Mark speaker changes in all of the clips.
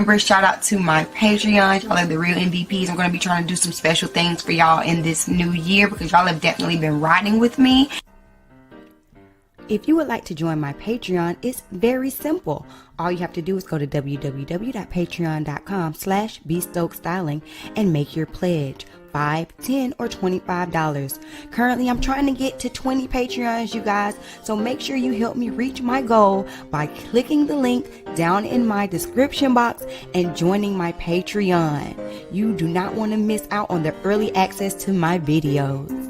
Speaker 1: subscribers. Shout out to my Patreon. Y'all are the real MVPs. I'm going to be trying to do some special things for y'all in this new year because y'all have definitely been riding with me. If you would like to join my Patreon, it's very simple. All you have to do is go to www.patreon.com/bstokestyling and make your pledge. $5, $10, or $25. Currently, I'm trying to get to 20 Patreons, you guys. So make sure you help me reach my goal by clicking the link down in my description box and joining my Patreon. You do not want to miss out on the early access to my videos.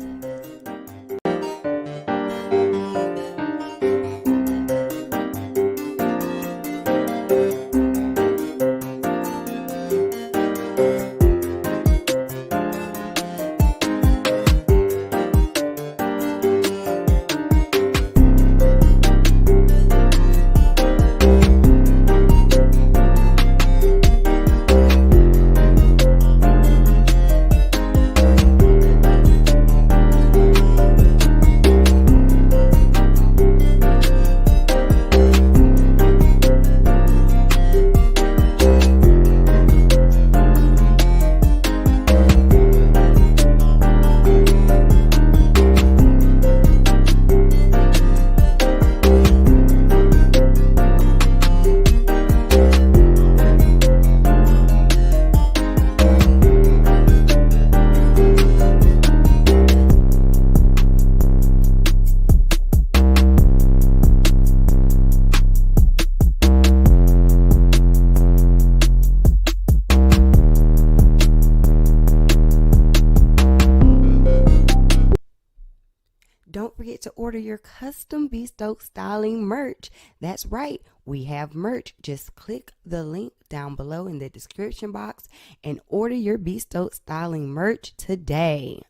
Speaker 1: Don't forget to order your custom Be Stoked Styling merch. That's right, we have merch. Just click the link down below in the description box and order your Be Stoked Styling merch today.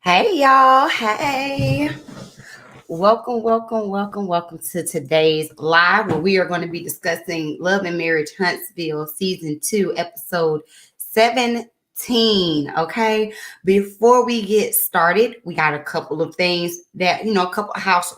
Speaker 1: Hey y'all, hey. Welcome to today's live where we are going to be discussing Love and Marriage Huntsville Season 2, Episode 17. Okay, before we get started, we got a couple of things that, a couple of house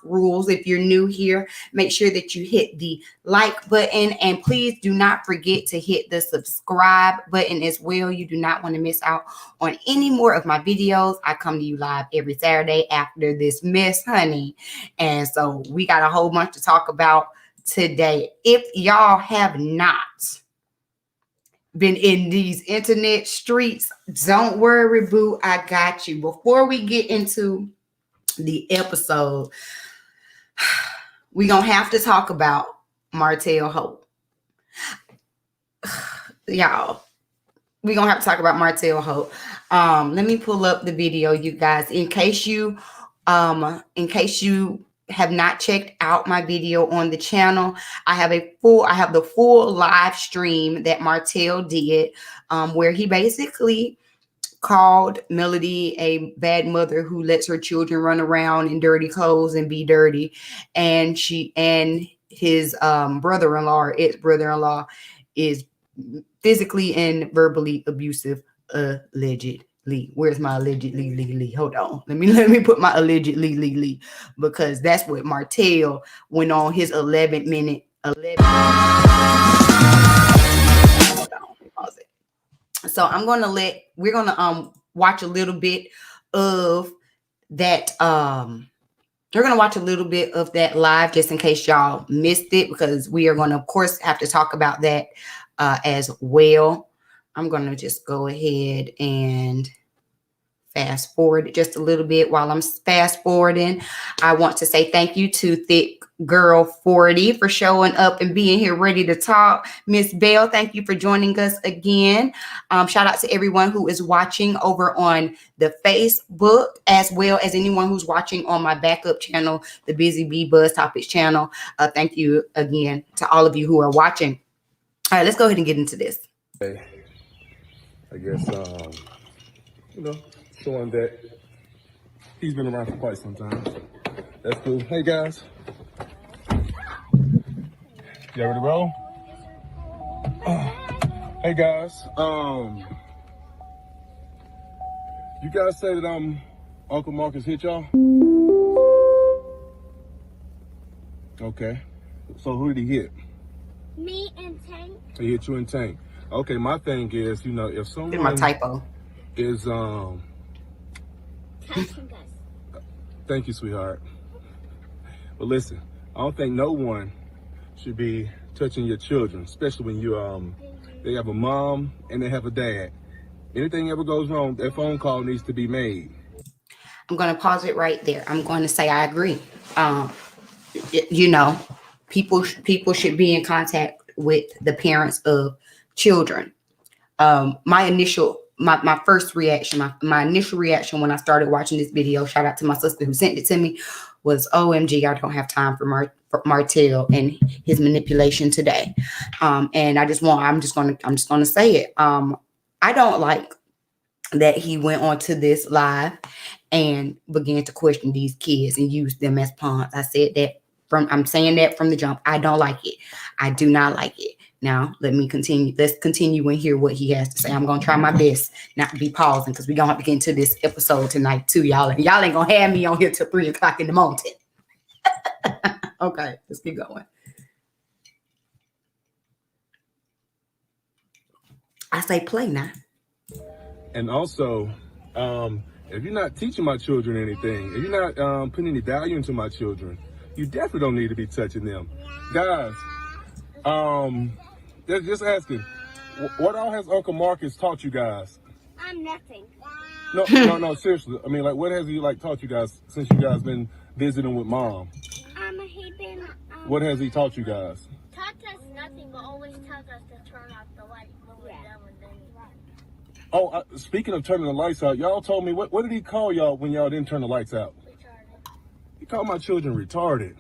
Speaker 1: rules. If you're new here, make sure that you hit the like button and please do not forget to hit the subscribe button as well. You do not want to miss out on any more of my videos. I come to you live every Saturday after this mess, honey. And so we got a whole bunch to talk about today. If y'all have not been in these internet streets, don't worry, boo, I got you. Before we get into the episode, we're going to have to talk about Martell Hope. Y'all, we're going to have to talk about Martell Hope. Let me pull up the video, you guys, in case you have not checked out my video on the channel. I have the full live stream that Martell did, where he basically called Melody a bad mother who lets her children run around in dirty clothes and be dirty, and his brother-in-law or ex-brother-in-law is physically and verbally abusive, allegedly. Where's my allegedly? Hold on. Let me put my allegedly, because that's what Martell went on his 11-minute. Hold on. Pause it. So we're gonna watch a little bit of that. We're gonna watch a little bit of that live just in case y'all missed it, because we are gonna, of course, have to talk about that as well. I'm gonna just go ahead and fast forward just a little bit. While I'm fast forwarding, I want to say thank you to Thick Girl 40 for showing up and being here ready to talk. Miss Bell, thank you for joining us again. Shout out to everyone who is watching over on the Facebook, as well as anyone who's watching on my backup channel, the Busy Bee Buzz Topics channel. Thank you again to all of you who are watching. All right, let's go ahead and get into this.
Speaker 2: Hey, I guess, showing that he's been around for quite some time. That's cool. Hey, guys. You ready to roll? Hey, guys. You guys say that Uncle Marcus hit y'all? Okay. So who did he hit?
Speaker 3: Me and Tank.
Speaker 2: He hit you and Tank. Okay, my thing is, if someone
Speaker 1: Did my typo
Speaker 2: is
Speaker 3: Touching us.
Speaker 2: Thank you, sweetheart. But listen, I don't think no one should be touching your children, especially when they have a mom and they have a dad. Anything ever goes wrong, that phone call needs to be made.
Speaker 1: I'm going to pause it right there. I'm going to say I agree. People should be in contact with the parents of children. My initial reaction when I started watching this video, shout out to my sister who sent it to me, was OMG, I don't have time for Martell and his manipulation today. And I'm just gonna say it. I don't like that he went onto this live and began to question these kids and use them as pawns. I'm saying that from the jump. I don't like it. I do not like it. Now, let's continue and hear what he has to say. I'm going to try my best not to be pausing, because we're going to have to get into this episode tonight too, y'all. And y'all ain't going to have me on here till 3 o'clock in the morning. Okay, let's keep going. I say play now.
Speaker 2: And also, if you're not teaching my children anything, if you're not putting any value into my children, you definitely don't need to be touching them. Guys, just asking, what all has Uncle Marcus taught you guys?
Speaker 3: Nothing.
Speaker 2: No, seriously. I mean, what has he taught you guys since you guys been visiting with Mom?
Speaker 3: He been.
Speaker 2: What has he taught you guys?
Speaker 3: Taught us nothing, but always tells us to turn off the light when we're done with them.
Speaker 2: Oh, speaking of turning the lights out, y'all told me, what did he call y'all when y'all didn't turn the lights out?
Speaker 3: Retarded.
Speaker 2: He called my children retarded.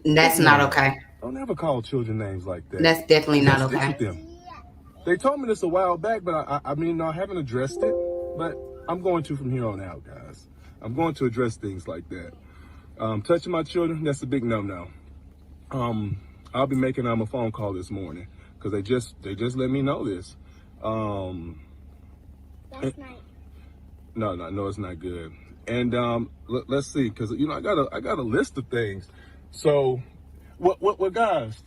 Speaker 1: That's not okay.
Speaker 2: Don't ever call children names like that.
Speaker 1: That's definitely not okay.
Speaker 2: With them. They told me this a while back, but I haven't addressed it. But I'm going to from here on out, guys. I'm going to address things like that. Touching my children, that's a big no-no. I'll be making a phone call this morning, because they just let me know this.
Speaker 3: That's nice.
Speaker 2: No, it's not good. And let's see, because I got a list of things. So, what guys?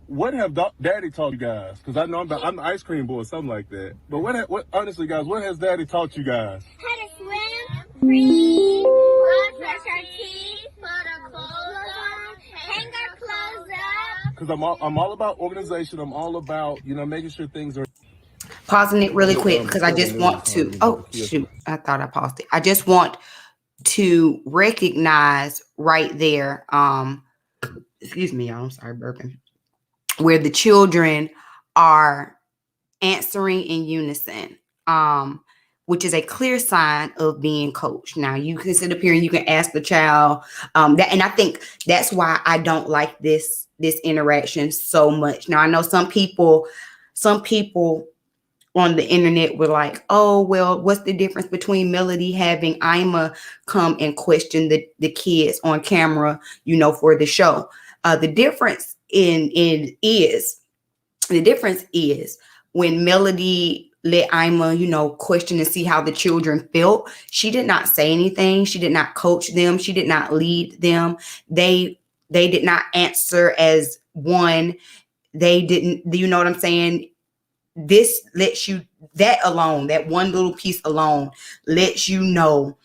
Speaker 2: What have Daddy taught you guys? Because I know I'm the ice cream boy, something like that. But what honestly, guys, what has Daddy taught you guys?
Speaker 3: How to swim, breathe, brush our teeth, put our clothes on, hang our clothes up.
Speaker 2: Because I'm all about organization. I'm all about making sure things are.
Speaker 1: Pausing it really quick, because I just want to. Oh shoot! I thought I paused it. I just want to recognize right there. Excuse me, y'all. I'm sorry, burping. Where the children are answering in unison, which is a clear sign of being coached. Now, you can sit up here and you can ask the child and I think that's why I don't like this interaction so much. Now, I know some people on the internet were like, oh, well, what's the difference between Melody having Ima come and question the kids on camera, for the show? The difference is when Melody let Ima, question and see how the children felt. She did not say anything. She did not coach them. She did not lead them. They did not answer as one. They didn't, you know what I'm saying? This lets you, that one little piece alone lets you know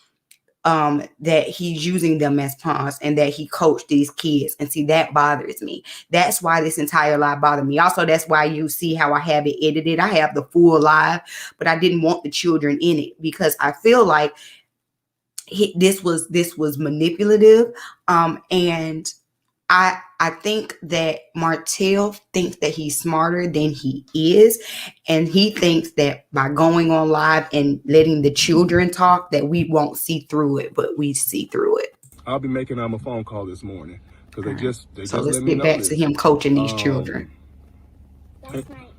Speaker 1: that he's using them as pawns and that he coached these kids. And see, that bothers me. That's why this entire live bothered me. Also, that's why you see how I have it edited. I have the full live, but I didn't want the children in it because I feel like this was manipulative. And I think that Martell thinks that he's smarter than he is. And he thinks that by going on live and letting the children talk, that we won't see through it, but we see through it.
Speaker 2: I'll be making a phone call this morning because they just
Speaker 1: so let's
Speaker 2: let me
Speaker 1: get
Speaker 2: know
Speaker 1: back
Speaker 2: this.
Speaker 1: to him coaching these children.
Speaker 3: That's right.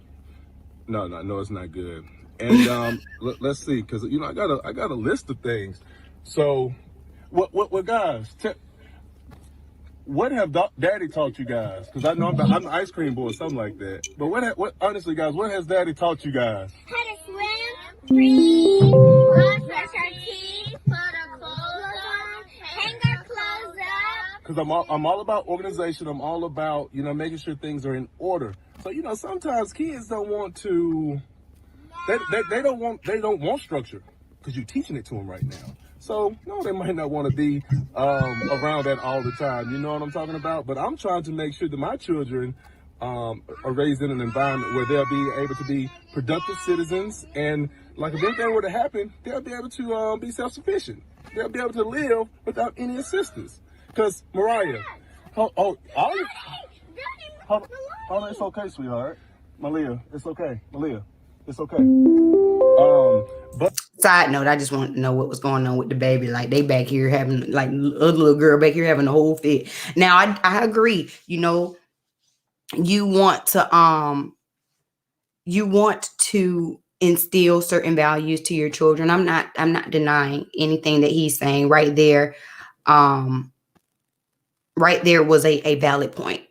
Speaker 2: No, it's not good. And let's see, because I got a list of things. So, what guys? What have Daddy taught you guys? Because I know I'm the ice cream boy or something like that. But what honestly, guys, what has Daddy taught you guys?
Speaker 3: How to swim, breathe, brush our teeth, put our clothes on, hang our clothes up.
Speaker 2: Because I'm all about organization. I'm all about making sure things are in order. So sometimes kids don't want to. They don't want structure because you're teaching it to them right now. So, no, they might not want to be around that all the time. You know what I'm talking about? But I'm trying to make sure that my children are raised in an environment where they'll be able to be productive citizens. And, like, if anything were to happen, they'll be able to be self-sufficient. They'll be able to live without any assistance. Because, Mariah, hold on, it's okay, sweetheart. Malia, it's okay. It's okay. But
Speaker 1: Side note, I just want to know what was going on with the baby. Like, they back here having, like, other little girl back here having the whole fit. Now, I agree. You want to instill certain values to your children. I'm not denying anything that he's saying right there. Right there was a valid point.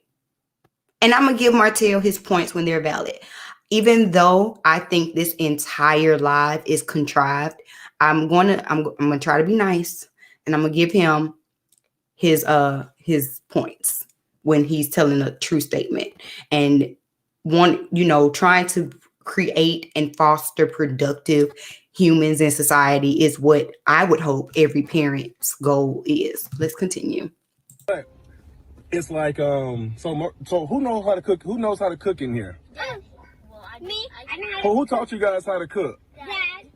Speaker 1: And I'm going to give Martell his points when they're valid. Even though I think this entire live is contrived, I'm gonna try to be nice, and I'm gonna give him his points when he's telling a true statement. And trying to create and foster productive humans in society is what I would hope every parent's goal is. Let's continue.
Speaker 2: it's like so who knows how to cook? Who knows how to cook in here?
Speaker 3: Me? I know how to
Speaker 2: Who taught you guys how to cook?
Speaker 3: Dad.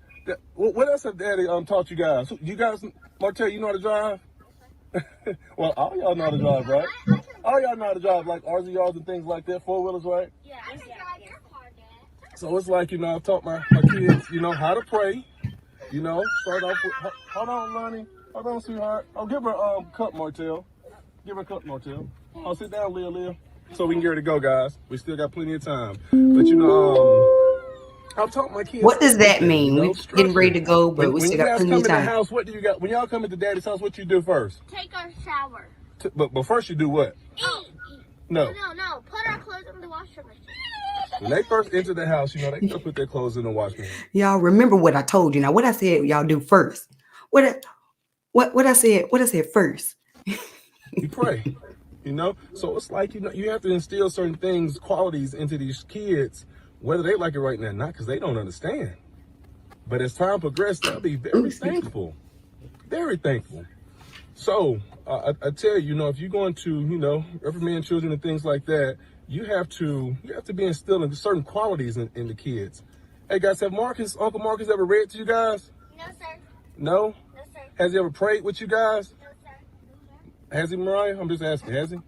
Speaker 2: What else have Daddy taught you guys? You guys, Martell, you know how to drive? Well, all y'all know how to drive, right? All y'all know how to drive, like RZRs and things like that, four-wheelers, right?
Speaker 3: Yeah, I can drive your car, Dad.
Speaker 2: So it's like, I've taught my kids, how to pray. Start off with, hold on, Lonnie. Hold on, sweetheart. Oh, give her a cup, Martell. Give her a cup, Martell. Oh, sit down, Leah. So we can get ready to go, guys. We still got plenty of time. But, I've taught my kids.
Speaker 1: What does that mean? We're getting ready to go, but we still got plenty of time.
Speaker 2: When you guys come in the house, what do you got? When y'all come into Daddy's house, what you do first?
Speaker 3: Take a shower.
Speaker 2: But first you do what?
Speaker 3: Eat.
Speaker 2: No.
Speaker 3: Put our clothes in the washing machine.
Speaker 2: When they first enter the house, they gotta put their clothes in the washing machine.
Speaker 1: Y'all remember what I told you. Now, what I said y'all do first. What I said first.
Speaker 2: You pray. So it's like you have to instill certain things, qualities into these kids, whether they like it right now or not, because they don't understand. But as time progresses, they'll be very thankful. Very thankful. So I tell you, if you're going to, reprimand children and things like that, you have to be instilling certain qualities in the kids. Hey guys, have Uncle Marcus ever read to you guys?
Speaker 3: No, sir.
Speaker 2: No?
Speaker 3: No, sir.
Speaker 2: Has he ever prayed with you guys?
Speaker 3: No, sir.
Speaker 2: Has he, Mariah? I'm just asking, has he?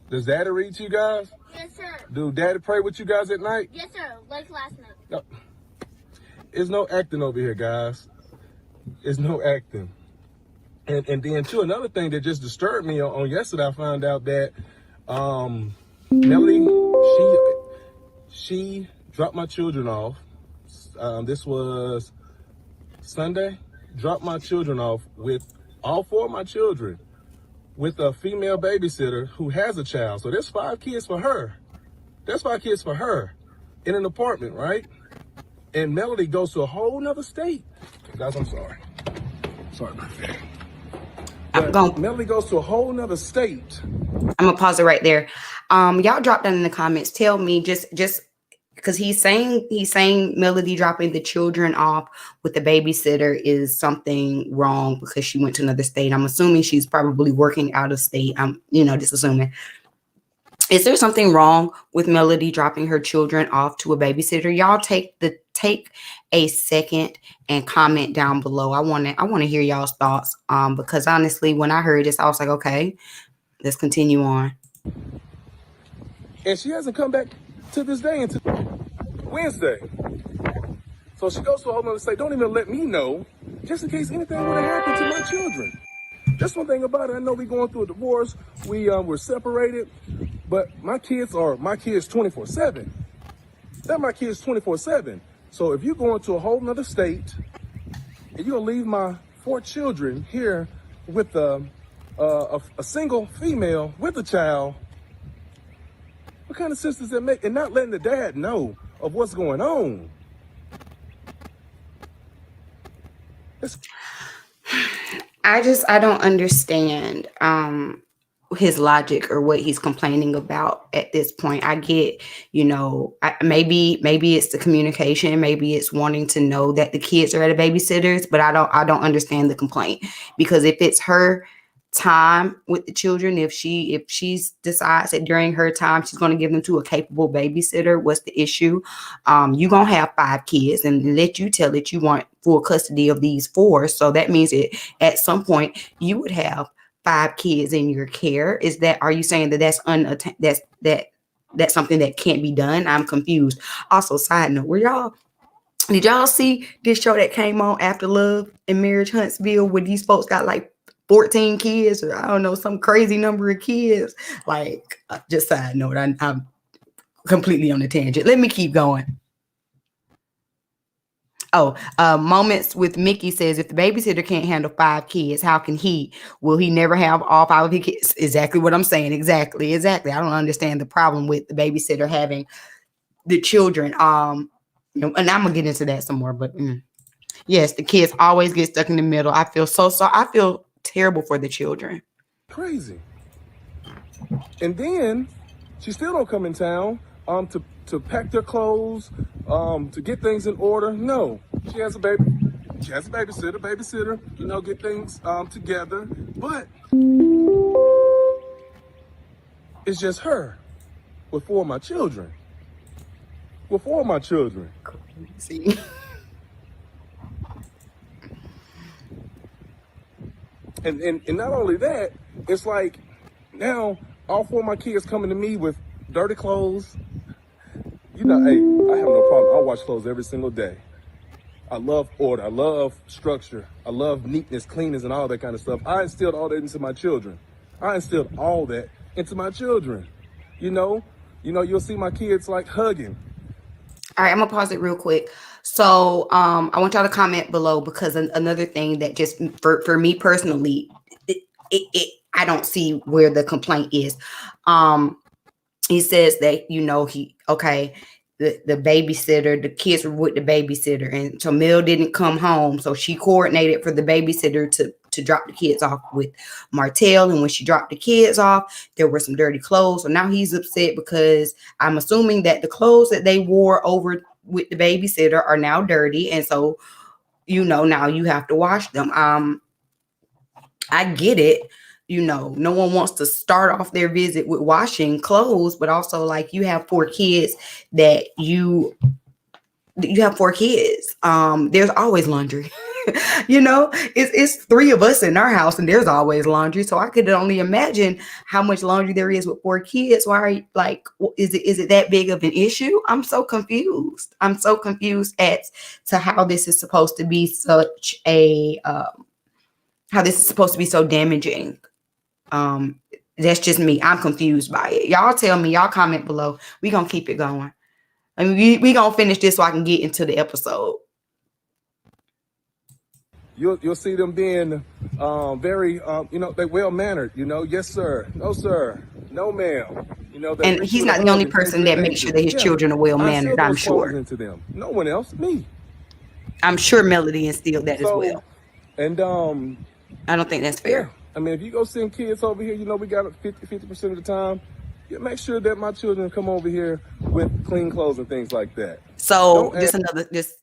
Speaker 2: Does Daddy read to you guys?
Speaker 3: Yes, sir.
Speaker 2: Do Daddy pray with you guys at night?
Speaker 3: Yes, sir. Like last night.
Speaker 2: No. There's no acting over here, guys. There's no acting. And then, too, another thing that just disturbed me on yesterday, I found out that Melody, she dropped my children off. This was Sunday. Dropped my children off with all four of my children with a female babysitter who has a child. So there's 5 kids for her. That's 5 kids for her in an apartment, right? And Melody goes to a whole nother state. Guys, I'm sorry. Sorry about that. Melody goes to a whole nother state.
Speaker 1: I'm gonna pause it right there. Y'all drop down in the comments. Tell me just because he's saying Melody dropping the children off with the babysitter is something wrong because she went to another state. I'm assuming she's probably working out of state. I'm just assuming. Is there something wrong with Melody dropping her children off to a babysitter? Y'all take a second and comment down below. I want to hear y'all's thoughts. Because honestly, when I heard this, I was like, okay, let's continue on.
Speaker 2: And she hasn't come back to this day until Wednesday. So she goes to a whole nother state. Don't even let me know, just in case anything would have happened to my children. That's one thing about it. I know we're going through a divorce. We're separated, but my kids 24/7. They're my kids 24/7. So if you're going to a whole nother state and you're gonna leave my 4 children here with a single female with a child, what kind of sense does that make? And not letting the dad know of what's going on.
Speaker 1: I don't understand his logic or what he's complaining about at this point. I get, maybe it's the communication, maybe it's wanting to know that the kids are at a babysitter's, but I don't understand the complaint, because if it's her time with the children, if she decides that during her time she's going to give them to a capable babysitter, what's the issue? You're gonna have 5 kids and let you tell it you want full custody of these 4, so that means that at some point you would have 5 kids in your care. Are you saying that that's something that can't be done? I'm confused. Also, side note, did y'all see this show that came on after Love and Marriage Huntsville, where these folks got like 14 kids, or I don't know, some crazy number of kids? Like, just side note, I'm completely on a tangent. Let me keep going. Moments with Mickey says, if the babysitter can't handle 5 kids, how can he? Will he never have all 5 of his kids? Exactly what I'm saying. Exactly. I don't understand the problem with the babysitter having the children. And I'm gonna get into that some more, but yes, the kids always get stuck in the middle. I feel so sorry. I feel terrible for the children.
Speaker 2: Crazy. And then she still don't come in town to pack their clothes, to get things in order. No, she has a baby. She has a babysitter, get things together. But it's just her with 4 of my children.
Speaker 1: See?
Speaker 2: And not only that, it's like now all 4 of my kids coming to me with dirty clothes. Hey, I have no problem. I wash clothes every single day. I love order. I love structure. I love neatness, cleanness, and all that kind of stuff. I instilled all that into my children. You'll see my kids like hugging.
Speaker 1: All right, I'm gonna pause it real quick. So I want y'all to comment below, because another thing that just for me personally, I don't see where the complaint is. He says that the babysitter, the kids were with the babysitter, and so Mel didn't come home, so she coordinated for the babysitter to drop the kids off with Martell. And when she dropped the kids off, there were some dirty clothes. So now he's upset because I'm assuming that the clothes that they wore over with the babysitter are now dirty, and so now you have to wash them. I get it. No one wants to start off their visit with washing clothes, but also, like, you have 4 kids that you have 4 kids. There's always laundry. It's 3 of us in our house, and there's always laundry. So I could only imagine how much laundry there is with 4 kids. Why, is it that big of an issue? I'm so confused. I'm so confused as to how this is supposed to be such a how this is supposed to be so damaging. That's just me. I'm confused by it. Y'all tell me. Y'all comment below. We gonna keep it going. I mean, we gonna finish this so I can get into the episode.
Speaker 2: You'll see them being very, they well-mannered, yes, sir, no, sir, no, ma'am. They
Speaker 1: And
Speaker 2: greet
Speaker 1: he's
Speaker 2: you with
Speaker 1: not
Speaker 2: a
Speaker 1: the
Speaker 2: hug
Speaker 1: only
Speaker 2: and things
Speaker 1: person
Speaker 2: of
Speaker 1: that
Speaker 2: that
Speaker 1: makes sure
Speaker 2: nature.
Speaker 1: that his
Speaker 2: Yeah.
Speaker 1: children are well
Speaker 2: I instill
Speaker 1: mannered. I'm
Speaker 2: those qualities
Speaker 1: sure.
Speaker 2: into them. No one else, me.
Speaker 1: I'm sure Melody instilled that as
Speaker 2: So,
Speaker 1: well.
Speaker 2: and
Speaker 1: I don't think that's
Speaker 2: yeah,
Speaker 1: fair.
Speaker 2: I mean, if you go send kids over here, we got it 50% of the time. Yeah, make sure that my children come over here with clean clothes and things like that.
Speaker 1: So
Speaker 2: Don't
Speaker 1: just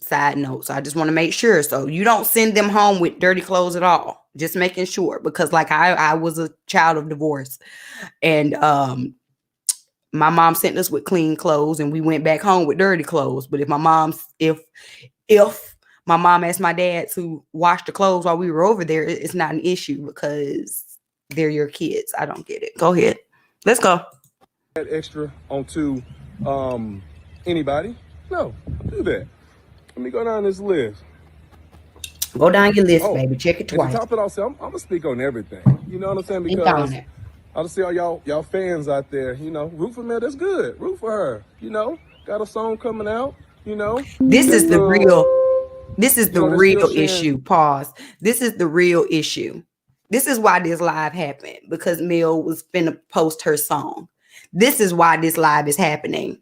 Speaker 1: side note. So I just want to make sure. So you don't send them home with dirty clothes at all. Just making sure, because like I was a child of divorce, and my mom sent us with clean clothes, and we went back home with dirty clothes. But if my mom asked my dad to wash the clothes while we were over there, it's not an issue because they're your kids. I don't get it. Go ahead. Let's go.
Speaker 2: add extra onto anybody. No, don't do that. Let me go down this list.
Speaker 1: Go down your list,
Speaker 2: Oh,
Speaker 1: baby. Check it
Speaker 2: and to
Speaker 1: twice.
Speaker 2: top it off, I'm gonna speak on everything. You know what I'm saying?
Speaker 1: Think
Speaker 2: Because
Speaker 1: on it.
Speaker 2: I just see all y'all fans out there. Root for Mel. That's good. Root for her. Got a song coming out.
Speaker 1: This is the real. This is the
Speaker 2: they're
Speaker 1: real
Speaker 2: still sharing-
Speaker 1: issue. Pause. This is the real issue. This is why this live happened, because Mel was finna post her song. This is why this live is happening.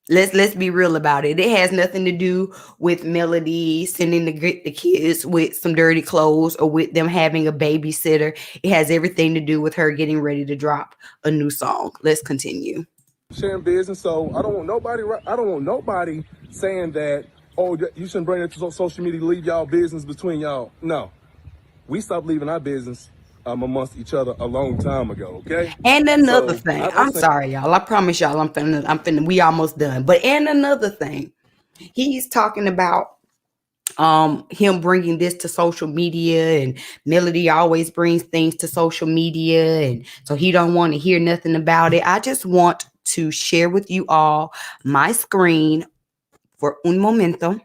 Speaker 1: Let's be real about it. It has nothing to do with Melody sending the kids with some dirty clothes or with them having a babysitter. It has everything to do with her getting ready to drop a new song. Let's continue.
Speaker 2: sharing business. So I don't want nobody saying that, oh, you shouldn't bring it to social media, leave y'all business between y'all. No, we stopped leaving our business amongst each other a long time ago. Okay.
Speaker 1: And another
Speaker 2: So,
Speaker 1: thing,
Speaker 2: I
Speaker 1: I'm
Speaker 2: think-
Speaker 1: sorry, y'all. I promise y'all, I'm finna, we almost done. But and another thing, he's talking about him bringing this to social media, and Melody always brings things to social media, and so he don't want to hear nothing about it. I just want to share with you all my screen for un momento.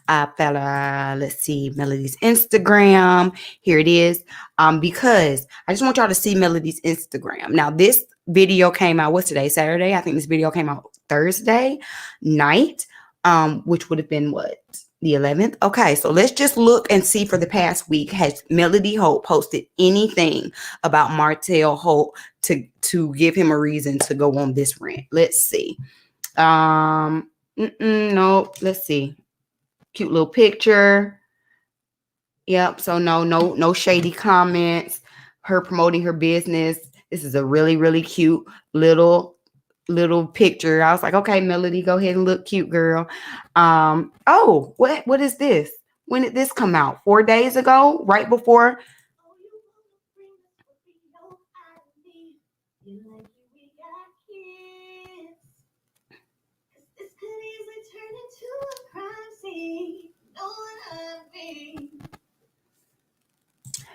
Speaker 1: Let's see Melody's Instagram. Here it is. Because I just want y'all to see Melody's Instagram. Now, this video came out, what's today? Saturday. I think this video came out Thursday night. Which would have been what? The 11th. Okay, so let's just look and see for the past week. Has Melody Holt posted anything about Martell Holt to give him a reason to go on this rant? Let's see. No, let's see. Cute little picture. Yep. So no shady comments. Her promoting her business. This is a really, really cute little picture. I was like, okay, Melody, go ahead and look cute, girl. Oh, what is this? When did this come out? 4 days ago, right before.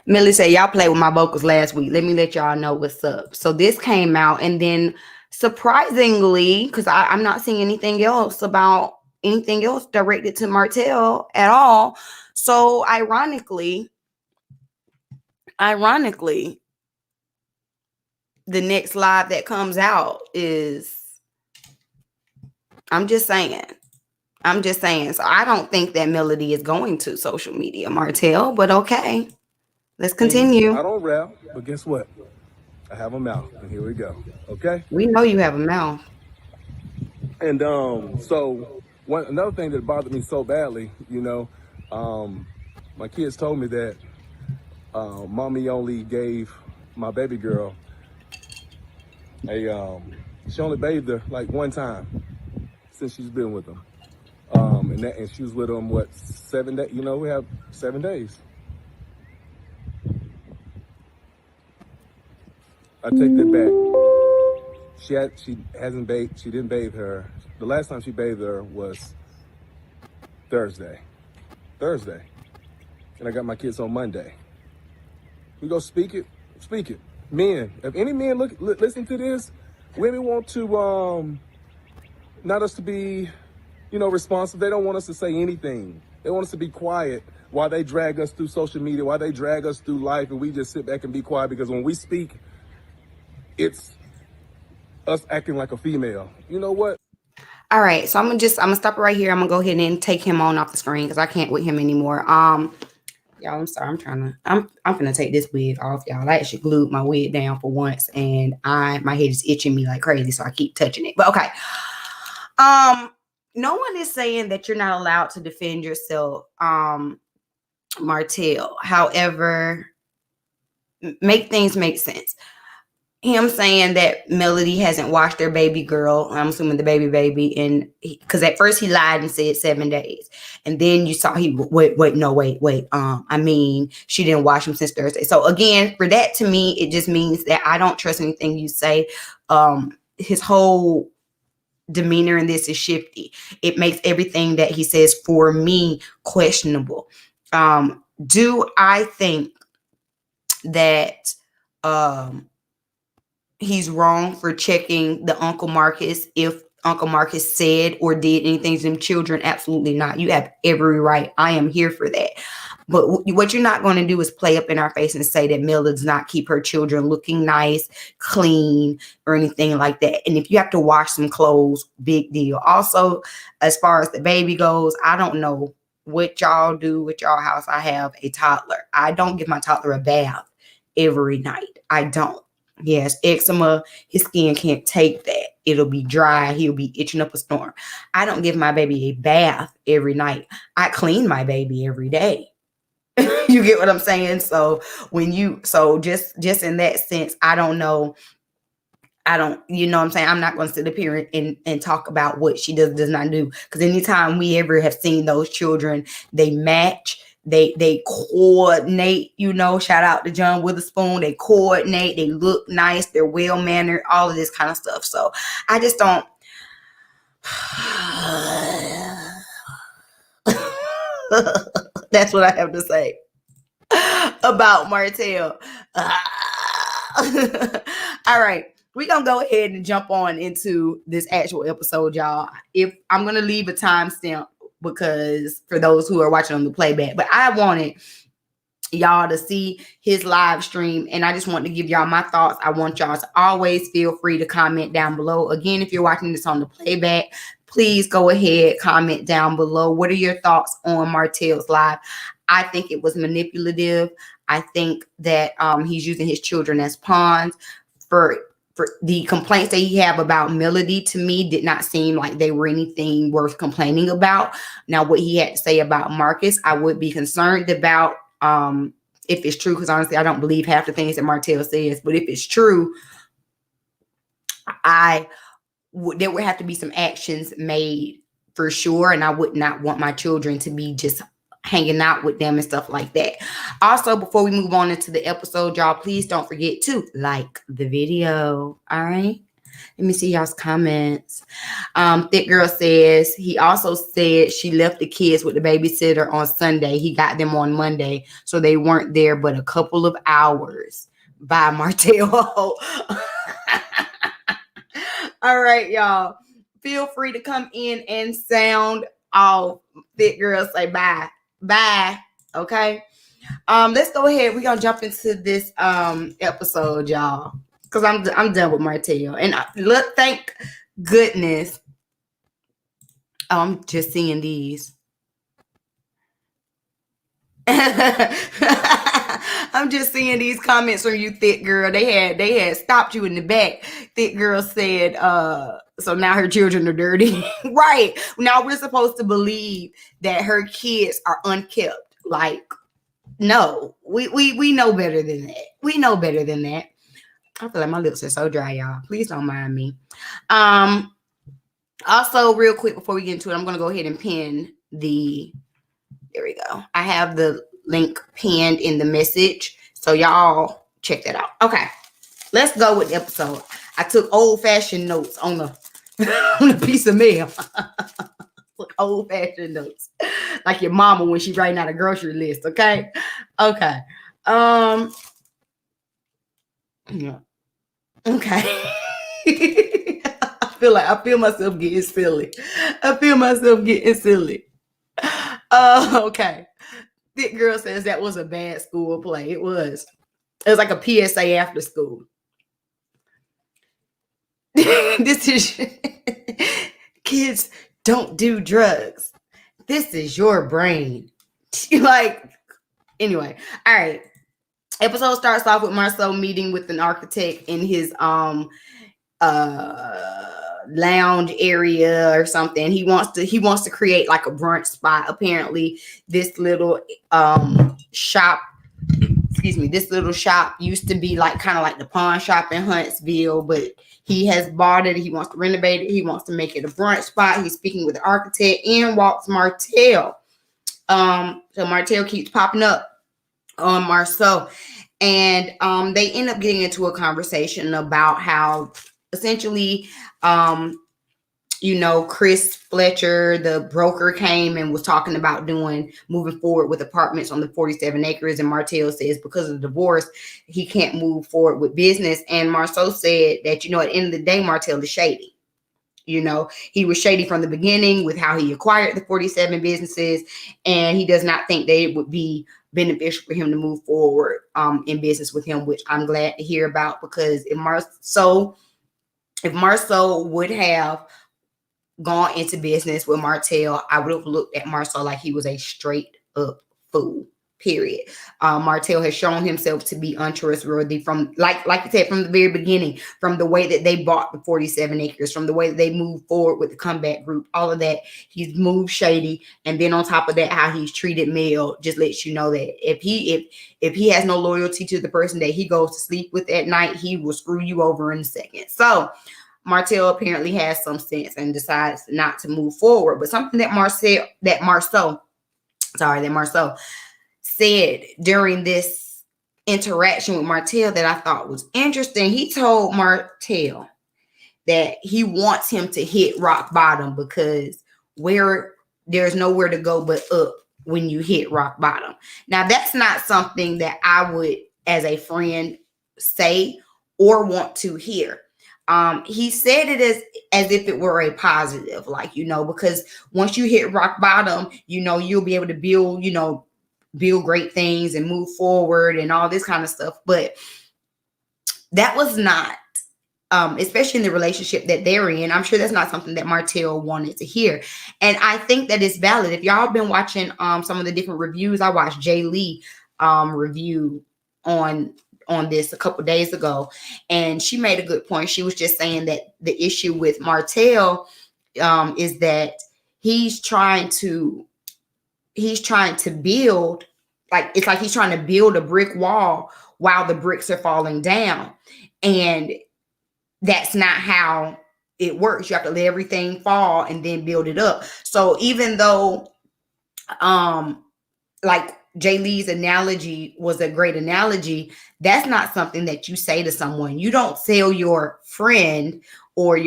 Speaker 1: Millie said, y'all played with my vocals last week. Let me let y'all know what's up. So this came out, and then surprisingly, because I'm not seeing anything else directed to Martell at all. So ironically, the next live that comes out is, I'm just saying. So I don't think that Melody is going to social media, Martell, but okay. Let's continue.
Speaker 2: I don't rap, but guess what? I have a mouth, and here we go. Okay.
Speaker 1: We know you have a mouth.
Speaker 2: And so another thing that bothered me so badly, my kids told me that mommy only gave my baby girl she only bathed her like one time since she's been with them. And she was with them 7 days? We have 7 days. I take that back. She hasn't bathed. She didn't bathe her. The last time she bathed her was Thursday. And I got my kids on Monday. We go speak it. Men, if any men listen to this, women want to not us to be, responsive. They don't want us to say anything. They want us to be quiet while they drag us through social media, while they drag us through life, and we just sit back and be quiet, because when we speak, it's us acting like a female. You know what?
Speaker 1: All right, so I'm gonna stop it right here. I'm gonna go ahead and take him on off the screen because I can't with him anymore. Y'all, I'm sorry. I'm gonna take this wig off, y'all. I actually glued my wig down for once, and my head is itching me like crazy, so I keep touching it. But okay. No one is saying that you're not allowed to defend yourself, Martell. However, make things make sense. Him saying that Melody hasn't watched their baby girl, I'm assuming the baby, and because at first he lied and said 7 days, and then you saw wait. I mean, she didn't watch him since Thursday. So again, for that to me, it just means that I don't trust anything you say. His whole demeanor in this is shifty. It makes everything that he says for me questionable. Do I think that he's wrong for checking the Uncle Marcus if Uncle Marcus said or did anything to them children? Absolutely not. You have every right. I am here for that. But what you're not going to do is play up in our face and say that Mel does not keep her children looking nice, clean, or anything like that. And if you have to wash some clothes, big deal. Also, as far as the baby goes, I don't know what y'all do with y'all house. I have a toddler. I don't give my toddler a bath every night. I don't. He has eczema. His skin can't take that. It'll be dry. He'll be itching up a storm. I don't give my baby a bath every night. I clean my baby every day. You get what I'm saying? So just in that sense, I don't know. You know what I'm saying? I'm not going to sit up here and talk about what she does not do. Because anytime we ever have seen those children, they match. They coordinate, shout out to John Witherspoon. They coordinate, they look nice, they're well-mannered, all of this kind of stuff. So I just don't. That's what I have to say about Martell. All right. We're going to go ahead and jump on into this actual episode, y'all. If I'm going to leave a timestamp, because for those who are watching on the playback, but I wanted y'all to see his live stream, and I just want to give y'all my thoughts. I want y'all to always feel free to comment down below. Again, if you're watching this on the playback, please go ahead, comment down below. What are your thoughts on Martell's live? I think it was manipulative. I think that he's using his children as pawns. For the complaints that he have about Melody, to me, did not seem like they were anything worth complaining about. Now, what he had to say about Marcus, I would be concerned about if it's true, because honestly, I don't believe half the things that Martell says. But if it's true, there would have to be some actions made for sure. And I would not want my children to be just hanging out with them and stuff like that. Also, before we move on into the episode, y'all, please don't forget to like the video. All right. Let me see y'all's comments. Thick Girl says, he also said she left the kids with the babysitter on Sunday. He got them on Monday, so they weren't there but a couple of hours. Bye, Martell. All right, y'all. Feel free to come in and sound off. Thick Girl say bye. Bye. Okay. Let's go ahead. We're gonna jump into this episode, y'all, because I'm done with Martell. And look, thank goodness. Oh, I'm just seeing these. I'm just seeing these comments from you, Thick Girl. They had stopped you in the back. Thick Girl said, so now her children are dirty. Right. Now we're supposed to believe that her kids are unkept. Like, no, we know better than that. We know better than that. I feel like my lips are so dry, y'all. Please don't mind me. Also, real quick before we get into it, I'm going to go ahead and pin there we go. I have the link pinned in the message. So y'all check that out. Okay. Let's go with the episode. I took old-fashioned notes on a piece of mail. Look, old-fashioned notes. Like your mama when she's writing out a grocery list, okay? Okay. Yeah. Okay. I feel myself getting silly. Okay. Thick Girl says that was a bad school play. It was like a PSA after school. This is kids don't do drugs. This is your brain. Like, anyway, all right. Episode starts off with Marcel meeting with an architect in his lounge area or something. He wants to create like a brunch spot. Apparently, this little shop, this little shop used to be like kind of like the pawn shop in Huntsville, but he has bought it. He wants to renovate it. He wants to make it a brunch spot. He's speaking with the architect, and walks Martell. So Martell keeps popping up on Marceau, and they end up getting into a conversation about how essentially Chris Fletcher, the broker, came and was talking about moving forward with apartments on the 47 acres. And Martell says because of the divorce, he can't move forward with business. And Marceau said that, at the end of the day, Martell is shady. He was shady from the beginning with how he acquired the 47 businesses. And he does not think that it would be beneficial for him to move forward in business with him, which I'm glad to hear about, because if Marceau would have gone into business with Martell, I would have looked at Marceau like he was a straight up fool. Period. Martell has shown himself to be untrustworthy from, like you said, from the very beginning, from the way that they bought the 47 acres, from the way that they moved forward with the comeback group, all of that. He's moved shady, and then on top of that, how he's treated Mel just lets you know that if he has no loyalty to the person that he goes to sleep with at night, he will screw you over in a second. So Martell apparently has some sense and decides not to move forward. But something that Marceau said during this interaction with Martell that I thought was interesting. He told Martell that he wants him to hit rock bottom, because there's nowhere to go but up when you hit rock bottom. Now, that's not something that I would, as a friend, say or want to hear. He said it as if it were a positive, because once you hit rock bottom, you'll be able to build great things and move forward and all this kind of stuff. But that was not, especially in the relationship that they're in, I'm sure that's not something that Martell wanted to hear. And I think that it's valid. If y'all been watching some of the different reviews, I watched Jay Lee review on this a couple days ago, and she made a good point. She was just saying that the issue with Martell is that he's trying to build, it's like he's trying to build a brick wall while the bricks are falling down. And that's not how it works. You have to let everything fall and then build it up. So even though Jay Lee's analogy was a great analogy, that's not something that you say to someone. You don't tell your friend or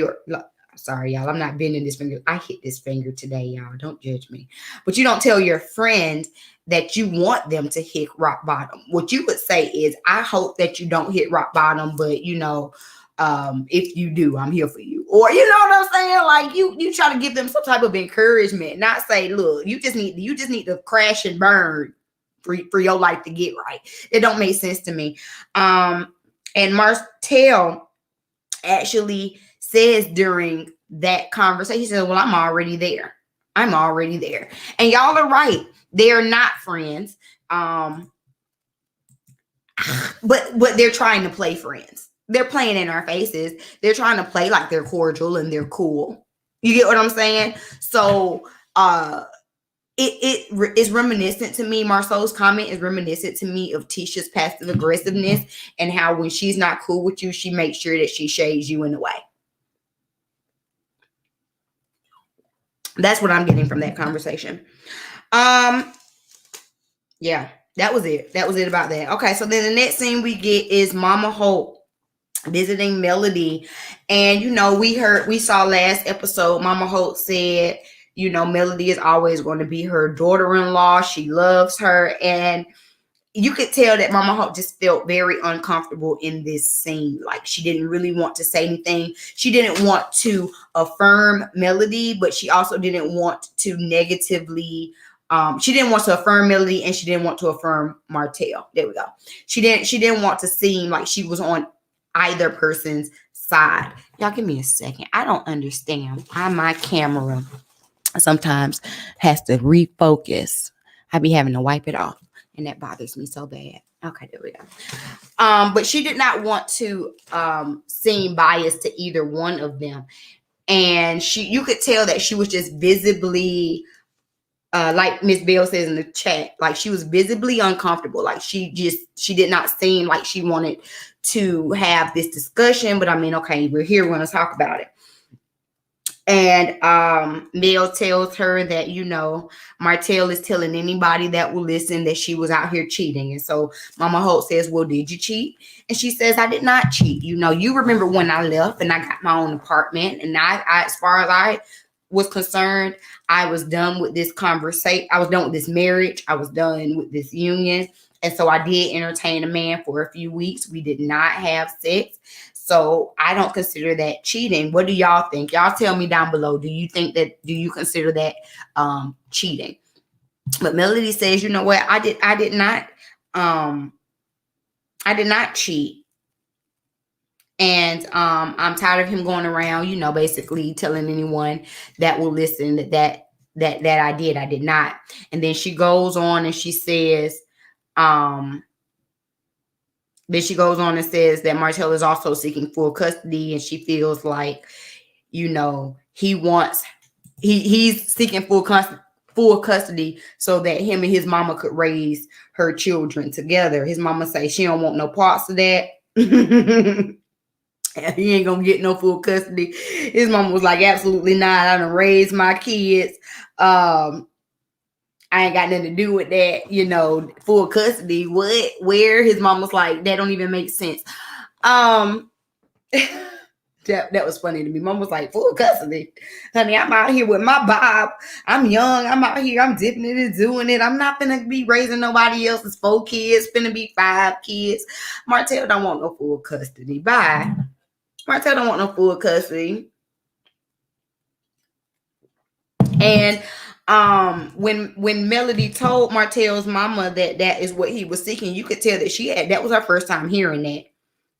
Speaker 1: sorry, y'all, I'm not bending this finger. I hit this finger today, y'all. Don't judge me. But you don't tell your friend that you want them to hit rock bottom. What you would say is, I hope that you don't hit rock bottom, but if you do, I'm here for you. Or you know what I'm saying? Like you try to give them some type of encouragement, not say, look, you just need to crash and burn for your life to get right. It don't make sense to me. And Martell actually says during that conversation, he said, well, I'm already there. And y'all are right. They're not friends. But they're trying to play friends. They're playing in our faces. They're trying to play like they're cordial and they're cool. You get what I'm saying? So it is reminiscent to me. Marceau's comment is reminiscent to me of Tisha's passive aggressiveness, and how when she's not cool with you, she makes sure that she shades you in a way. That's what I'm getting from that conversation. Yeah, that was it. That was it about that. Okay, so then the next scene we get is Mama Hope visiting Melody. And we saw last episode, Mama Hope said, Melody is always going to be her daughter-in-law. She loves her. And you could tell that Mama Hope just felt very uncomfortable in this scene. Like, she didn't really want to say anything. She didn't want to affirm Melody, but she also didn't want to negatively, she didn't want to affirm Melody, and she didn't want to affirm Martell. There we go. She didn't want to seem like she was on either person's side. Y'all give me a second. I don't understand why my camera sometimes has to refocus. I be having to wipe it off, and that bothers me so bad. Okay, there we go. But she did not want to seem biased to either one of them. And you could tell that she was just visibly like Miss Bell says in the chat, like she was visibly uncomfortable. Like she did not seem like she wanted to have this discussion. But I mean, okay, we're here, we're going to talk about it. And Mel tells her that, Martell is telling anybody that will listen that she was out here cheating. And so Mama Holt says, well, did you cheat? And she says, I did not cheat. You remember when I left and I got my own apartment, and I as far as I was concerned, I was done with this conversation. I was done with this marriage. I was done with this union. And so I did entertain a man for a few weeks. We did not have sex. So I don't consider that cheating. What do y'all think? Y'all tell me down below. Do you consider that cheating? But Melody says, you know what? I did not cheat. And I'm tired of him going around, basically telling anyone that will listen that I did not. And then she goes on and she says, then she goes on and says that Martell is also seeking full custody, and she feels like, he's seeking full custody so that him and his mama could raise her children together. His mama say she don't want no parts of that. He ain't gonna get no full custody. His mama was like, absolutely not. I done raised my kids. I ain't got nothing to do with that, full custody. What? Where? His mom was like, that don't even make sense. That was funny to me. Mom was like, full custody. Honey, I'm out here with my Bob. I'm young. I'm out here. I'm dipping it and doing it. I'm not finna be raising nobody else's 4 kids. Finna be 5 kids. Martell don't want no full custody. Bye. Martell don't want no full custody. And when Melody told Martell's mama that is what he was seeking, you could tell that that was her first time hearing that.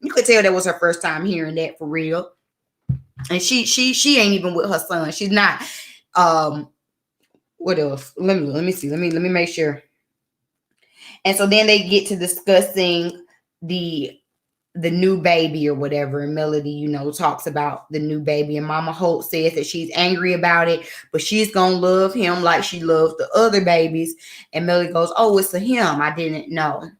Speaker 1: You could tell that was her first time hearing that for real. And she ain't even with her son. She's not. What else? Let me see. Let me make sure. And so then they get to discussing the new baby or whatever. And Melody, talks about the new baby. And Mama Holt says that she's angry about it, but she's going to love him like she loves the other babies. And Melody goes, oh, it's a him. I didn't know.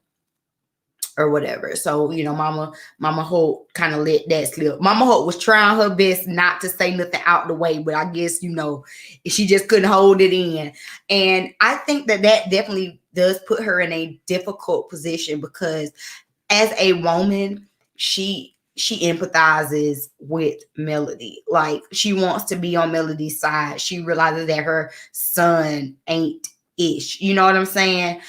Speaker 1: Or whatever. So, Mama Holt kind of let that slip. Mama Holt was trying her best not to say nothing out the way, but I guess, she just couldn't hold it in. And I think that definitely does put her in a difficult position, because as a woman, she empathizes with Melody. Like, she wants to be on Melody's side. She realizes that her son ain't ish. You know what I'm saying?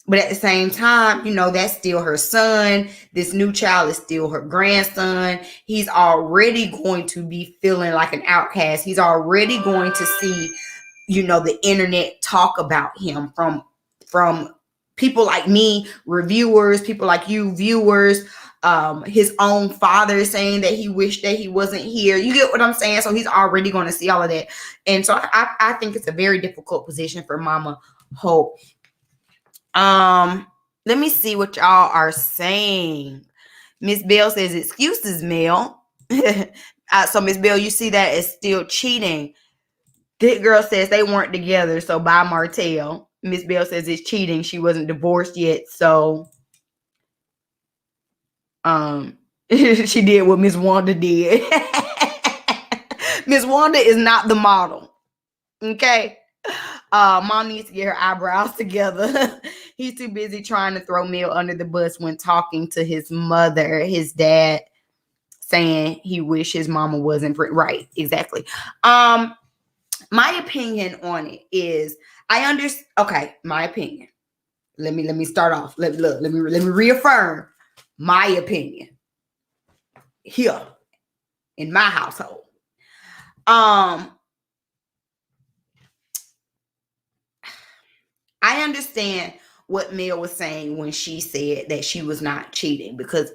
Speaker 1: But at the same time, that's still her son. This new child is still her grandson. He's already going to be feeling like an outcast. He's already going to see, the internet talk about him from people like me, reviewers, people like you, viewers, his own father saying that he wished that he wasn't here. You get what I'm saying? So he's already going to see all of that. And so I think it's a very difficult position for Mama Hope. Let me see what y'all are saying. Miss Bell says, excuses, Mel. So Miss Bell, you see that as still cheating. This girl says they weren't together, so bye Martell. Miss Bell says it's cheating. She wasn't divorced yet, so she did what Miss Wanda did. Miss Wanda is not the model. Okay. Mom needs to get her eyebrows together. He's too busy trying to throw Mel under the bus when talking to his mother, his dad, saying he wished his mama wasn't right. Exactly. My opinion on it is, I understand. Okay, my opinion. Let me start off. Let me reaffirm my opinion here in my household. I understand what Mel was saying when she said that she was not cheating, because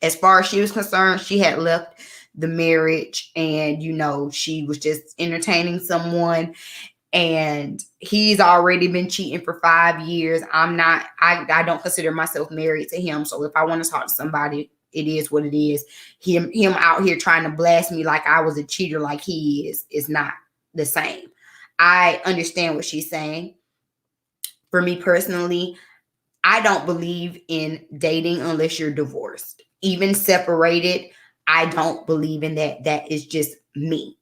Speaker 1: as far as she was concerned, she had left the marriage, and she was just entertaining someone, and he's already been cheating for 5 years. I don't consider myself married to him, so if I want to talk to somebody, it is what it is. Him out here trying to blast me like I was a cheater like he is not the same. I understand what she's saying. For me personally, I don't believe in dating unless you're divorced. Even separated, I don't believe in that. That is just me.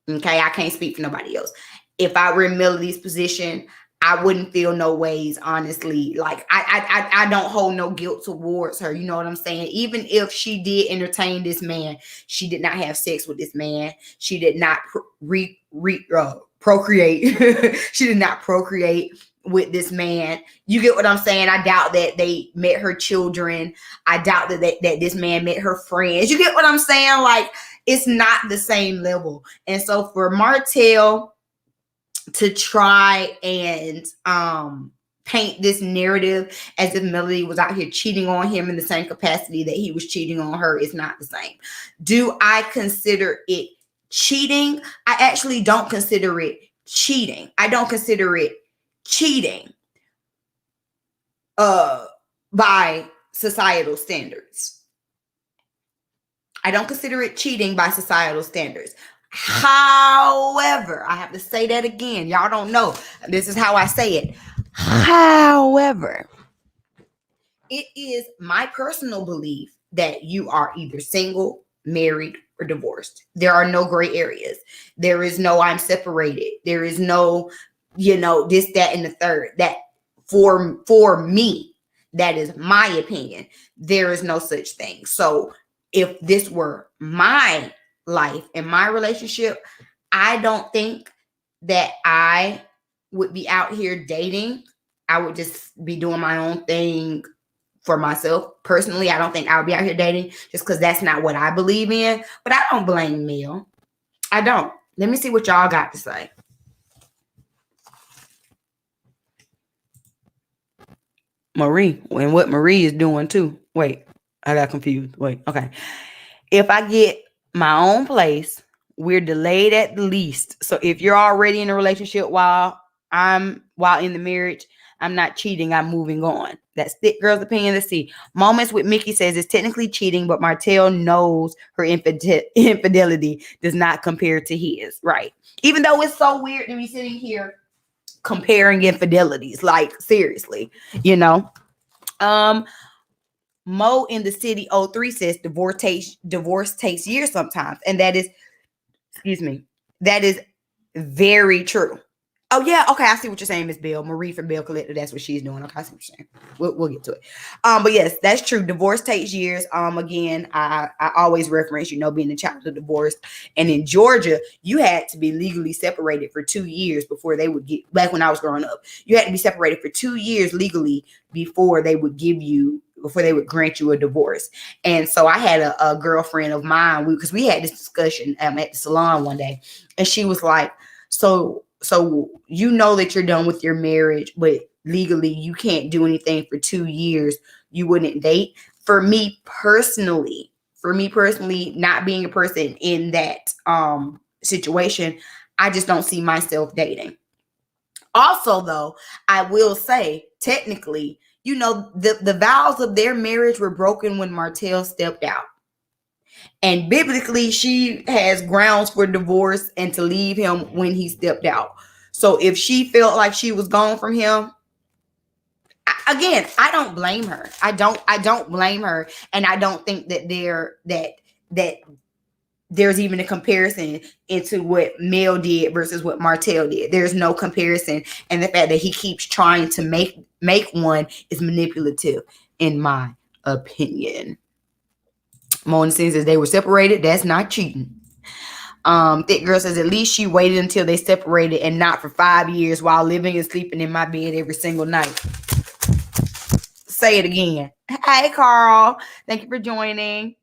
Speaker 1: Okay, I can't speak for nobody else. If I were in Melody's position, I wouldn't feel no ways, honestly. Like I don't hold no guilt towards her. You know what I'm saying? Even if she did entertain this man, she did not have sex with this man. She did not procreate. She did not procreate with this man. You get what I'm saying? I doubt that they met her children. I doubt that this man met her friends. You get what I'm saying? Like, it's not the same level. And so for Martell to try and paint this narrative as if Melody was out here cheating on him in the same capacity that he was cheating on her is not the same. Do I consider it cheating? I actually don't consider it cheating. I don't consider it cheating by societal standards. I don't consider it cheating by societal standards. However, I have to say that again. Y'all don't know. This is how I say it. However, it is my personal belief that you are either single, married, or divorced. There are no gray areas. There is no I'm separated. There is no, this, that, and the third. That for me, that is my opinion. There is no such thing. So if this were my life and my relationship, I don't think that I would be out here dating. I would just be doing my own thing for myself. Personally, I don't think I would be out here dating just because that's not what I believe in. But I don't blame Mel. I don't. Let me see what y'all got to say. Marie, and what Marie is doing too. Wait, I got confused. Wait, okay. If I get my own place, we're delayed at the least. So if you're already in a relationship while in the marriage, I'm not cheating. I'm moving on. That's Thick Girl's opinion. Let's see. Moments with Mickey says it's technically cheating, but Martell knows her infidelity does not compare to his. Right. Even though it's so weird to be sitting here comparing infidelities, like seriously, Mo in the city 03 says divorce takes years sometimes, and that is very true. Oh yeah, okay, I see what you're saying, Miss Bill. Marie from Bill Collector, that's what she's doing. Okay, I see what you're saying. We'll get to it. But yes, that's true. Divorce takes years. Again, I always reference, being a child of divorce. And in Georgia, you had to be legally separated for 2 years before they would get, back when I was growing up, you had to be separated for 2 years legally before they would grant you a divorce. And so I had a girlfriend of mine, because we had this discussion at the salon one day, and she was like, so that you're done with your marriage, but legally you can't do anything for 2 years. You wouldn't date. For me personally, not being a person in that situation, I just don't see myself dating. Also, though, I will say, technically, the vows of their marriage were broken when Martell stepped out. And biblically, she has grounds for divorce and to leave him when he stepped out. So if she felt like she was gone from him, again, I don't blame her. I don't blame her. And I don't think that there's even a comparison into what Mel did versus what Martell did. There's no comparison. And the fact that he keeps trying to make one is manipulative, in my opinion. Mona says they were separated. That's not cheating. Thick Girl says at least she waited until they separated and not for 5 years while living and sleeping in my bed every single night. Say it again. Hey, Carl. Thank you for joining.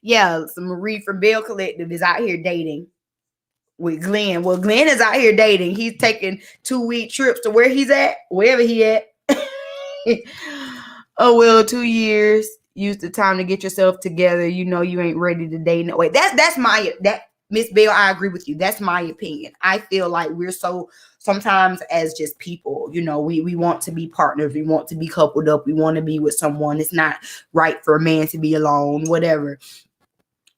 Speaker 1: Yeah, so Marie from Bell Collective is out here dating with Glenn. Well, Glenn is out here dating. He's taking 2-week trips to where he's at, wherever he at. Oh well, 2 years. Use the time to get yourself together. You know you ain't ready to date. No way. That's my that Miss Bell. I agree with you. That's my opinion. I feel like we're so sometimes as just people. You know, we want to be partners. We want to be coupled up. We want to be with someone. It's not right for a man to be alone. Whatever.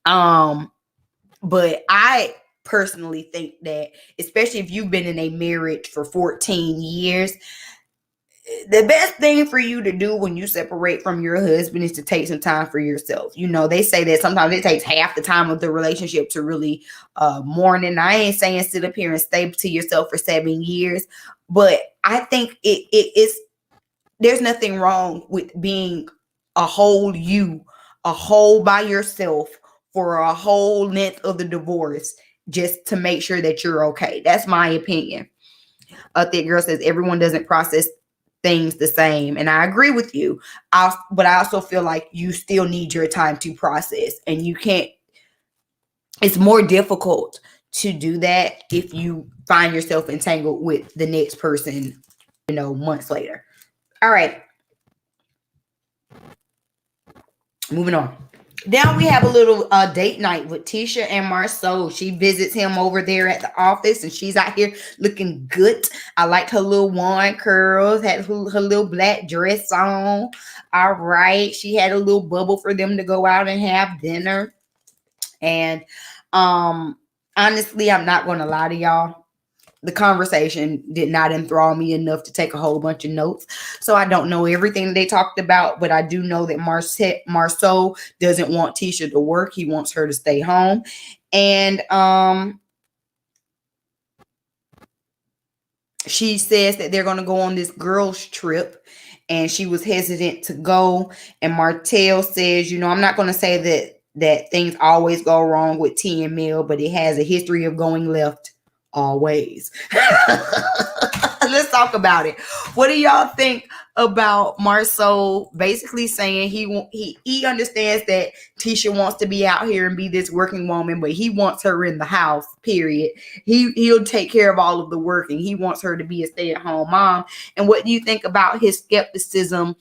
Speaker 1: But I personally think that, especially if you've been in a marriage for 14 years, the best thing for you to do when you separate from your husband is to take some time for yourself. You know, they say that sometimes it takes half the time of the relationship to really mourn. And I ain't saying sit up here and stay to yourself for 7 years, but I think it's there's nothing wrong with being a whole you, a whole by yourself for a whole length of the divorce, just to make sure that you're okay. That's my opinion. A Thick Girl says everyone doesn't process things the same, and I agree with you. But I also feel like you still need your time to process, and you can't. It's more difficult to do that if you find yourself entangled with the next person, you know, months later. All right, moving on. Now we have a little date night with Tisha and Marceau. She visits him over there at the office, and she's out here looking good. I liked her little wand curls, had her little black dress on. All right. She had a little bubble for them to go out and have dinner. And honestly, I'm not going to lie to y'all. The conversation did not enthrall me enough to take a whole bunch of notes. So I don't know everything they talked about, but I do know that Marceau doesn't want Tisha to work. He wants her to stay home. And she says that they're going to go on this girls trip, and she was hesitant to go. And Martell says, you know, I'm not going to say that things always go wrong with T and Mel, but it has a history of going left always. Let's talk about it. What do y'all think about Marceau basically saying he understands that Tisha wants to be out here and be this working woman, but he wants her in the house, period. He'll take care of all of the work, and he wants her to be a stay-at-home mom. And what do you think about his skepticism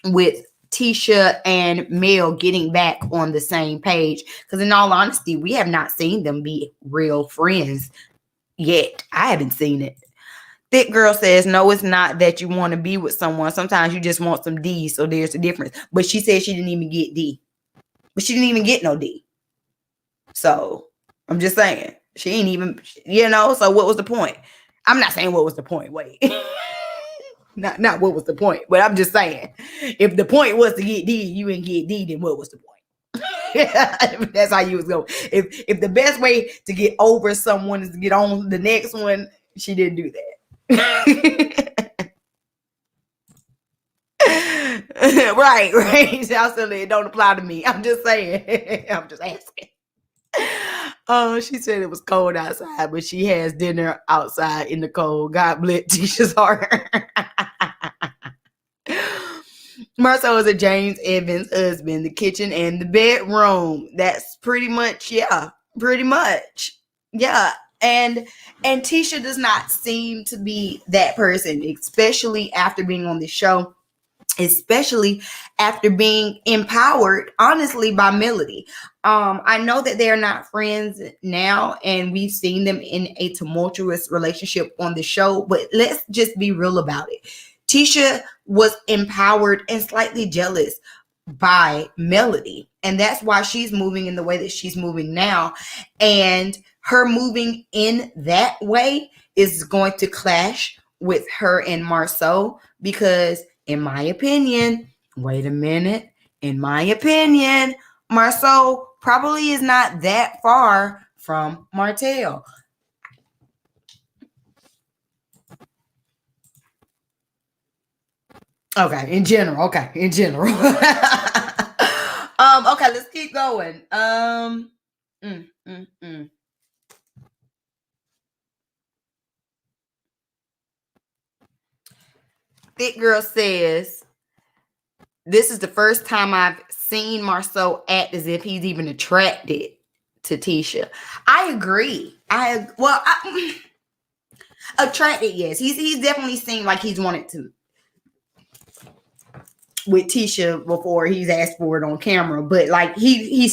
Speaker 1: with Tisha and Mel getting back on the same page? Because in all honesty, we have not seen them be real friends yet. I haven't seen it. Thick Girl says, no, it's not that you want to be with someone. Sometimes you just want some D, so there's a difference. But she said she didn't even get D. But she didn't even get no D. So I'm just saying. She ain't even, you know, so what was the point? I'm not saying what was the point. Wait. Not what was the point. But I'm just saying. If the point was to get D, you didn't get D, then what was the point? That's how you was going. If the best way to get over someone is to get on the next one, she didn't do that. right. South Philly, it don't apply to me. I'm just saying. I'm just asking. Oh, she said it was cold outside, but she has dinner outside in the cold. God bless Tisha's heart. Marceau is a James Evans husband, the kitchen and the bedroom. That's pretty much, yeah. And Tisha does not seem to be that person, especially after being on the show, especially after being empowered, honestly, by Melody. I know that they're not friends now, and we've seen them in a tumultuous relationship on the show, but let's just be real about it. Tisha was empowered and slightly jealous by Melody, and that's why she's moving in the way that she's moving now. And her moving in that way is going to clash with her and Marceau, because in my opinion, Marceau probably is not that far from Martell. Okay, in general. Okay, let's keep going. Thick Girl says, this is the first time I've seen Marceau act as if he's even attracted to Tisha. I agree. Attracted, yes. He's definitely seemed like he's wanted to with Tisha before he's asked for it on camera, but like he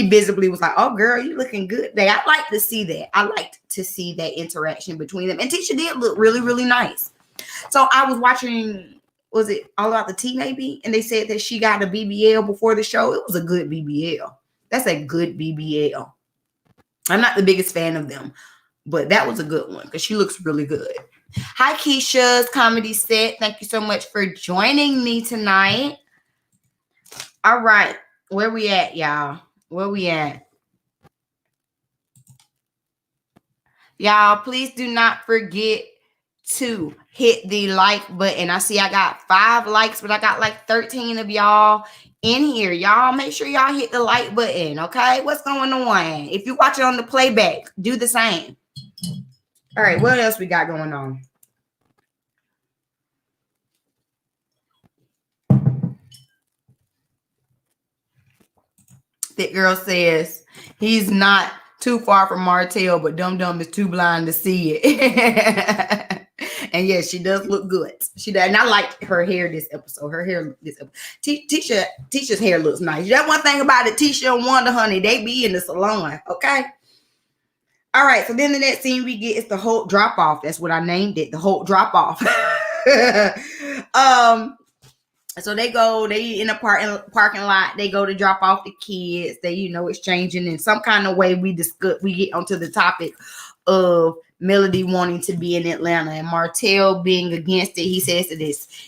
Speaker 1: visibly was like, "Oh, girl, you looking good today." I like to see that. I liked to see that interaction between them, and Tisha did look really, really nice. So I was watching, was it All About the Tea maybe? And they said that she got a BBL before the show. It was a good BBL. That's a good BBL. I'm not the biggest fan of them, but that was a good one because she looks really good. Hi, Keisha's comedy set. Thank you so much for joining me tonight. All right. Where we at, y'all? Where we at? Y'all, please do not forget to hit the like button. I see I got 5 likes, but I got like 13 of y'all in here. Y'all make sure y'all hit the like button, okay? What's going on? If you watch it on the playback, do the same. All right, what else we got going on? That girl says he's not too far from Martell, but Dum Dum is too blind to see it. And yes, she does look good. She does, and I like her hair this episode. Her hair this episode. Tisha's hair looks nice. That one thing about it, Tisha and Wanda, honey, they be in the salon, okay? All right, so then the next scene we get is the Holt drop off. That's what I named it, the Holt drop off. So they in a parking lot. They go to drop off the kids. They, exchanging in some kind of way. We get onto the topic of Melody wanting to be in Atlanta and Martell being against it. He says that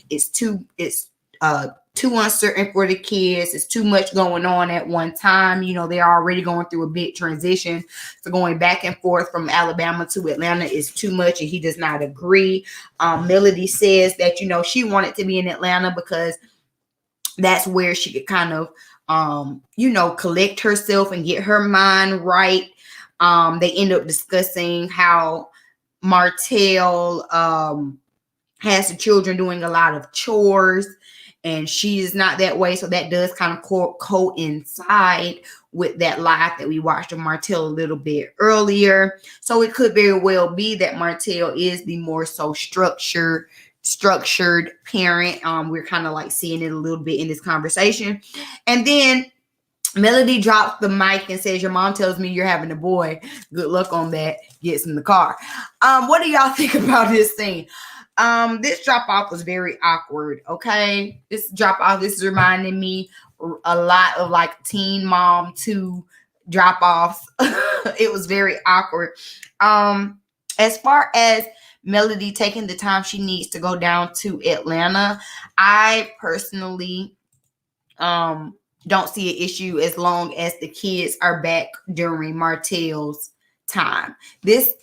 Speaker 1: it's too uncertain for the kids. It's too much going on at one time. They're already going through a big transition. So going back and forth from Alabama to Atlanta is too much, and he does not agree. Melody says that, she wanted to be in Atlanta because that's where she could kind of, collect herself and get her mind right. They end up discussing how Martell has the children doing a lot of chores, and she is not that way. So that does kind of coincide with that live that we watched of Martell a little bit earlier. So it could very well be that Martell is the more so structured parent. We're kind of like seeing it a little bit in this conversation. And then Melody drops the mic and says, "Your mom tells me you're having a boy. Good luck on that." Gets in the car. What do y'all think about this scene? This drop off was very awkward. Okay, this drop off. This is reminding me a lot of like Teen Mom 2 drop offs. It was very awkward. As far as Melody taking the time she needs to go down to Atlanta, I personally don't see an issue as long as the kids are back during Martell's time. This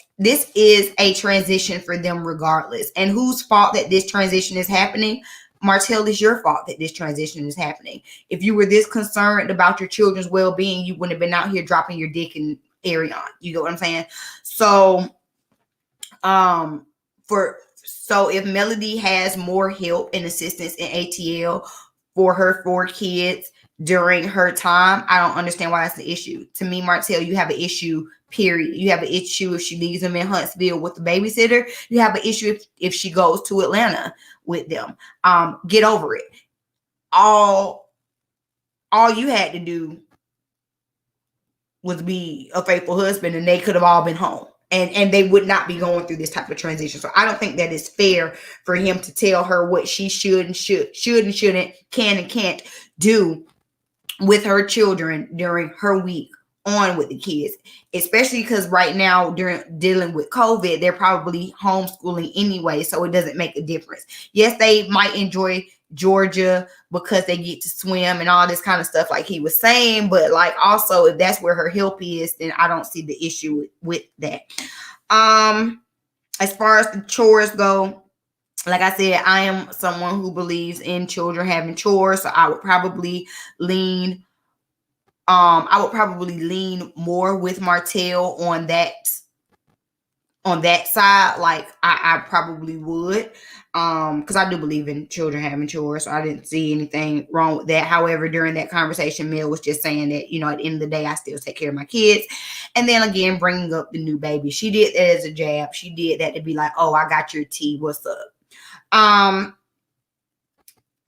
Speaker 1: is a transition for them regardless. And whose fault that this transition is happening? Martell, is your fault that this transition is happening. If you were this concerned about your children's well-being, you wouldn't have been out here dropping your dick in Arion. You get what I'm saying? So, if Melody has more help and assistance in ATL for her 4 kids during her time, I don't understand why that's the issue. To me, Martell, you have an issue, period. You have an issue if she leaves them in Huntsville with the babysitter. You have an issue if she goes to Atlanta with them. Get over it. All you had to do was be a faithful husband, and they could have all been home. And they would not be going through this type of transition. So I don't think that it's fair for him to tell her what she should and shouldn't, can and can't do with her children during her week on with the kids, especially because right now during dealing with COVID, they're probably homeschooling anyway. So it doesn't make a difference. Yes, they might enjoy Georgia because they get to swim and all this kind of stuff like he was saying, but like also if that's where her help is, then I don't see the issue with that. As far as the chores go, like I said, I am someone who believes in children having chores, so I would probably lean more with Martell on that side. Like I probably would, because I do believe in children having chores, so I didn't see anything wrong with that. However, during that conversation, Mel was just saying that, at the end of the day, I still take care of my kids. And then again, bringing up the new baby, she did that as a jab. She did that to be like, "Oh, I got your tea. What's up?" I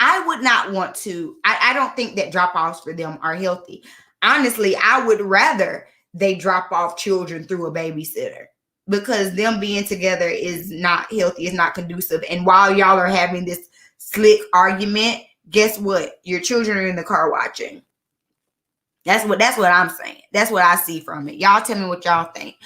Speaker 1: I would not want to. I don't think that drop-offs for them are healthy. Honestly, I would rather they drop off children through a babysitter, because them being together is not healthy. It's not conducive. And while y'all are having this slick argument, guess what? Your children are in the car watching. That's what I'm saying. That's what I see from it. Y'all tell me what y'all think.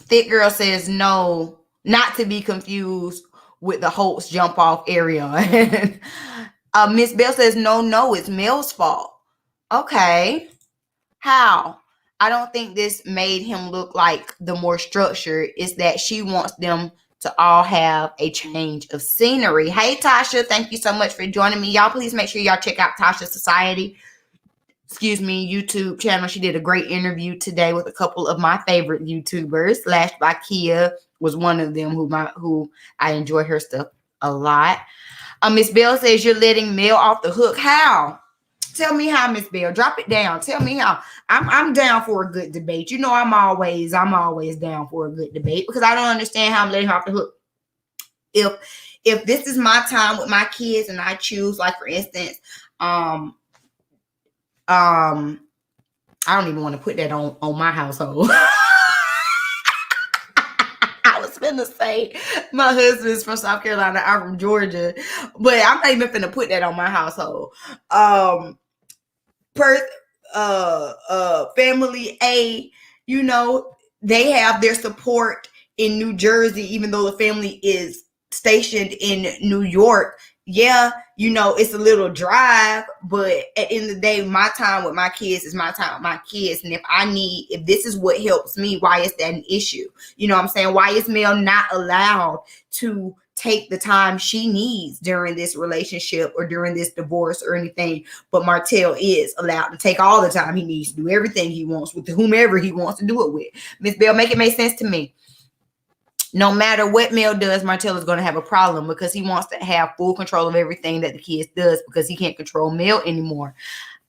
Speaker 1: Thick Girl says no, not to be confused with the Holtz jump off area. Miss Bell says no, it's Mel's fault. Okay. How? I don't think this made him look like the more structured. It's that she wants them to all have a change of scenery. Hey, Tasha, thank you so much for joining me. Y'all, please make sure y'all check out Tasha Society. YouTube channel. She did a great interview today with a couple of my favorite YouTubers. Lashed by Kia was one of them who I enjoy her stuff a lot. Miss Bell says you're letting Mel off the hook. How? Tell me how, Miss Bell. Drop it down. Tell me how. I'm down for a good debate. You know, I'm always down for a good debate, because I don't understand how I'm letting her off the hook. If this is my time with my kids and I choose, like for instance, I don't even want to put that on my household. I was finna say my husband's from South Carolina, I'm from Georgia, but I'm not even finna put that on my household. Family A, you know, they have their support in New Jersey, even though the family is stationed in New York. Yeah, you know, it's a little drive, but at the end of the day, my time with my kids is my time with my kids. And if this is what helps me, why is that an issue? You know what I'm saying? Why is Mel not allowed to take the time she needs during this relationship or during this divorce or anything? But Martell is allowed to take all the time he needs to do everything he wants with whomever he wants to do it with. Miss Bell, make it make sense to me. No matter what Mel does, Martell is going to have a problem, because he wants to have full control of everything that the kids does, because he can't control Mel anymore.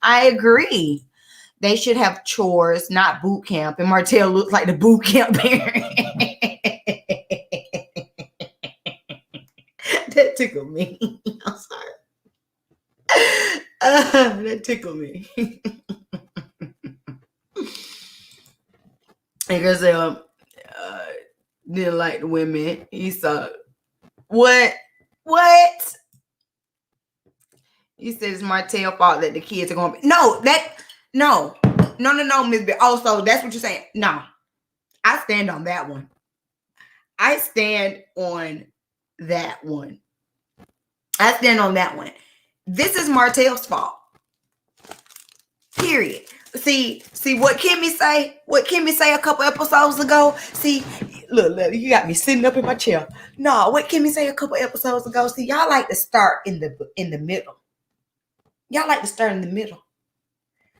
Speaker 1: I agree. They should have chores, not boot camp. And Martell looks like the boot camp parent. That tickled me. I'm sorry. That tickled me. Because didn't like the women. He saw what? He says it's Martell's fault that the kids are going to be. No, Miss B. Also, that's what you're saying. No, I stand on that one. I stand on that one. This is Martell's fault. Period. See what Kimmy say? What Kimmy say a couple episodes ago? See, look, you got me sitting up in my chair. No, what Kimmy say a couple episodes ago? See, y'all like to start in the middle. Y'all like to start in the middle.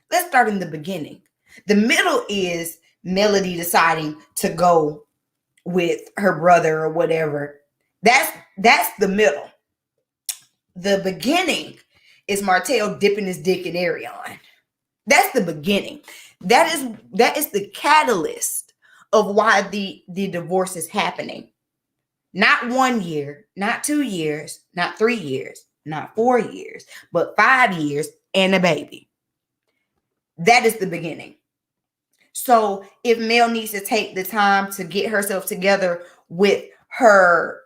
Speaker 1: Let's start in the beginning. The middle is Melody deciding to go with her brother or whatever. That's the middle. The beginning is Martell dipping his dick in Arion. That's the beginning. That is the catalyst of why the divorce is happening. Not 1 year, not 2 years, not 3 years, not 4 years, but 5 years and a baby. That is the beginning. So if Mel needs to take the time to get herself together with her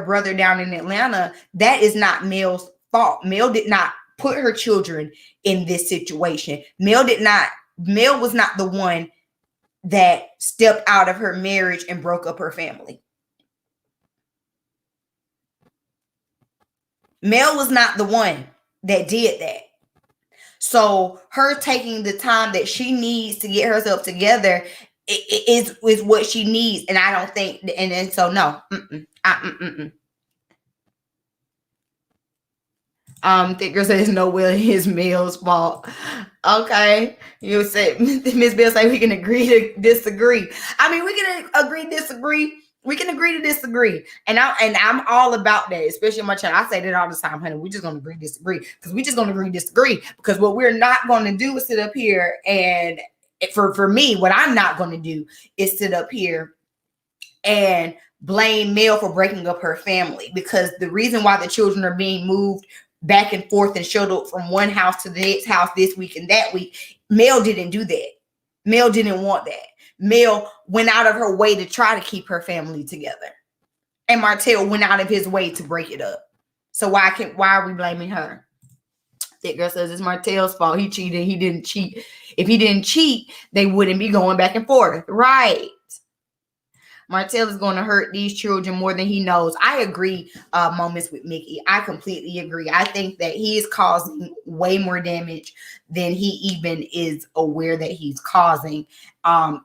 Speaker 1: brother down in Atlanta, that is not Mel's fault. Mel did not put her children in this situation. Mel was not the one that stepped out of her marriage and broke up her family. Mel was not the one that did that. So her taking the time that she needs to get herself together is what she needs. And I don't think, and so no. Thick Girl says no, Will, his Mel's fault. Okay. You say, Miss Bill say we can agree to disagree. I mean, we can agree to disagree. We can agree to disagree. And I'm all about that, especially on my channel. I say that all the time, honey. We're just gonna agree to disagree. Because we're just gonna agree to disagree. Because what we're not gonna do is sit up here and for me, what I'm not going to do is sit up here and blame Mel for breaking up her family, because the reason why the children are being moved back and forth and shuttled from one house to the next house this week and that week, Mel didn't do that. Mel didn't want that. Mel went out of her way to try to keep her family together, and Martell went out of his way to break it up. So why are we blaming her? That girl says it's Martell's fault. He cheated. He didn't cheat. If he didn't cheat, they wouldn't be going back and forth. Right. Martell is going to hurt these children more than he knows. I agree, moments with Mickey. I completely agree. I think that he is causing way more damage than he even is aware that he's causing.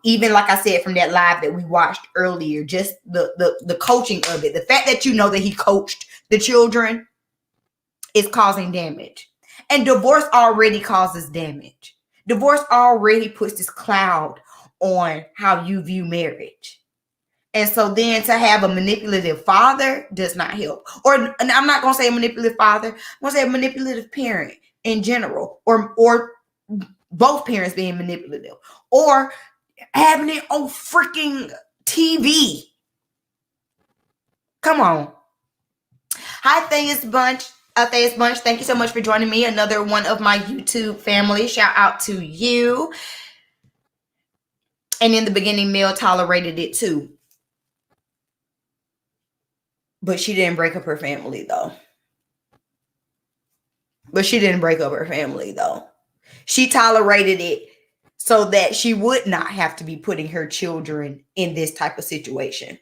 Speaker 1: Even like I said from that live that we watched earlier, just the coaching of it. The fact that you know that he coached the children is causing damage. And divorce already causes damage. Divorce already puts this cloud on how you view marriage. And so then to have a manipulative father does not help. And I'm not going to say a manipulative father. I'm going to say a manipulative parent in general. Or both parents being manipulative. Or having it on freaking TV. Come on. Hi, Theus Bunch. Theus Bunch, thank you so much for joining me. Another one of my YouTube family. Shout out to you. And in the beginning, Mel tolerated it too. But she didn't break up her family, though. She tolerated it so that she would not have to be putting her children in this type of situation.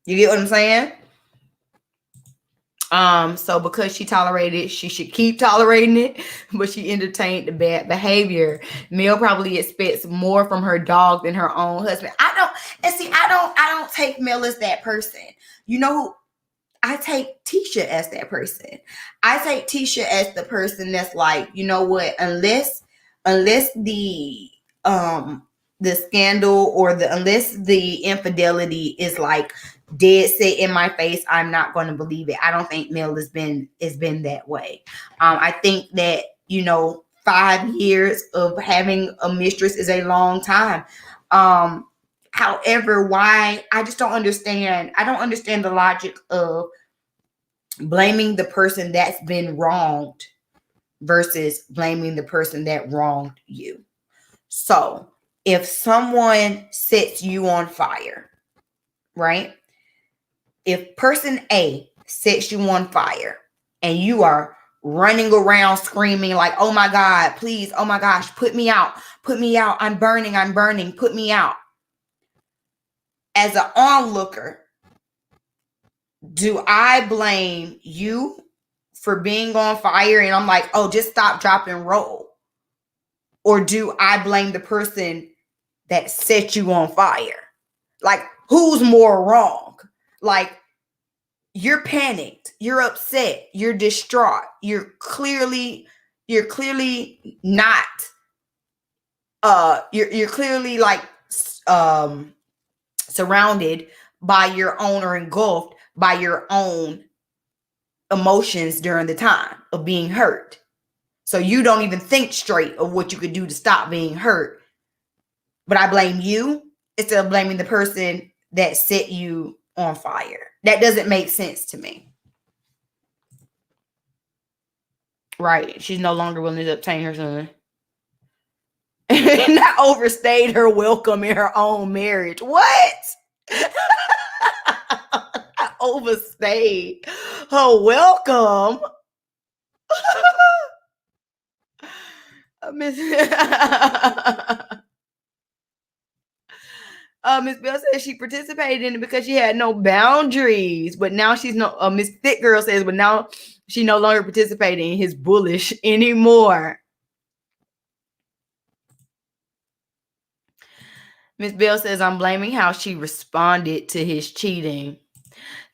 Speaker 1: You get what I'm saying? So because she tolerated it, she should keep tolerating it, but she entertained the bad behavior. Mel probably expects more from her dog than her own husband. I don't take Mel as that person. You know, I take Tisha as that person. I take Tisha as the person that's like, you know what, unless the scandal or unless the infidelity is like dead set in my face, I'm not going to believe it. I don't think Mel has been that way. I think that, 5 years of having a mistress is a long time. However, why I just don't understand. I don't understand the logic of blaming the person that's been wronged versus blaming the person that wronged you. So if someone sets you on fire, right? If person A sets you on fire and you are running around screaming like, oh my God, please, oh my gosh, put me out, I'm burning, put me out. As an onlooker, do I blame you for being on fire and I'm like, oh, just stop, drop, and roll? Or do I blame the person that set you on fire? Like, who's more wrong? Like, you're panicked, you're upset, you're distraught, you're clearly not, you're clearly like surrounded by your own or engulfed by your own emotions during the time of being hurt. So you don't even think straight of what you could do to stop being hurt. But I blame you instead of blaming the person that set you on fire. That doesn't make sense to me. Right. She's no longer willing to obtain her son. And I overstayed her welcome in her own marriage. What? I overstayed her welcome. Miss Bell says she participated in it because she had no boundaries, but now she's no. Miss Thick Girl says, but now she no longer participating in his bullish anymore. Miss Bell says, I'm blaming how she responded to his cheating.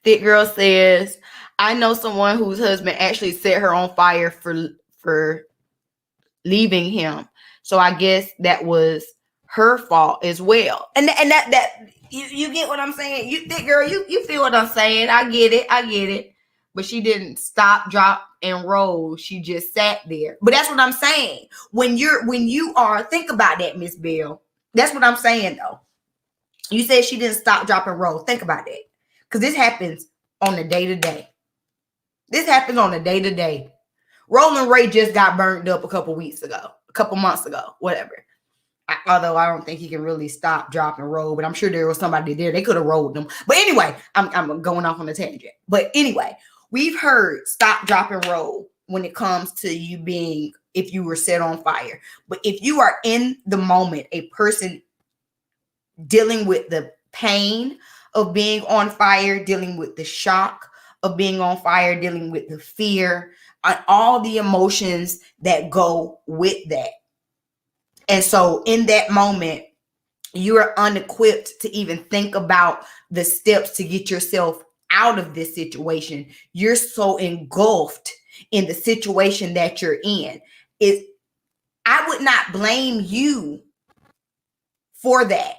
Speaker 1: Thick Girl says, I know someone whose husband actually set her on fire for leaving him. So I guess that was her fault as well. And that you get what I'm saying? You Thick Girl, you feel what I'm saying. I get it. but she didn't stop, drop, and roll. She just sat there. But that's what I'm saying. When you are, think about that, Miss Bill. That's what I'm saying, though. You said she didn't stop, drop, and roll. Think about it. Because this happens on the day-to-day. This happens on the day-to-day. Roland Ray just got burned up a couple months ago, whatever. Although I don't think he can really stop, drop, and roll, but I'm sure there was somebody there. They could have rolled them. But anyway, I'm going off on a tangent. But anyway, we've heard stop, drop, and roll when it comes to you being, if you were set on fire. But if you are in the moment, a person dealing with the pain of being on fire, dealing with the shock of being on fire, dealing with the fear, and all the emotions that go with that. And so in that moment, you are unequipped to even think about the steps to get yourself out of this situation. You're so engulfed in the situation that you're in. I would not blame you for that.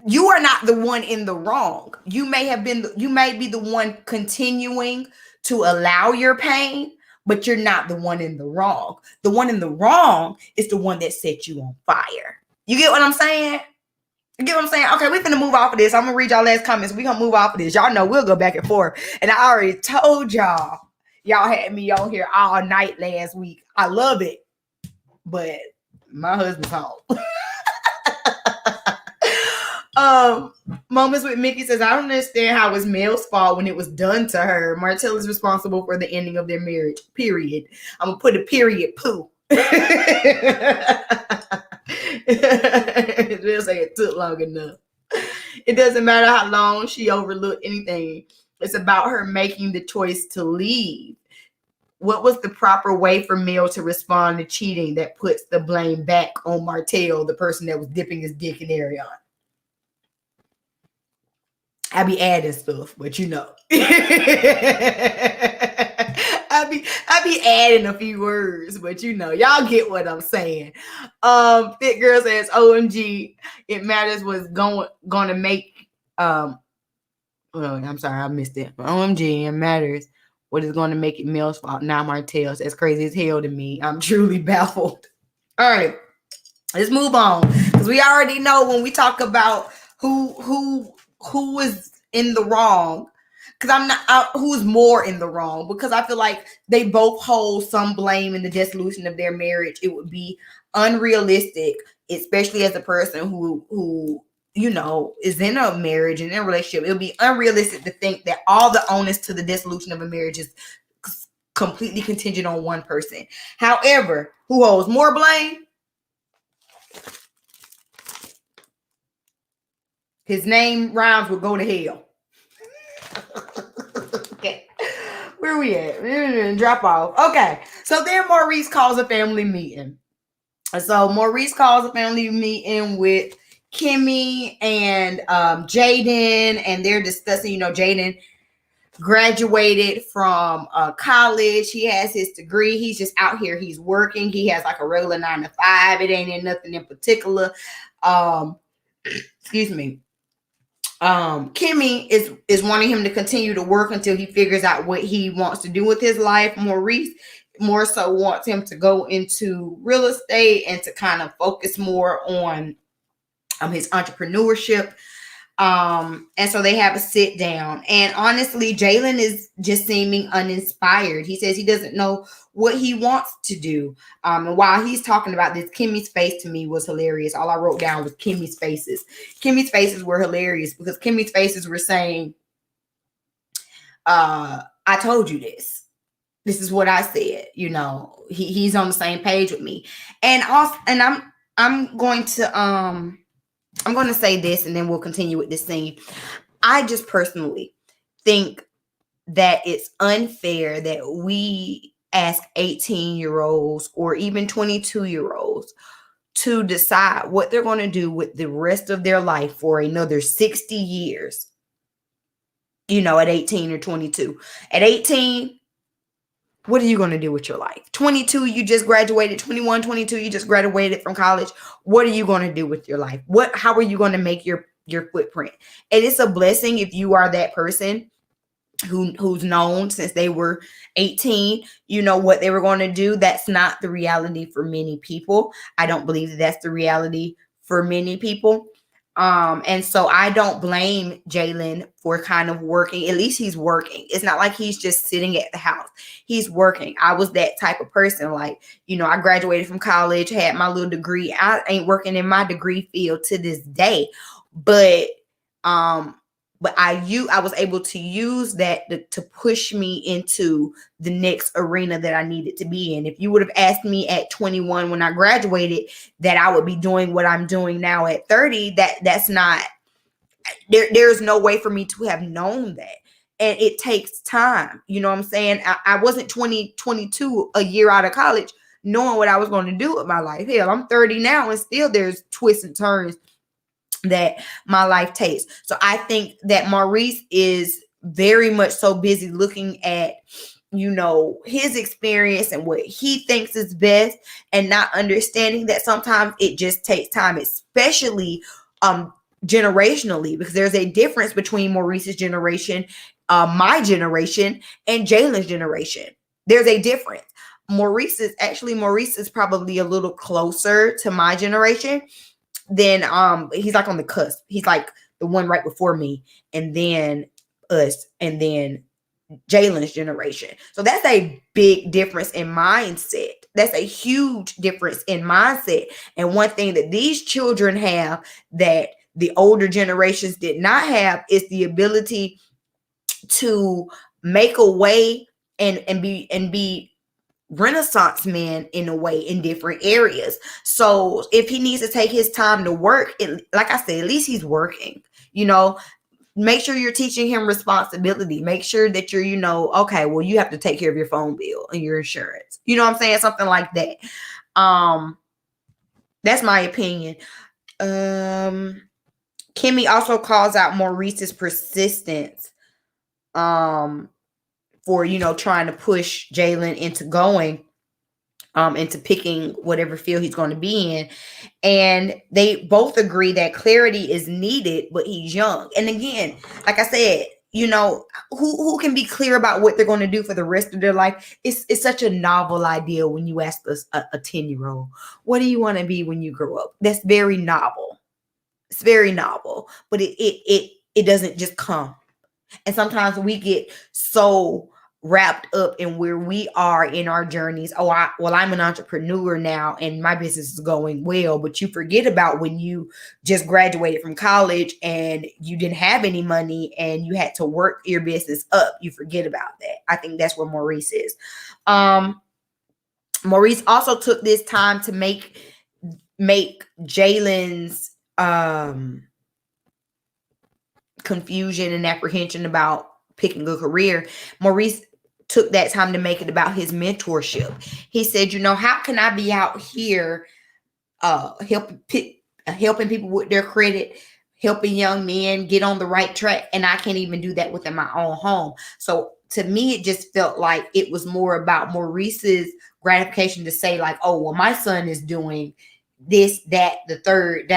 Speaker 1: You are not the one in the wrong. You may be the one continuing to allow your pain, but you're not the one in the wrong. The one in the wrong is the one that set you on fire. You get what I'm saying? You get what I'm saying? Okay, we're finna move off of this. I'm gonna read y'all last comments. We're gonna move off of this. Y'all know we'll go back and forth. And I already told y'all had me on here all night last week. I love it. But my husband's home. Moments with Mickey says, I don't understand how it's Mel's fault when it was done to her. Martell is responsible for the ending of their marriage. Period. I'm gonna put a period poo. Just say it took long enough. It doesn't matter how long she overlooked anything. It's about her making the choice to leave. What was the proper way for Mel to respond to cheating that puts the blame back on Martell, the person that was dipping his dick in Ariana? I be adding stuff, but you know. I be adding a few words, but you know, y'all get what I'm saying. Fit Girl says, OMG, it matters what's gonna make I'm sorry, I missed it. OMG, it matters what is going to make it Mel's fault, not Martell's. That's crazy as hell to me. I'm truly baffled. All right, let's move on, because we already know when we talk about who is in the wrong, because I'm not who's more in the wrong, because I feel like they both hold some blame in the dissolution of their marriage. It would be unrealistic, especially as a person who you know is in a marriage and in a relationship. It would be unrealistic to think that all the onus to the dissolution of a marriage is completely contingent on one person. However, who holds more blame? His name rhymes with go to hell. Okay. Where we at? Drop off. Okay. So then Maurice calls a family meeting. So Maurice calls a family meeting with Kimmy and Jaden, and they're discussing, you know, Jaden graduated from college. He has his degree. He's just out here. He's working. He has like a regular 9 to 5. It ain't in nothing in particular. Excuse me. Kimmy is wanting him to continue to work until he figures out what he wants to do with his life. Maurice more so wants him to go into real estate and to kind of focus more on his entrepreneurship. And so they have a sit down, and honestly, Jalen is just seeming uninspired. He says he doesn't know what he wants to do. And while he's talking about this, Kimmy's face to me was hilarious. All I wrote down was Kimmy's faces. Kimmy's faces were hilarious because Kimmy's faces were saying, I told you this. This is what I said. You know, he's on the same page with me. And also, and I'm going to say this, and then we'll continue with this scene. I just personally think that it's unfair that we ask 18-year-olds or even 22-year-olds to decide what they're going to do with the rest of their life for another 60 years, you know, at 18 or 22. At 18, what are you going to do with your life? 22, you just graduated. 21, 22, you just graduated from college. What are you going to do with your life? How are you going to make your footprint? And it's a blessing if you are that person who's known since they were 18, what they were going to do. That's not the reality for many people. I don't believe that that's the reality for many people. And so I don't blame Jalen for kind of working. At least he's working. It's not like he's just sitting at the house. He's working. I was that type of person. Like, I graduated from college, had my little degree. I ain't working in my degree field to this day, but I was able to use that to push me into the next arena that I needed to be in. If you would have asked me at 21 when I graduated that I would be doing what I'm doing now at 30, that's not there's no way for me to have known that. And it takes time. You know what I'm saying? I wasn't 22 a year out of college knowing what I was going to do with my life. Hell, I'm 30 now and still there's twists and turns that my life takes. So I think that Maurice is very much so busy looking at, his experience and what he thinks is best, and not understanding that sometimes it just takes time, especially generationally, because there's a difference between Maurice's generation, my generation, and Jalen's generation. There's a difference. Maurice is probably a little closer to my generation. Then he's like on the cusp. He's like the one right before me, and then us, and then Jalen's generation. So that's a big difference in mindset. That's a huge difference in mindset. And one thing that these children have that the older generations did not have is the ability to make a way and be Renaissance men in a way in different areas. So if he needs to take his time to work, like I said, at least he's working. Make sure you're teaching him responsibility. Make sure that you're, okay, well, you have to take care of your phone bill and your insurance. You know what I'm saying? Something like that. That's my opinion. Kimmy also calls out Maurice's persistence for, trying to push Jalen into going, into picking whatever field he's going to be in. And they both agree that clarity is needed, but he's young. And again, like I said, who can be clear about what they're going to do for the rest of their life? It's such a novel idea when you ask us a 10-year-old, what do you want to be when you grow up? That's very novel. It's very novel, but it doesn't just come. And sometimes we get so wrapped up in where we are in our journeys. I'm an entrepreneur now and my business is going well, but you forget about when you just graduated from college and you didn't have any money and you had to work your business up. You forget about that. I think that's where Maurice is. Maurice also took this time to make Jalen's confusion and apprehension about picking a career. Maurice took that time to make it about his mentorship. He said, how can I be out here helping people with their credit, helping young men get on the right track, and I can't even do that within my own home. So to me, it just felt like it was more about Maurice's gratification to say like, oh, well, my son is doing this, that, the third,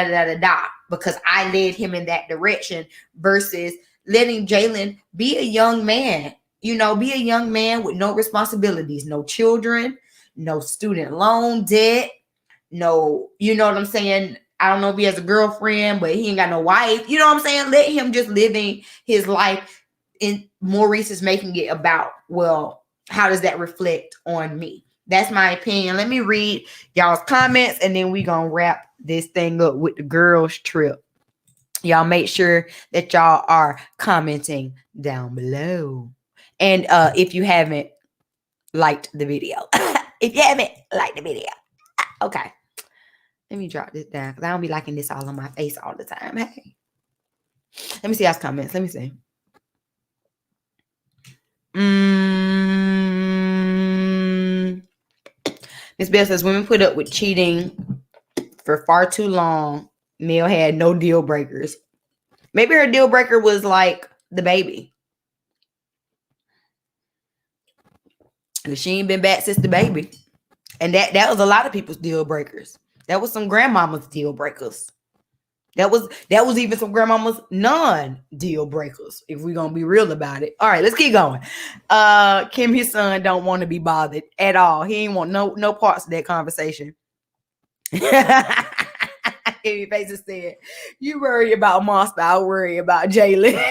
Speaker 1: because I led him in that direction, versus letting Jalen be a young man, be a young man with no responsibilities, no children, no student loan debt, no, you know what I'm saying? I don't know if he has a girlfriend, but he ain't got no wife. You know what I'm saying? Let him just living his life, and Maurice is making it about, well, how does that reflect on me? That's my opinion. Let me read y'all's comments, and then we gonna wrap this thing up with the girls' trip. Y'all make sure that y'all are commenting down below. And if you haven't liked the video, okay. Let me drop this down because I don't be liking this all on my face all the time. Hey, let me see y'all's comments. Let me see. Miss Bell says women put up with cheating for far too long. Mel had no deal breakers. Maybe her deal breaker was like the baby. Because she ain't been back since the baby. And that was a lot of people's deal breakers. That was some grandmama's deal breakers. That was even some grandmama's non-deal breakers, if we're gonna be real about it. All right, let's keep going. Kim, his son, don't want to be bothered at all. He ain't want no parts of that conversation. Kimmy Faces said, "You worry about Monster, I worry about Jalen."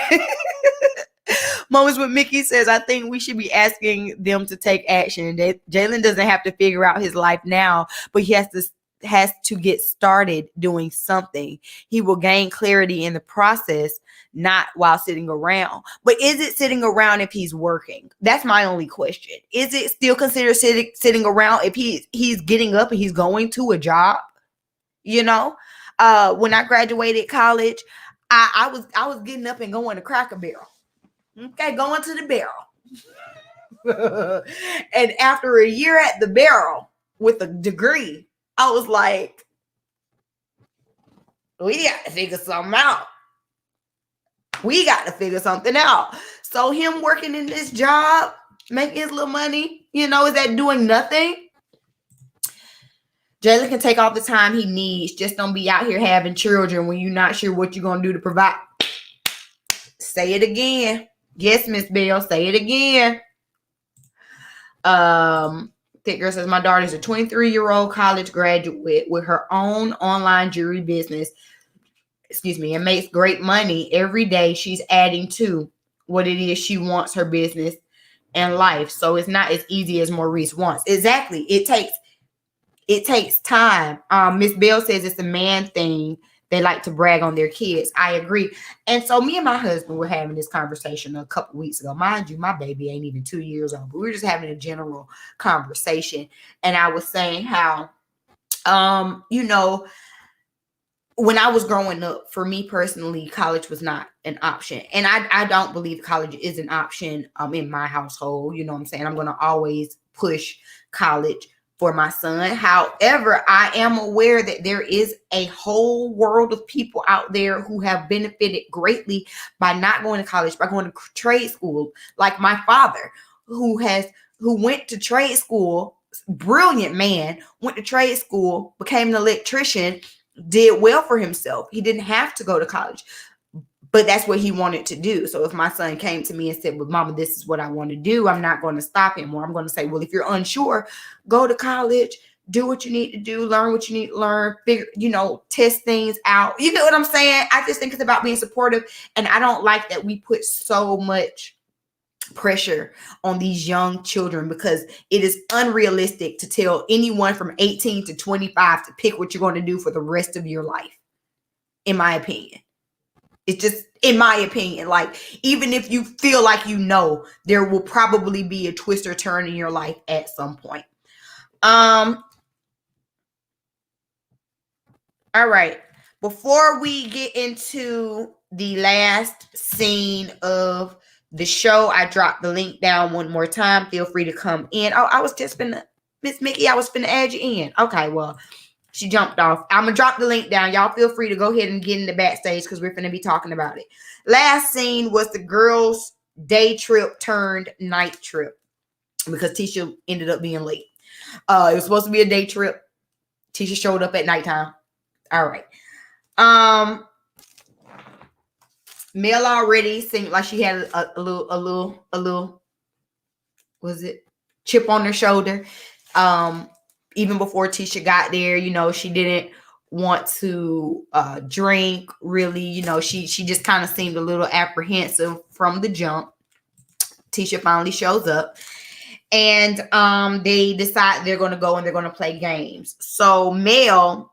Speaker 1: Moments with Mickey says, "I think we should be asking them to take action. Jalen doesn't have to figure out his life now, but he has to get started doing something. He will gain clarity in the process, not while sitting around." But is it sitting around if he's working? That's my only question. Is it still considered sitting around if he's getting up and he's going to a job? You know, when I graduated college, I was getting up and going to Cracker Barrel. Okay, going to the Barrel. And after a year at the Barrel with a degree, I was like, we got to figure something out. We got to figure something out. So him working in this job, making his little money, is that doing nothing? Jalen can take all the time he needs. Just don't be out here having children when you're not sure what you're going to do to provide. Say it again. Yes, Miss Bell, say it again. Thick Girl says, "My daughter's a 23-year-old college graduate with her own online jewelry business, and makes great money every day. She's adding to what it is she wants her business and life. So it's not as easy as Maurice wants." Exactly. It takes time. Miss Bell says it's a man thing. They like to brag on their kids. I agree. And so me and my husband were having this conversation a couple weeks ago. Mind you, my baby ain't even 2 years old, but we were just having a general conversation. And I was saying how, when I was growing up, for me personally, college was not an option. And I don't believe college is an option in my household. You know what I'm saying? I'm going to always push college for my son. However, I am aware that there is a whole world of people out there who have benefited greatly by not going to college, by going to trade school. Like my father, who went to trade school, brilliant man, went to trade school, became an electrician, did well for himself. He didn't have to go to college, but that's what he wanted to do. So if my son came to me and said, "Well, Mama, this is what I want to do," I'm not going to stop him. Or I'm going to say, "Well, if you're unsure, go to college, do what you need to do, learn what you need to learn, figure, test things out." You get what I'm saying? I just think it's about being supportive. And I don't like that we put so much pressure on these young children, because it is unrealistic to tell anyone from 18 to 25 to pick what you're going to do for the rest of your life. In my opinion, it's just in my opinion. Like, even if you feel like there will probably be a twist or turn in your life at some point. All right. Before we get into the last scene of the show, I dropped the link down one more time. Feel free to come in. Oh, I was just Miss Mickey, I was finna add you in. Okay, well, she jumped off. I'm going to drop the link down. Y'all feel free to go ahead and get in the backstage, because we're finna be talking about it. Last scene was the girls' day trip turned night trip, because Tisha ended up being late. It was supposed to be a day trip. Tisha showed up at nighttime. All right. Mel already seemed like she had a little, was it chip on her shoulder? Even before Tisha got there, she didn't want to drink really. She just kind of seemed a little apprehensive from the jump. Tisha finally shows up, and they decide they're going to go and they're going to play games. So Mel,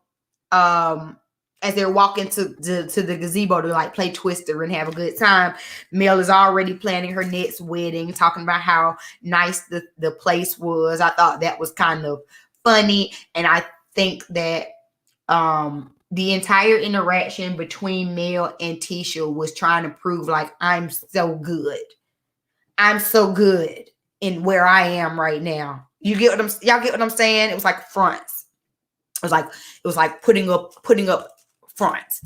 Speaker 1: as they're walking to the gazebo to play Twister and have a good time, Mel is already planning her next wedding, talking about how nice the place was. I thought that was kind of funny. And I think that the entire interaction between Mel and Tisha was trying to prove, I'm so good. I'm so good in where I am right now. Y'all get what I'm saying? It was like fronts. It was like putting up fronts.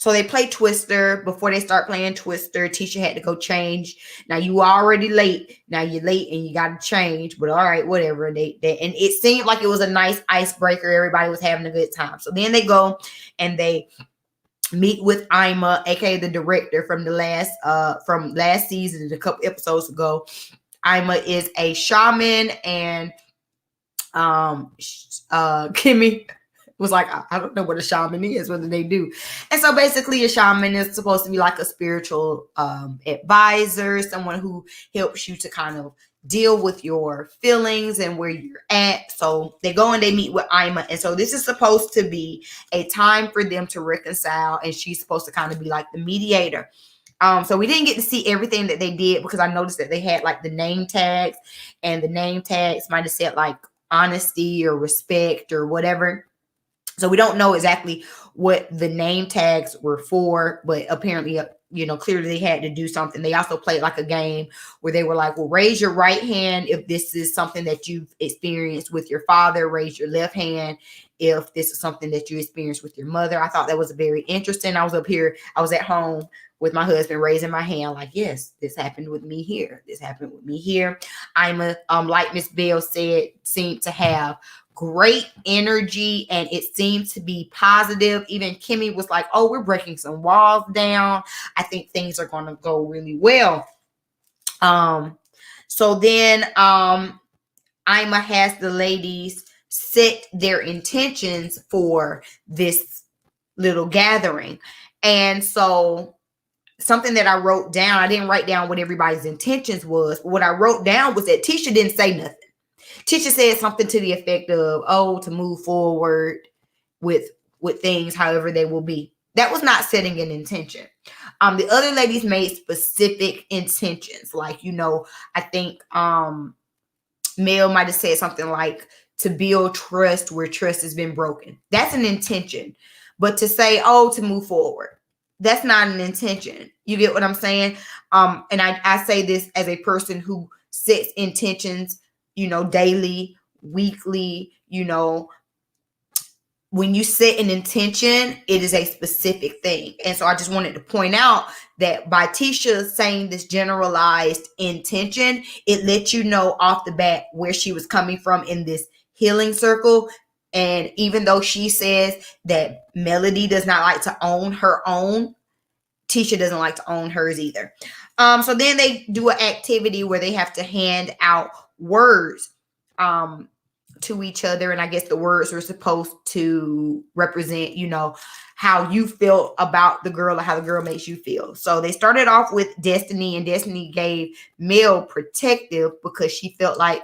Speaker 1: So they play Twister. Before they start playing Twister, Tisha had to go change. Now you already late. Now you're late and you got to change. But all right, whatever. They and it seemed like it was a nice icebreaker. Everybody was having a good time. So then they go and they meet with Ima, aka the director from the last season, a couple episodes ago. Ima is a shaman, and Kimmy was like, I don't know what a shaman is, what do they do? And so basically a shaman is supposed to be like a spiritual advisor, someone who helps you to kind of deal with your feelings and where you're at. So they go and they meet with Ima. And so this is supposed to be a time for them to reconcile. And she's supposed to kind of be like the mediator. So we didn't get to see everything that they did because I noticed that they had like the name tags, and the name tags might have said like honesty or respect or whatever. So we don't know exactly what the name tags were for, but apparently, clearly they had to do something. They also played like a game where they were like, well, raise your right hand if this is something that you've experienced with your father. Raise your left hand if this is something that you experienced with your mother. I thought that was very interesting. I was up here. I was at home with my husband raising my hand like, yes, this happened with me here. This happened with me here. I'm like Miss Bell said, seemed to have great energy, and it seemed to be positive. Even Kimmy was like, oh, we're breaking some walls down. I think things are going to go really well. So then Ima has the ladies set their intentions for this little gathering. And so something that I wrote down, I didn't write down what everybody's intentions was, but what I wrote down was that Tisha didn't say nothing. Tisha said something to the effect of, oh, to move forward with things however they will be. That was not setting an intention. The other ladies made specific intentions. Like, I think Mel might have said something like to build trust where trust has been broken. That's an intention. But to say, oh, to move forward, that's not an intention. You get what I'm saying? And I say this as a person who sets intentions, daily, weekly, when you set an intention, it is a specific thing. And so I just wanted to point out that by Tisha saying this generalized intention, it let you know off the bat where she was coming from in this healing circle. And even though she says that Melody does not like to own her own, Tisha doesn't like to own hers either. So then they do an activity where they have to hand out words to each other. And I guess the words are supposed to represent, how you feel about the girl or how the girl makes you feel. So they started off with Destiny, and Destiny gave Mel protective because she felt like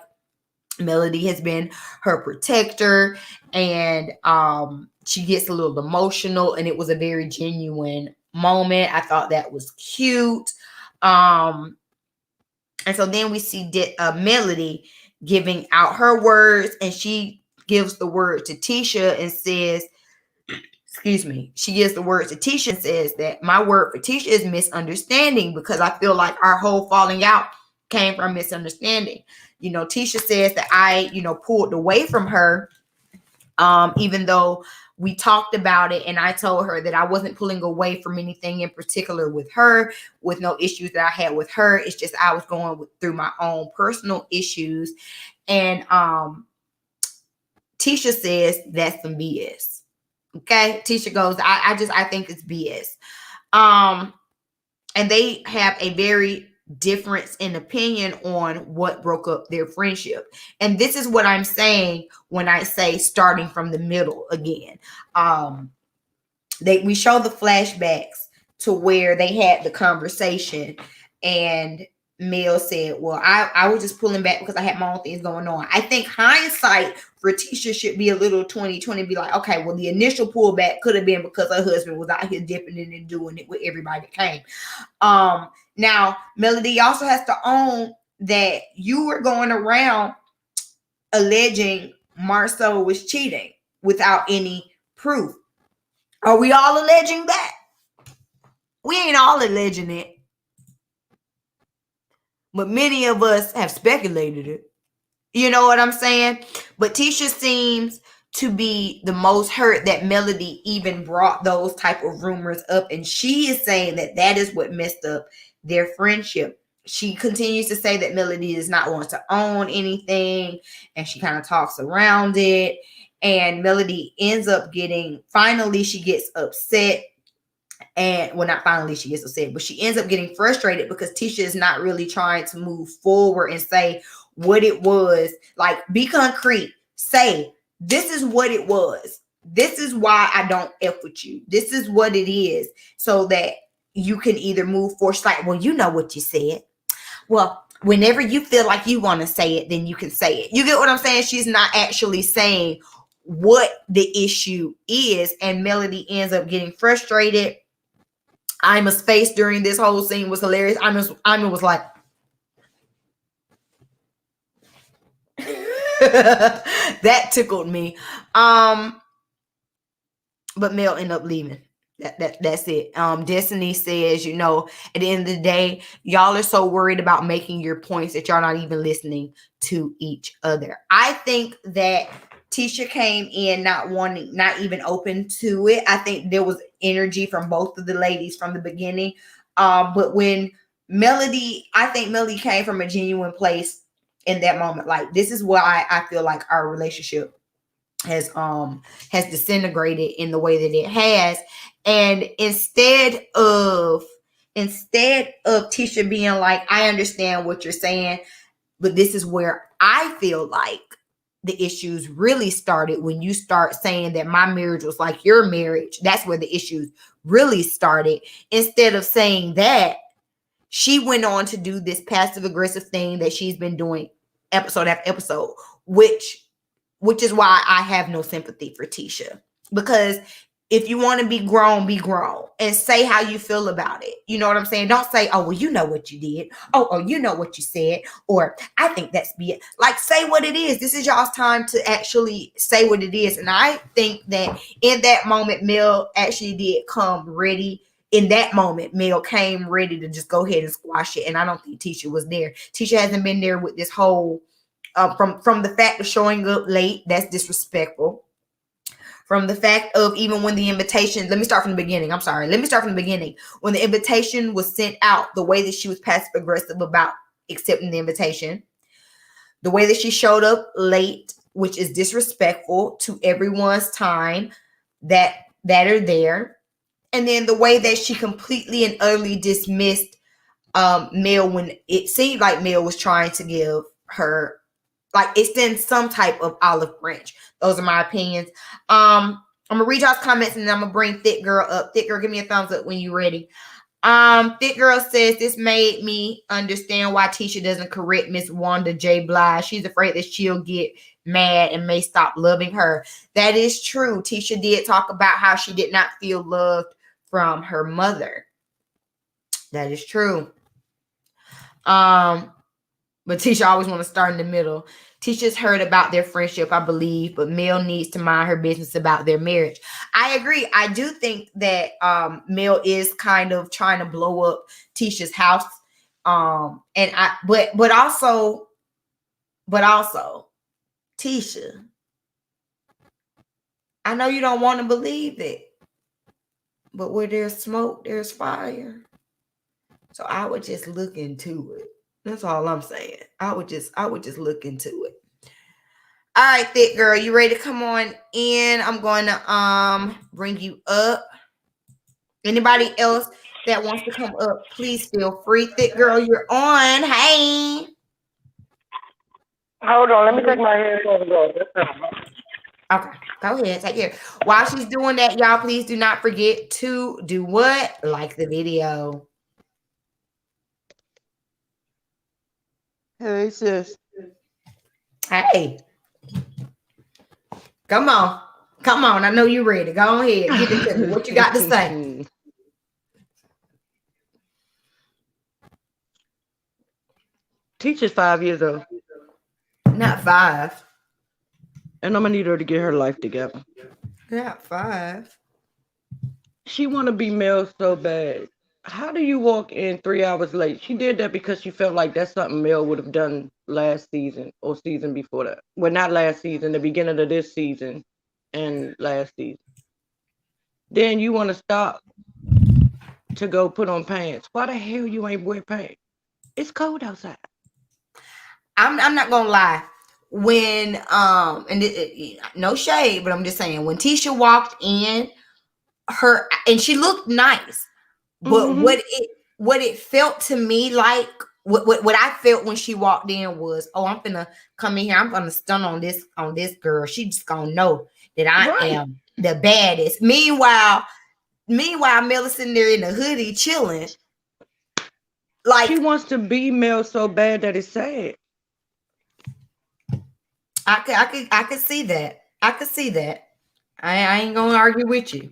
Speaker 1: Melody has been her protector, and she gets a little emotional, and it was a very genuine moment. I thought that was cute. And so then we see Melody giving out her words, and she gives the word to Tisha and says, she gives the word to Tisha and says that my word for Tisha is misunderstanding, because I feel like our whole falling out came from misunderstanding. Tisha says that I, pulled away from her, even though we talked about it, and I told her that I wasn't pulling away from anything in particular with her, with no issues that I had with her. It's just I was going through my own personal issues. And Tisha says that's some BS. Okay. Tisha goes, I think it's BS. And they have a very difference in opinion on what broke up their friendship. And this is what I'm saying when I say starting from the middle again. We show the flashbacks to where they had the conversation, and Mel said, well, I was just pulling back because I had my own things going on. I think hindsight for Tisha should be a little 20/20, be like, okay, well, the initial pullback could have been because her husband was out here dipping in and doing it with everybody that came. Now, Melody also has to own that you were going around alleging Marceau was cheating without any proof. Are we all alleging that? We ain't all alleging it. But many of us have speculated it. You know what I'm saying? But Tisha seems to be the most hurt that Melody even brought those type of rumors up, and she is saying that that is what messed up their friendship. She continues to say that Melody does not want to own anything, and she kind of talks around it. And Melody ends up finally she gets upset. And well, not finally she gets upset, but she ends up getting frustrated because Tisha is not really trying to move forward and say what it was. Like, be concrete. Say, this is what it was. This is why I don't F with you. This is what it is. So that you can either move forward. She's like, well, you know what you said. Well, whenever you feel like you want to say it, then you can say it. You get what I'm saying? She's not actually saying what the issue is. And Melody ends up getting frustrated. Ima's face during this whole scene was hilarious. Ima was like, that tickled me. But Mel ended up leaving. That's it. Destiny says, at the end of the day, y'all are so worried about making your points that y'all not even listening to each other. I think that Tisha came in not even open to it. I think there was energy from both of the ladies from the beginning. But when I think Melody came from a genuine place in that moment. Like, this is why I feel like our relationship has disintegrated in the way that it has. And instead of Tisha being like, I understand what you're saying, but this is where I feel like the issues really started when you start saying that my marriage was like your marriage. That's where the issues really started. Instead of saying that, she went on to do this passive aggressive thing that she's been doing episode after episode, which is why I have no sympathy for Tisha. Because if you want to be grown and say how you feel about it. You know what I'm saying? Don't say, oh, well, you know what you did. Oh, you know what you said. Or I think that's it. Like, say what it is. This is y'all's time to actually say what it is. And I think that in that moment, Mel actually did come ready. In that moment, Mel came ready to just go ahead and squash it. And I don't think Tisha was there. Tisha hasn't been there with this whole, from the fact of showing up late, that's disrespectful. From the fact of even when the invitation, let me start from the beginning. When the invitation was sent out, the way that she was passive aggressive about accepting the invitation, the way that she showed up late, which is disrespectful to everyone's time that are there. And then the way that she completely and utterly dismissed Mel when it seemed like Mel was trying to give her, like, extend some type of olive branch. Those are my opinions. I'm gonna read y'all's comments and then I'm gonna bring Thick Girl up. Thick Girl, give me a thumbs up when you're ready. Thick Girl says, this made me understand why Tisha doesn't correct Miss Wanda J. Blige. She's afraid that she'll get mad and may stop loving her. That is true. Tisha did talk about how she did not feel loved from her mother. That is true. But Tisha always want to start in the middle. Tisha's heard about their friendship, I believe, but Mel needs to mind her business about their marriage. I agree. I do think that Mel is kind of trying to blow up Tisha's house. But also, Tisha, I know you don't want to believe it, but where there's smoke, there's fire. So I would just look into it. That's all I'm saying. I would just look into it. All right, Thick Girl, you ready to come on in? I'm going to bring you up. Anybody else that wants to come up, please feel free. Thick Girl, you're on. Hey.
Speaker 4: Hold on, let me take my headphones off.
Speaker 1: Okay, go ahead. Take care. While she's doing that, y'all, please do not forget to do what? Like the video.
Speaker 4: Hey, sis.
Speaker 1: Hey. Come on. I know you're ready. Go ahead. Get it to me. What you got to say?
Speaker 4: Teacher's 5 years old.
Speaker 1: Not 5.
Speaker 4: And I'm going to need her to get her life together.
Speaker 1: Not 5.
Speaker 4: She want to be Mel so bad. How do you walk in 3 hours late? She did that because she felt like that's something Mel would have done last season or season before that. Well, not last season, the beginning of this season. in last season. Then you want to stop to go put on pants. Why the hell you ain't wear pants? It's cold outside.
Speaker 1: I'm not gonna lie. When no shade, but I'm just saying when Tisha walked in, and she looked nice, but
Speaker 4: Mm-hmm.
Speaker 1: what it felt to me like what I felt when she walked in was, oh, I'm gonna come in here, I'm gonna stun on this girl. She just gonna know that I
Speaker 4: Right.
Speaker 1: am the baddest. Meanwhile, Mel sitting there in the hoodie chilling. Like
Speaker 4: She wants to be Mel so bad that it's sad.
Speaker 1: I could see that. I could see that. I ain't gonna argue with you.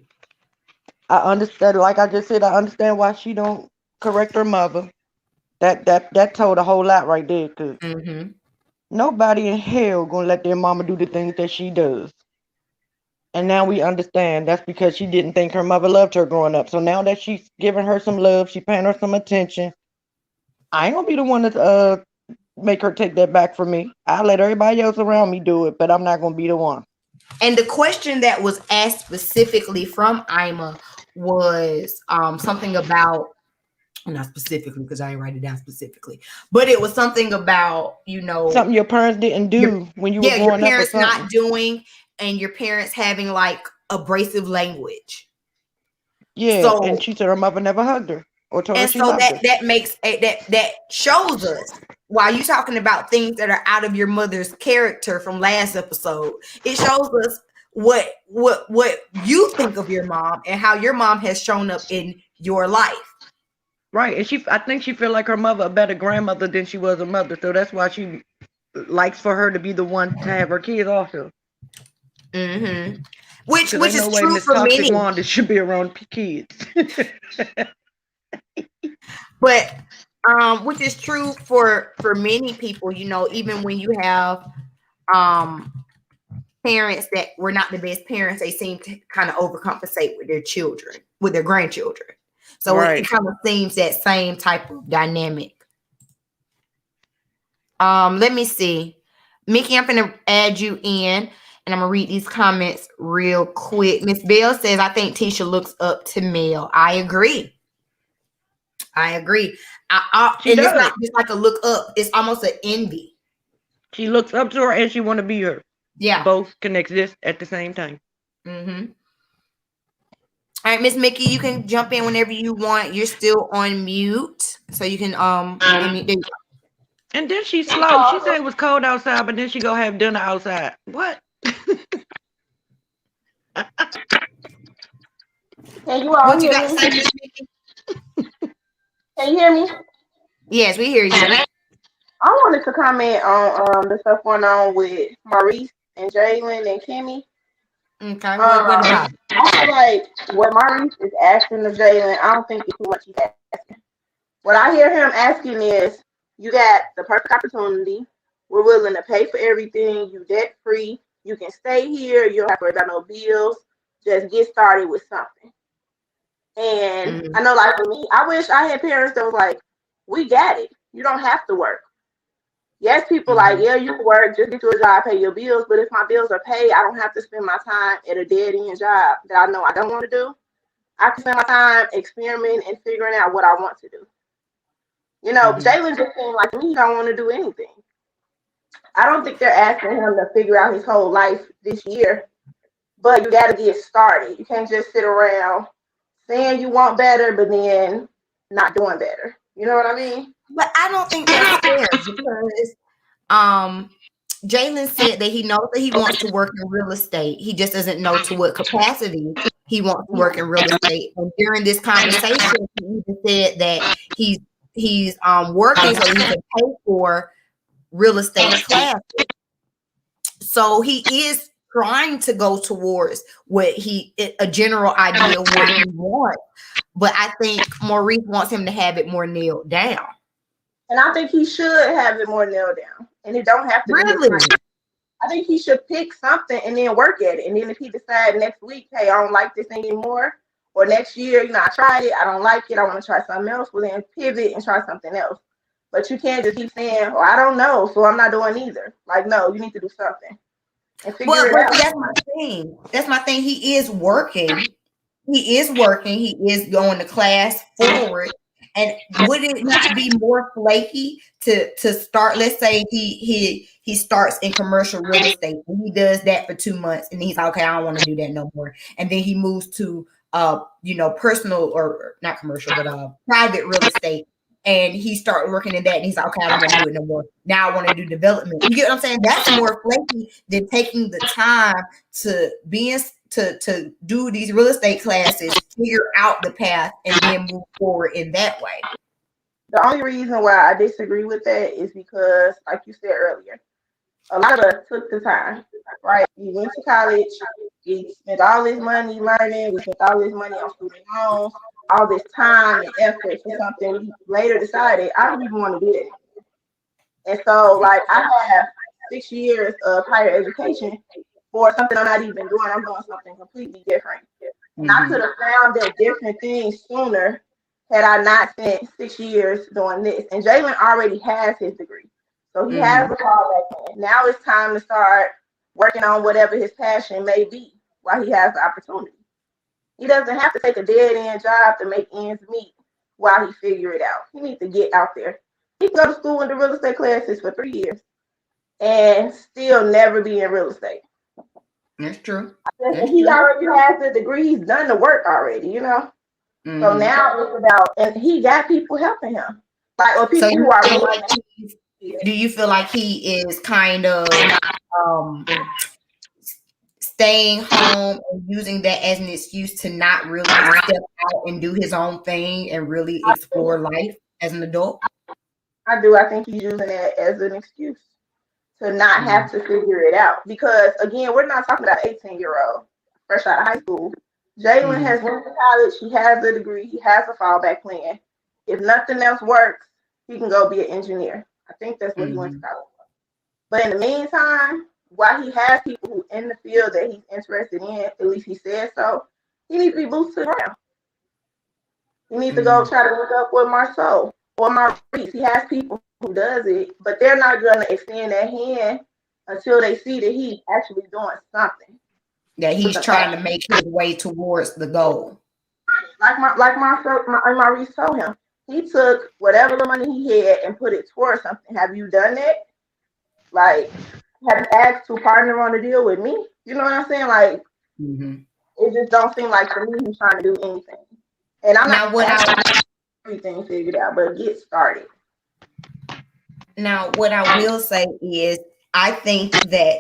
Speaker 4: I understand, like I just said, I understand why she don't correct her mother. That told a whole lot right there, because
Speaker 1: Mm-hmm.
Speaker 4: nobody in hell gonna let their mama do the things that she does. And now we understand that's because she didn't think her mother loved her growing up. So now that she's giving her some love, she paying her some attention. I ain't gonna be the one to make her take that back from me. I'll let everybody else around me do it, but I'm not gonna be the one.
Speaker 1: And the question that was asked specifically from Ima was something about, not specifically because I didn't write it down specifically, but it was something about,
Speaker 4: Something your parents didn't do when you were
Speaker 1: your
Speaker 4: growing up or
Speaker 1: parents
Speaker 4: something.
Speaker 1: not doing, and your parents having like abrasive language.
Speaker 4: Yeah,
Speaker 1: So
Speaker 4: and she said her mother never hugged her or told her
Speaker 1: and
Speaker 4: she
Speaker 1: so
Speaker 4: loved her.
Speaker 1: that makes that shows us, while you talking about things that are out of your mother's character from last episode, it shows us what you think of your mom and how your mom has shown up in your life.
Speaker 4: Right, and I think she feel like her mother a better grandmother than she was a mother, so that's why she likes for her to be the one to have her kids also.
Speaker 1: Mm-hmm. Which
Speaker 4: Because ain't
Speaker 1: is
Speaker 4: no way
Speaker 1: true
Speaker 4: Miss
Speaker 1: for
Speaker 4: Toxic
Speaker 1: many,
Speaker 4: Wanda should be around kids.
Speaker 1: but which is true for many people. Even when you have um parents that were not the best parents, they seem to kind of overcompensate with their children, with their grandchildren. So it
Speaker 4: Right.
Speaker 1: kind of seems that same type of dynamic. Let me see. Mickey, I'm gonna add you in and I'm gonna read these comments real quick. Miss Bell says, I think Tisha looks up to Mel. I agree.
Speaker 4: She
Speaker 1: And it's
Speaker 4: does.
Speaker 1: not just like a look up, it's almost an envy.
Speaker 4: She looks up to her and she want to be her.
Speaker 1: Yeah.
Speaker 4: Both can exist at the same time.
Speaker 1: Mm-hmm. All right, Miss Mickey, you can jump in whenever you want. You're still on mute, so you can unmute. There you go.
Speaker 4: And then she's slow. She said it was cold outside, but then she go have dinner outside. What?
Speaker 3: Can you all
Speaker 1: What you
Speaker 3: hear
Speaker 1: got to
Speaker 3: me?
Speaker 1: say, Miss Mickey?
Speaker 3: Can you hear me?
Speaker 1: Yes, we hear you.
Speaker 3: I wanted to comment on the stuff going on with Maurice and Jalen and Kimmy.
Speaker 1: Okay, what about it?
Speaker 3: I feel like what Maurice is asking of Jalen, I don't think it's too much he's asking. What I hear him asking is, you got the perfect opportunity. We're willing to pay for everything. You debt free. You can stay here. You don't have to worry about no bills. Just get started with something. And
Speaker 1: Mm-hmm.
Speaker 3: I know, like for me, I wish I had parents that was like, we got it. You don't have to work. Yes, people like, yeah, you can work, just get you a job, pay your bills. But if my bills are paid, I don't have to spend my time at a dead end job that I know I don't want to do. I can spend my time experimenting and figuring out what I want to do. Jalen just seemed like me, he don't want to do anything. I don't think they're asking him to figure out his whole life this year, but you got to get started. You can't just sit around saying you want better, but then not doing better. You know what I mean?
Speaker 1: But I don't think that's fair because Jalen said that he knows that he wants to work in real estate. He just doesn't know to what capacity he wants to work in real estate. And during this conversation, he even said that he's working so he can pay for real estate classes. So he is trying to go towards a general idea of what he wants. But I think Maurice wants him to have it more nailed down.
Speaker 3: And I think he should have it more nailed down. And it don't have to
Speaker 1: Really?
Speaker 3: be I think he should pick something and then work at it. And then if he decides next week, hey, I don't like this anymore, or next year, I tried it, I don't like it, I want to try something else, well then pivot and try something else. But you can't just keep saying, I don't know, so I'm not doing either. Like, no, you need to do something. and figure
Speaker 1: Well,
Speaker 3: it
Speaker 1: but
Speaker 3: out.
Speaker 1: that's my thing. That's my thing. He is working. He is working. He is going to class forward. And would it not be more flaky to start? Let's say he starts in commercial real estate and he does that for 2 months, and he's like, okay, I don't want to do that no more. And then he moves to personal, or not commercial, but private real estate. And he started working in that, and he's like, okay, I don't want to do it no more. Now I want to do development. You get what I'm saying? That's more flaky than taking the time to to do these real estate classes, figure out the path, and then move forward in that way.
Speaker 3: The only reason why I disagree with that is because, like you said earlier, a lot of us took the time, right? We went to college, we spent all this money learning, we spent all this money on student loans, all this time and effort for something we later decided I don't even want to do it. And so, like, I have 6 years of higher education for something I'm not even doing. I'm doing something completely different. And I could have found that different things sooner had I not spent 6 years doing this. And Jalen already has his degree. So he has a fallback plan. Now it's time to start working on whatever his passion may be while he has the opportunity. He doesn't have to take a dead end job to make ends meet while he figure it out. He needs to get out there. He can go to school and do real estate classes for 3 years and still never be in real estate.
Speaker 1: That's true.
Speaker 3: He already has the degree. He's done the work already, you know. So now it's about, and he got people helping him, like, or people who are.
Speaker 1: Do you feel like he is kind of staying home and using that as an excuse to not really step out and do his own thing and really explore life as an adult?
Speaker 3: I do. I think he's using that as an excuse to not have to figure it out. Because again, we're not talking about 18-year-old fresh out of high school. Jalen has went to college. He has a degree. He has a fallback plan. If nothing else works, he can go be an engineer. I think that's what he went to college for. But in the meantime, while he has people who in the field that he's interested in, at least he says so, he needs to be boots to the ground. He needs to go try to look up with Marceau or Maurice. He has people who does it, but they're not going to extend their hand until they see that he's actually doing something.
Speaker 1: That he's trying to make his way towards the goal.
Speaker 3: Like Maurice told him, he took whatever the money he had and put it towards something. Have you done that? Like, have you asked to partner on a deal with me? You know what I'm saying? Like, it just don't seem like to me he's trying to do anything. And I'm not everything figured out, but get started.
Speaker 1: Now, what I will say is, I think that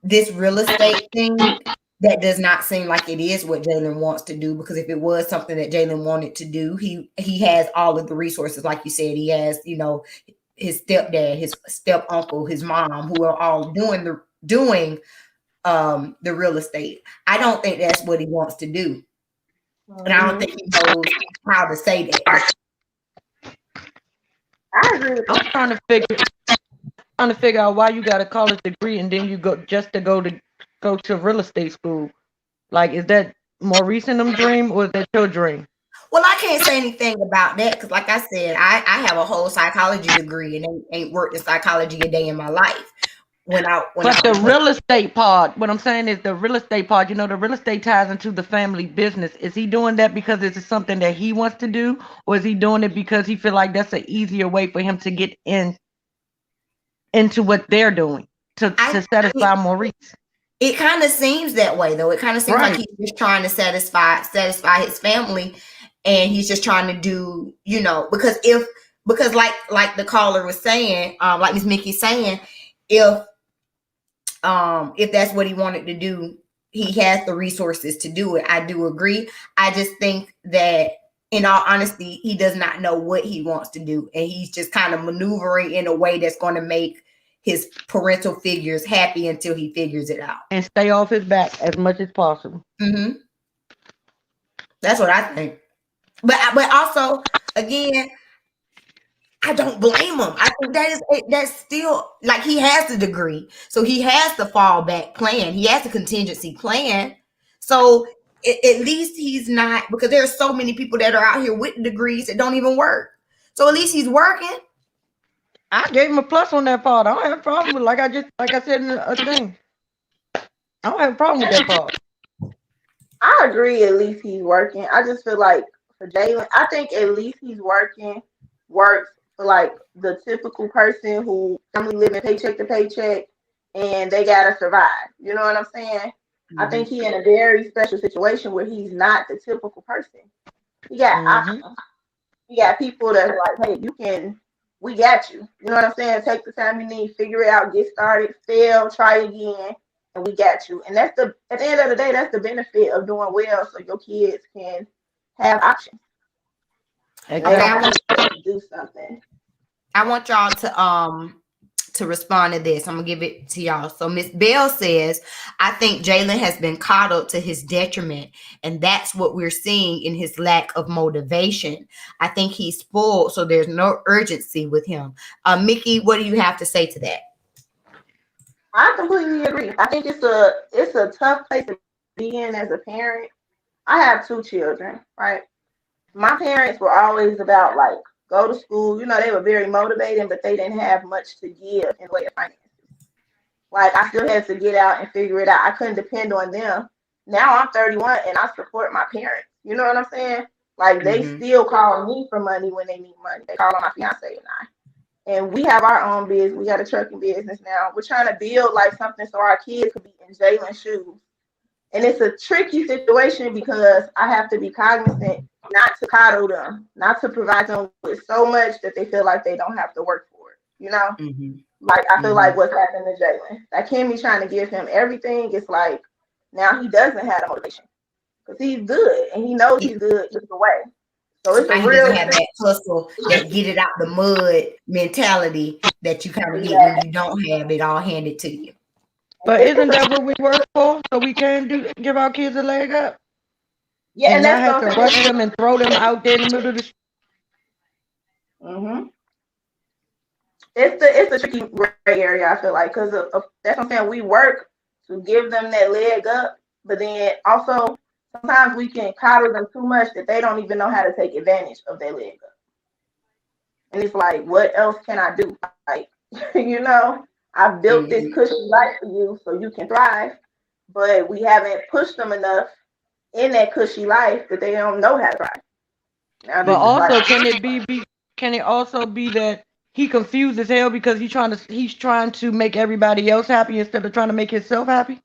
Speaker 1: this real estate thing, that does not seem like it is what Jalen wants to do, because if it was something that Jalen wanted to do, he has all of the resources. Like you said, he has, his stepdad, his step uncle, his mom, who are all doing the real estate. I don't think that's what he wants to do. And I don't think he knows how to say that.
Speaker 3: I agree with
Speaker 4: I'm trying to figure out why you got a college degree and then you go to real estate school. Like, is that Maurice and them dream, or is that your dream?
Speaker 1: Well, I can't say anything about that because, like I said, I have a whole psychology degree and ain't worked in psychology a day in my life. The real estate part, what I'm saying is the real estate part, the real estate ties into the family business. Is he doing that because it's something that he wants to do, or is he doing it because he feel like that's an easier way for him to get into what they're doing to satisfy Maurice? It kind of seems that way, though. It kind of seems like he's just trying to satisfy his family, and he's just trying to do, because like the caller was saying, like Miss Mickey saying, if that's what he wanted to do, he has the resources to do it. I do agree. I just think that, in all honesty, he does not know what he wants to do, and he's just kind of maneuvering in a way that's going to make his parental figures happy until he figures it out and stay off his back as much as possible. That's what I think. But also, again, I don't blame him. I think that's still, like, he has the degree, so he has the fallback plan. He has the contingency plan. So at least he's not, because there are so many people that are out here with degrees that don't even work. So at least he's working.
Speaker 4: I gave him a plus on that part. I don't have a problem with like I said in the thing. I don't have a problem with that part.
Speaker 3: I agree. At least he's working. I just feel like for Jalen, I think at least he's works for like the typical person who family living paycheck to paycheck, and they gotta survive. You know what I'm saying? I
Speaker 1: Mhm.
Speaker 3: think he in a very special situation where he's not the typical person. He got
Speaker 4: Mm-hmm.
Speaker 3: options. He got people that's like, hey, we got you. You know what I'm saying? Take the time you need, figure it out, get started, fail, try again, and we got you. And at the end of the day, that's the benefit of doing well, so your kids can have options and they
Speaker 1: Okay,
Speaker 3: don't
Speaker 4: Exactly.
Speaker 3: have to do something.
Speaker 1: I want y'all to respond to this. I'm gonna give it to y'all. So Miss Bell says, I think Jalen has been coddled to his detriment, and that's what we're seeing in his lack of motivation. I think he's spoiled, so there's no urgency with him. Mickey, what do you have to say to that?
Speaker 3: I completely agree. I think it's a tough place to be in as a parent. I have two children, right? My parents were always about like go to school. You know, they were very motivating, but they didn't have much to give in the way of finances. Like I still had to get out and figure it out. I couldn't depend on them. Now I'm 31 and I support my parents. You know what I'm saying? Like they
Speaker 1: Mm-hmm.
Speaker 3: still call me for money when they need money. They call on my fiance and I. And we have our own business. We got a trucking business now. We're trying to build like something so our kids could be in Jalen's shoes. And it's a tricky situation because I have to be cognizant not to coddle them, not to provide them with so much that they feel like they don't have to work for it. You know?
Speaker 1: Mm-hmm.
Speaker 3: Like I feel
Speaker 1: Mm-hmm.
Speaker 3: like what's happened to Jalen. That Kimmy trying to give him everything. It's like now he doesn't have the motivation because he's good and he knows he's good either way. So it's a
Speaker 1: Now he
Speaker 3: real
Speaker 1: doesn't have that hustle, that get it out the mud mentality that you kind of get when
Speaker 3: yeah,
Speaker 1: you don't have it all handed to you.
Speaker 4: But
Speaker 3: it's
Speaker 4: isn't
Speaker 3: a,
Speaker 4: that what we work for? So we can give our kids a leg up
Speaker 3: yeah,
Speaker 4: and
Speaker 3: and
Speaker 4: not
Speaker 3: that's
Speaker 4: have
Speaker 3: what
Speaker 4: to
Speaker 3: I'm
Speaker 4: rush
Speaker 3: saying.
Speaker 4: them and throw them out there in the middle of the.
Speaker 3: Hmm. It's a tricky gray area. I feel like because that's what I'm saying. We work to give them that leg up, but then also sometimes we can coddle them too much that they don't even know how to take advantage of their leg up. And it's like, what else can I do? Like, you know, I've built this
Speaker 1: Mm-hmm.
Speaker 3: cushy life for you so you can thrive, but we haven't pushed them enough in that cushy life that they don't know how to thrive. Now
Speaker 4: But
Speaker 3: this is
Speaker 1: Mm-hmm.
Speaker 3: like,
Speaker 4: also, can it also be that he confused as hell because he's trying to make everybody else happy instead of trying to make himself happy?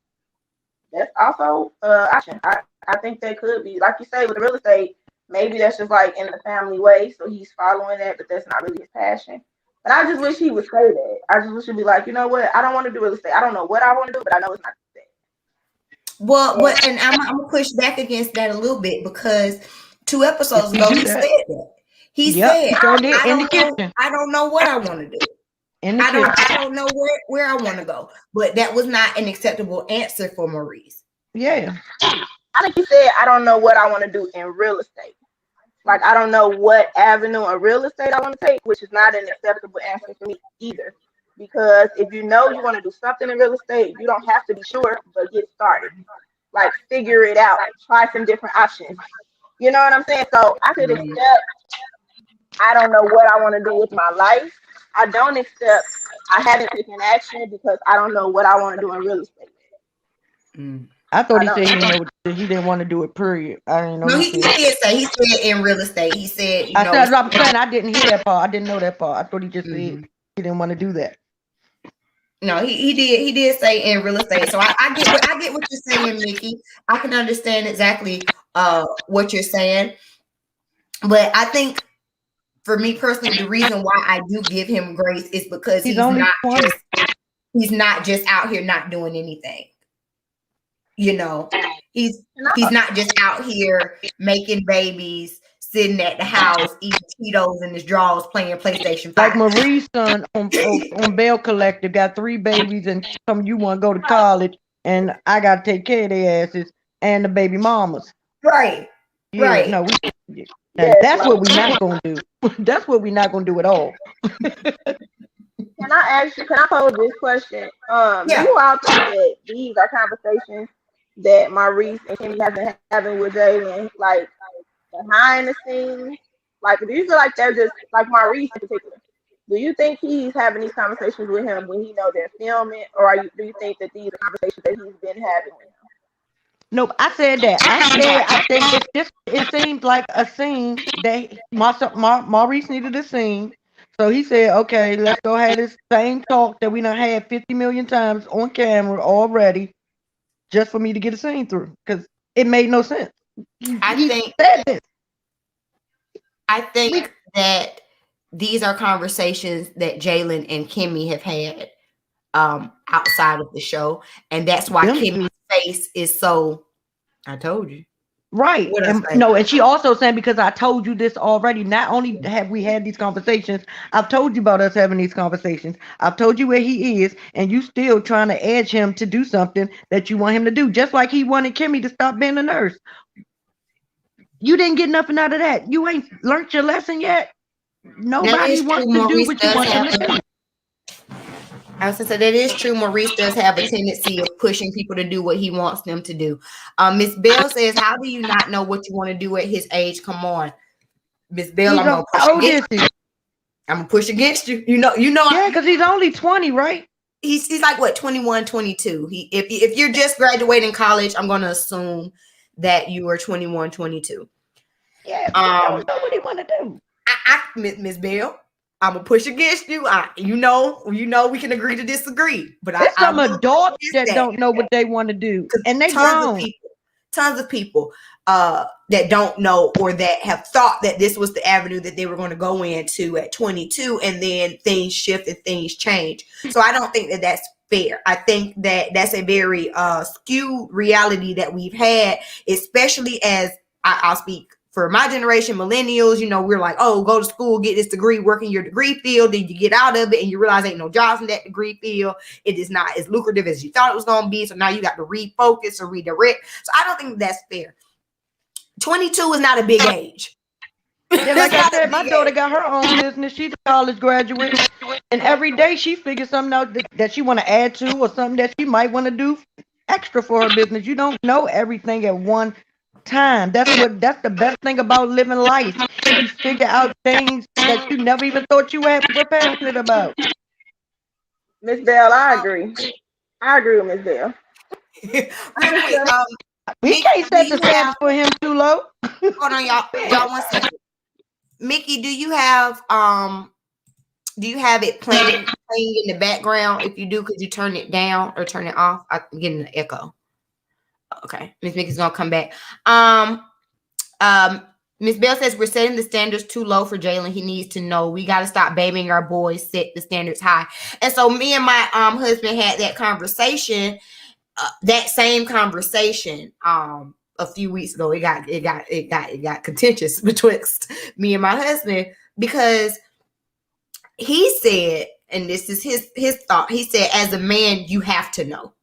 Speaker 3: that's also option. I think that could be, like you say, with the real estate, maybe that's just like in the family way, so he's following that, but that's not really his passion. But I just wish he would say that. I just wish he'd be like, you know what, I don't want to do real estate. I don't know what I want to do, but I know it's not
Speaker 1: Well,
Speaker 3: that.
Speaker 1: but and I'm gonna push back against that a little bit because two
Speaker 4: If
Speaker 1: episodes
Speaker 4: he
Speaker 1: ago
Speaker 4: do
Speaker 1: he
Speaker 4: that,
Speaker 1: said that. He
Speaker 4: yep,
Speaker 1: said,
Speaker 4: he sure did
Speaker 1: I
Speaker 4: in the
Speaker 1: don't know,
Speaker 4: kitchen.
Speaker 1: I don't know what I want to do.
Speaker 4: In the kitchen,
Speaker 1: I don't know where I want to go. But that was not an acceptable answer for Maurice.
Speaker 4: yeah.
Speaker 3: I think he said, I don't know what I want to do in real estate. Like, I don't know what avenue of real estate I want to take, which is not an acceptable answer for me either. Because if you know you want to do something in real estate, you don't have to be sure, but get started. Like, figure it out. Try some different options. You know what I'm saying? So I could
Speaker 1: Mhm.
Speaker 3: accept, I don't know what I want to do with my life. I don't accept, I haven't taken action because I don't know what I want to do in real estate.
Speaker 1: Mm.
Speaker 4: I thought
Speaker 3: I
Speaker 4: he
Speaker 3: don't.
Speaker 4: said he didn't know he didn't want to do it. Period. I didn't know
Speaker 1: No,
Speaker 4: he
Speaker 1: he
Speaker 4: said.
Speaker 1: did say, he said in real estate, he said,
Speaker 4: I said I'm saying I didn't hear that part. I didn't know that part. I thought he just said
Speaker 1: mhm.
Speaker 4: he didn't want to do that.
Speaker 1: No, he did say in real estate. So I get what you're saying, Mickey. I can understand exactly what you're saying. But I think for me personally, the reason why I do give him grace is because
Speaker 4: He's only 20.
Speaker 1: he's not just out here not doing anything. You know, he's
Speaker 3: No.
Speaker 1: he's not just out here making babies, sitting at the house, eating Cheetos in his drawers, playing PlayStation
Speaker 4: Like
Speaker 1: 5.
Speaker 4: Marie's son on Bail Collective got 3 babies and some you want to go to college and I got to take care of their asses and the baby mamas.
Speaker 1: Right,
Speaker 4: Yeah,
Speaker 1: right.
Speaker 4: no, and
Speaker 3: Yes,
Speaker 4: that's
Speaker 3: like,
Speaker 4: what we're not gonna do. That's what we're not gonna do at all.
Speaker 3: can I ask you, can I pose this question? Do
Speaker 1: Yeah.
Speaker 3: you all think that these are conversations that Maurice and Kimmy have been having with Jalen, like behind the scenes? Like, do you feel like they're just, like Maurice in particular? Do you think he's having these conversations with him when he know they're filming, or do you think that these are conversations that he's been having with him?
Speaker 4: Nope, I said that. I said I think it's just it seems like a scene that Maurice needed a scene. So he said, okay, let's go have this same talk that we done had 50 million times on camera already, just for me to get a scene through. Because it made no sense.
Speaker 1: I
Speaker 4: He
Speaker 1: think
Speaker 4: said this.
Speaker 1: I think that these are conversations that Jalen and Kimmy have had outside of the show, and that's why
Speaker 4: Them
Speaker 1: Kimmy's face is so. I told you.
Speaker 4: Right.
Speaker 1: What I
Speaker 4: And
Speaker 1: say?
Speaker 4: no, and she also saying, because I told you this already, not only have we had these conversations, I've told you about us having these conversations. I've told you where he is, and you still trying to edge him to do something that you want him to do, just like he wanted Kimmy to stop being a nurse. You didn't get nothing out of that. You ain't learned your lesson yet. Nobody wants to do what you want them to do.
Speaker 1: I was gonna say that is true. Maurice does have a tendency of pushing people to do what he wants them to do. Miss Bell says, "How do you not know what you want to do at his age? Come on, Miss Bell, I'm gonna push against you. I'm gonna push against you. You know.
Speaker 4: Yeah, because he's only 20, right?
Speaker 1: He's like what 21, 22. If you're just graduating college, I'm gonna assume that you are 21, 22.
Speaker 4: Yeah, I don't know what he want to do.
Speaker 1: Miss Bell, I'm gonna push against you. You know, we can agree to disagree. But
Speaker 4: there's some adults that don't know what they want to do, and they grown.
Speaker 1: Tons of people that don't know or that have thought that this was the avenue that they were going to go into at 22, and then things shift and things change. So I don't think that that's fair. I think that that's a very skewed reality that we've had, especially as I'll speak for my generation, millennials. You know, we're like, oh, go to school, get this degree, work in your degree field. Then you get out of it and you realize ain't no jobs in that degree field. It is not as lucrative as you thought it was going to be. So now you got to refocus or redirect. So I don't think that's fair. 22 is not a big age.
Speaker 4: Yeah, like I said, my daughter got her own business. She's a college graduate, and every day she figures something out that she want to add to, or something that she might want to do extra for her business. You don't know everything at one time. That's the best thing about living life. You figure out things that you never even thought you were passionate about.
Speaker 3: Miss Bell, I agree. I agree with Miss Bell.
Speaker 1: Real quick,
Speaker 4: we can't set the standards for him too low.
Speaker 1: Hold on, y'all 1 second. Mickey, do you have it playing in the background? If you do, could you turn it down or turn it off? I'm getting an echo. Okay, Miss Mickey's gonna come back. Miss Bell says we're setting the standards too low for Jalen. He needs to know we got to stop babying our boys, set the standards high. And so me and my husband had that conversation, that same conversation a few weeks ago. It got contentious betwixt me and my husband, because he said, and this is his thought, he said, as a man, you have to know.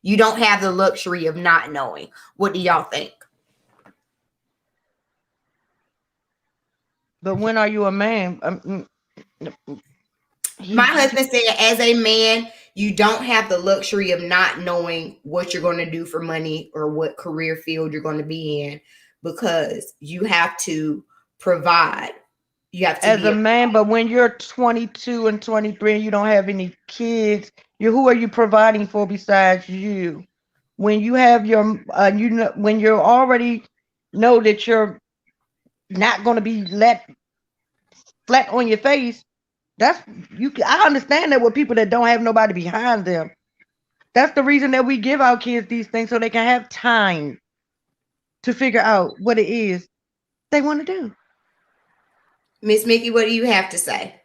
Speaker 1: You don't have the luxury of not knowing. What do y'all think?
Speaker 4: But when are you a man?
Speaker 1: My husband said, as a man, you don't have the luxury of not knowing what you're going to do for money or what career field you're going to be in, because you have to provide. You have to
Speaker 4: as a man. But when you're 22 and 23 and you don't have any kids, who are you providing for besides you? When you have your, when you already know that you're not going to be let flat on your face, I understand that with people that don't have nobody behind them. That's the reason that we give our kids these things, so they can have time to figure out what it is they want to do.
Speaker 1: Miss Mickey, what do you have to say?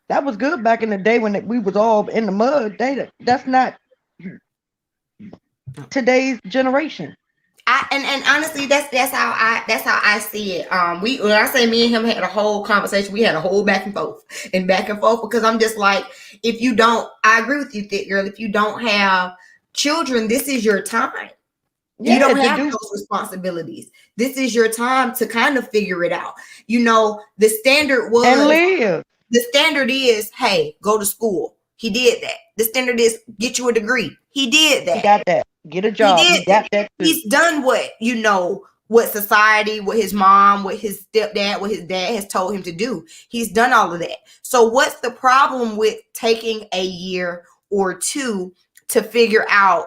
Speaker 4: That was good back in the day when we was all in the mud. That's not today's generation.
Speaker 1: And honestly, that's how I see it. When I say me and him had a whole conversation, we had a whole back and forth, because I'm just like, if you don't, I agree with you, thick girl. If you don't have children, this is your time. You don't have those responsibilities. This is your time to kind of figure it out. You know, the standard was,
Speaker 4: and live.
Speaker 1: The standard is, hey, go to school. He did that. The standard is get you a degree. He did that.
Speaker 4: He got that. Get a job. He got that too.
Speaker 1: He's done what what society, what his mom, what his stepdad, what his dad has told him to do. He's done all of that. So what's the problem with taking a year or two to figure out,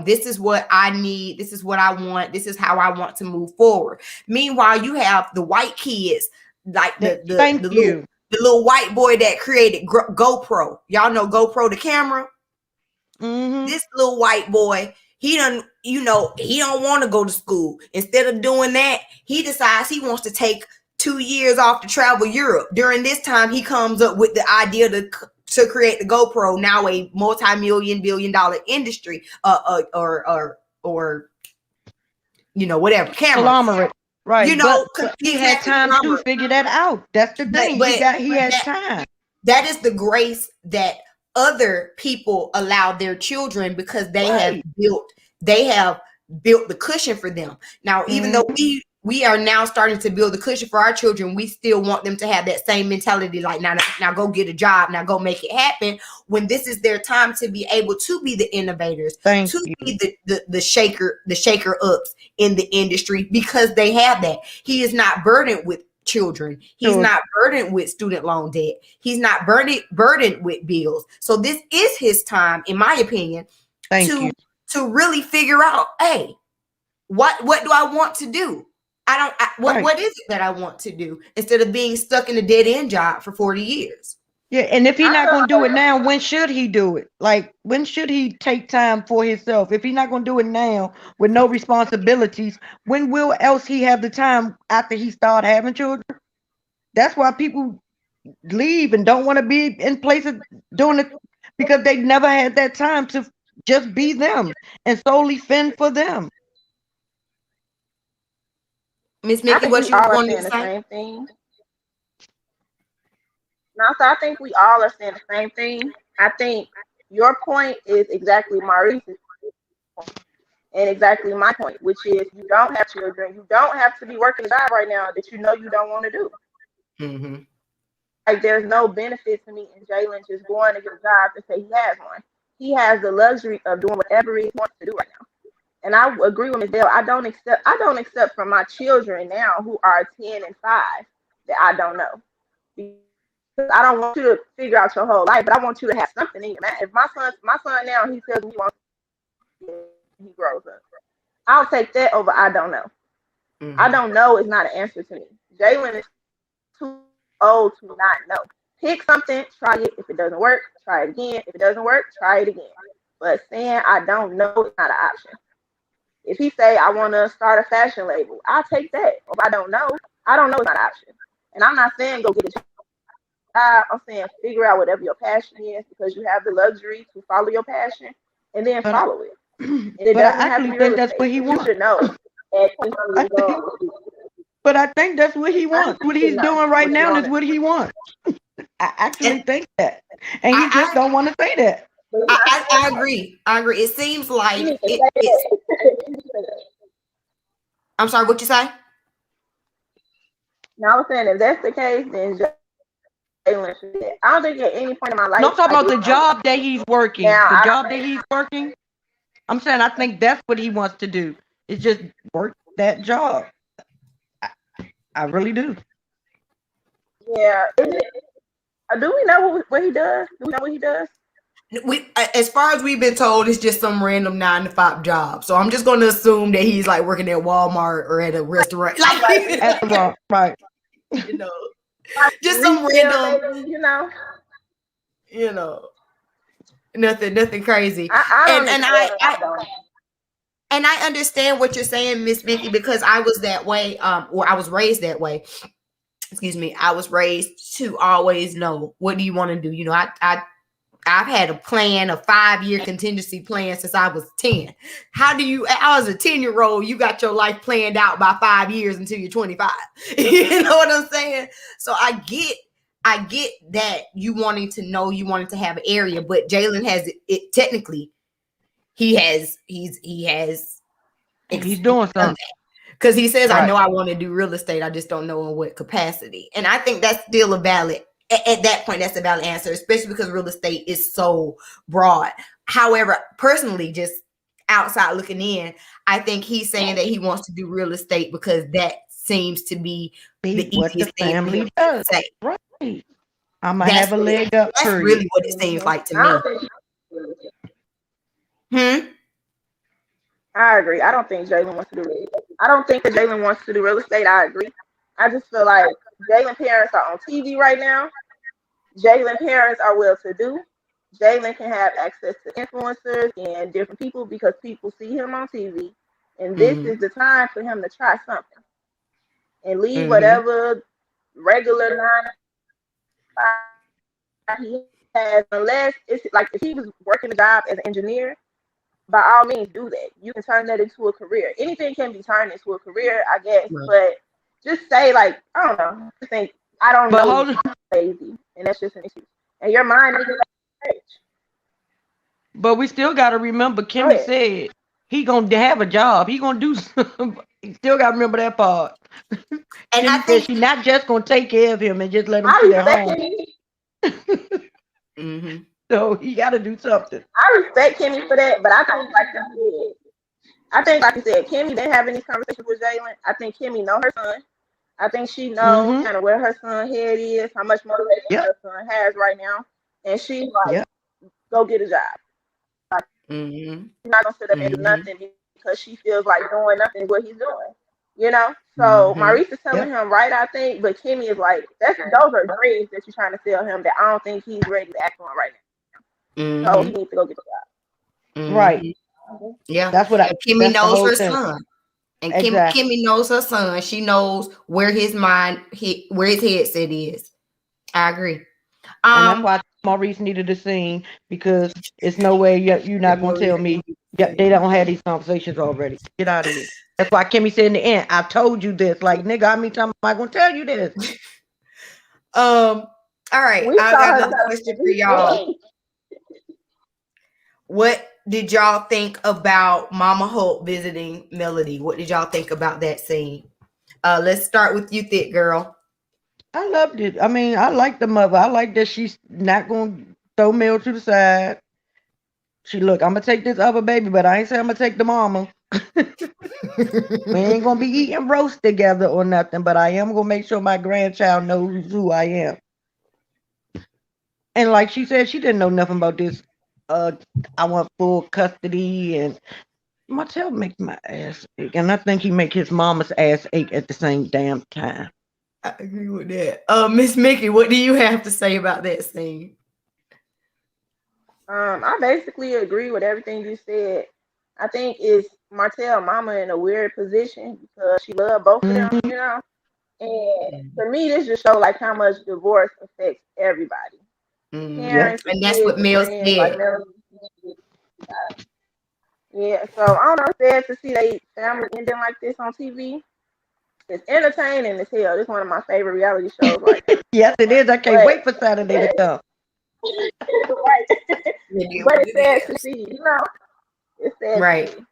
Speaker 1: this is what I need, this is what I want, this is how I want to move forward. Meanwhile, you have the white kids, like the little white boy that created GoPro. Y'all know GoPro, the camera.
Speaker 4: Mm-hmm.
Speaker 1: This little white boy, he don't want to go to school. Instead of doing that, he decides he wants to take 2 years off to travel Europe. During this time, he comes up with the idea to create the GoPro, now a multi-billion-dollar industry, or whatever, camera.
Speaker 4: Conglomerate. Right.
Speaker 1: But
Speaker 4: he had time to figure that out. That's the thing. He had time.
Speaker 1: That is the grace that other people allow their children, because they have built the cushion for them. Now, even though we are now starting to build the cushion for our children, we still want them to have that same mentality, like now go get a job, now go make it happen, when this is their time to be able to be the innovators, be the shaker ups in the industry, because they have that. He is not burdened with children. He's not burdened with student loan debt. He's not burdened with bills. So this is his time, in my opinion, to really figure out, hey, what do I want to do? What is it that I want to do, instead of being stuck in a dead end job for 40 years?
Speaker 4: Yeah, and if he's not going to do it now, when should he do it? Like, when should he take time for himself? If he's not going to do it now with no responsibilities, when will else he have the time after he start having children? That's why people leave and don't want to be in places doing it, because they never had that time to just be them and solely fend for them.
Speaker 1: Miss Mickey, what you want to say?
Speaker 3: The same thing. No, so I think we all are saying the same thing. I think your point is exactly Maurice's point and exactly my point, which is you don't have children. You don't have to be working a job right now that you know you don't want to do.
Speaker 1: Mm-hmm.
Speaker 3: Like, there's no benefit to me in Jalen just going to get a job to say he has one. He has the luxury of doing whatever he wants to do right now. And I agree with Ms. Dale. I don't accept from my children now who are 10 and 5 that I don't know. I don't want you to figure out your whole life, but I want you to have something in your mind. If my son now, he says he wants to, he grows up, I'll take that over I don't know. Mm-hmm. I don't know is not an answer to me. Jalen is too old to not know. Pick something, try it. If it doesn't work, try it again. If it doesn't work, try it again. But saying I don't know is not an option. If he say I want to start a fashion label, I'll take that. If I don't know is not an option. And I'm not saying go get a job. I'm saying figure out whatever your passion is, because you have the luxury to follow your passion and then follow it. And it doesn't have to be real
Speaker 4: that's
Speaker 3: estate.
Speaker 4: what he wants.
Speaker 3: You should know.
Speaker 4: But I think that's what he wants. What he's doing right now is what he wants. I actually think that. And he just don't want to say that.
Speaker 1: I agree. It seems like I'm sorry, what you say?
Speaker 3: No, I was saying if that's the case, then Jalen should. I don't think at any point in my life.
Speaker 4: No, I'm talking about the job that he's working. The job that he's working. I'm saying I think that's what he wants to do. Is just work that job. I really do.
Speaker 3: Yeah. Do we know what he does? Do we know what he does?
Speaker 1: As far as we've been told, it's just some random 9-to-5 job. So I'm just going to assume that he's like working at Walmart or at a restaurant.
Speaker 4: Right.
Speaker 1: Just some random, nothing crazy. And I understand what you're saying, Miss Mickey, because I was that way, or I was raised that way. Excuse me. I was raised to always know, what do you want to do? I've had a plan, a 5-year contingency plan since I was 10. I was a 10-year-old, you got your life planned out by 5 years until you're 25. You know what I'm saying? So I get that you wanting to know, you wanting to have an area, but Jalen has it technically. He's
Speaker 4: doing something.
Speaker 1: Because he says, right. I know I want to do real estate. I just don't know in what capacity. And I think that's still at that point, that's a valid answer, especially because real estate is so broad. However, personally, just outside looking in, I think he's saying that he wants to do real estate because that seems to be the
Speaker 4: what the
Speaker 1: easiest thing for him
Speaker 4: family
Speaker 1: to
Speaker 4: does.
Speaker 1: say.
Speaker 4: Right. I'm gonna have a leg up.
Speaker 1: That's
Speaker 4: Period.
Speaker 1: really what it seems like to
Speaker 3: I
Speaker 1: me.
Speaker 3: don't think
Speaker 1: Hmm.
Speaker 3: I agree. I don't think Jalen wants to do real estate. I don't think that Jalen wants to do real estate. I agree. I just feel like Jalen parents are on TV right now. Jalen parents are well to do. Jalen can have access to influencers and different people because people see him on TV. And this
Speaker 1: Mm-hmm.
Speaker 3: is the time for him to try something and leave
Speaker 1: Mm-hmm.
Speaker 3: whatever regular 9 to 5 he has, unless it's like if he was working a job as an engineer, by all means do that. You can turn that into a career. Anything can be turned into a career, I guess.
Speaker 1: Right.
Speaker 3: But just say like, I don't know. I think I don't
Speaker 4: But
Speaker 3: know
Speaker 4: hold on.
Speaker 3: lazy, and that's just an excuse. And your mind is at that age.
Speaker 4: But we still gotta remember
Speaker 3: Go
Speaker 4: Kimmy
Speaker 3: ahead.
Speaker 4: said he gonna have a job. He gonna do something. Still gotta remember that part.
Speaker 1: And I
Speaker 4: Kimmy said
Speaker 1: think
Speaker 4: she not just gonna take care of him and just let him
Speaker 3: I
Speaker 4: sit at
Speaker 3: respect
Speaker 4: home.
Speaker 3: Kimmy.
Speaker 1: mm-hmm.
Speaker 4: So he gotta do something.
Speaker 3: I respect Kimmy for that, but I think like you said, Kimmy been having these conversations with Jalen. I think Kimmy know her son. I think she knows
Speaker 4: Mm-hmm.
Speaker 3: kind of where her son head is, how much motivation
Speaker 4: Yep.
Speaker 3: her son has right now, and she's like,
Speaker 4: Yep.
Speaker 3: go get a job. Like,
Speaker 1: Mm-hmm.
Speaker 3: she's not gonna sit up and do
Speaker 1: Mm-hmm.
Speaker 3: nothing because she feels like doing nothing is what he's doing. You know? So
Speaker 1: Mm-hmm.
Speaker 3: Maurice is telling
Speaker 4: Yep.
Speaker 3: him right, I think, but Kimmy is like, those are dreams that you're trying to sell him that I don't think he's ready to act on right now. So he
Speaker 1: Mm-hmm.
Speaker 3: needs to go get a job.
Speaker 4: Right.
Speaker 1: Mm-hmm. Yeah.
Speaker 4: That's what I.
Speaker 1: And Kimmy
Speaker 4: That's the
Speaker 1: knows
Speaker 4: whole
Speaker 1: her
Speaker 4: thing.
Speaker 1: son. And
Speaker 4: Exactly.
Speaker 1: Kimmy knows her son. She knows where his where his headset is. I agree.
Speaker 4: And that's why Maurice needed to sing because it's no way you're not gonna tell me they don't have these conversations already. Get out of here. That's why Kimmy said in the end, I told you this. Like, nigga, how many times am I gonna tell you this?
Speaker 1: All right.
Speaker 3: We
Speaker 1: I
Speaker 3: saw
Speaker 1: got
Speaker 3: her
Speaker 1: another
Speaker 3: tell
Speaker 1: question for
Speaker 3: me
Speaker 1: y'all. What did y'all think about Mama Hope visiting Melody? What did y'all think about that scene? Let's start with you, thick girl.
Speaker 4: I loved it. I mean, I like the mother. I like that she's not gonna throw Mel to the side. She look, I'm gonna take this other baby, but I ain't say I'm gonna take the mama. We ain't gonna be eating roast together or nothing, but I am gonna make sure my grandchild knows who I am. And like she said, she didn't know nothing about this. I want full custody, and Martell makes my ass ache, and I think he make his mama's ass ache at the same damn time.
Speaker 1: I agree with that. Miss Mickey, what do you have to say about that scene?
Speaker 3: I basically agree with everything you said. I think it's Martell mama in a weird position because she loved both of them,
Speaker 4: Mhm.
Speaker 3: you know. And for me, this just shows like how much divorce affects everybody.
Speaker 4: Yep.
Speaker 3: Parents, the
Speaker 1: And that's
Speaker 3: kids,
Speaker 1: what
Speaker 3: the
Speaker 1: Mel
Speaker 3: friends, like
Speaker 1: said.
Speaker 3: yeah. So I don't know. It's sad to see they family ending like this on TV. It's entertaining as hell. This is one of my favorite reality shows right now.
Speaker 4: Yes, it is. I can't
Speaker 3: But
Speaker 4: wait for Saturday to come.
Speaker 3: right. But it's sad to see, you know. It's sad
Speaker 1: Right.
Speaker 3: to see.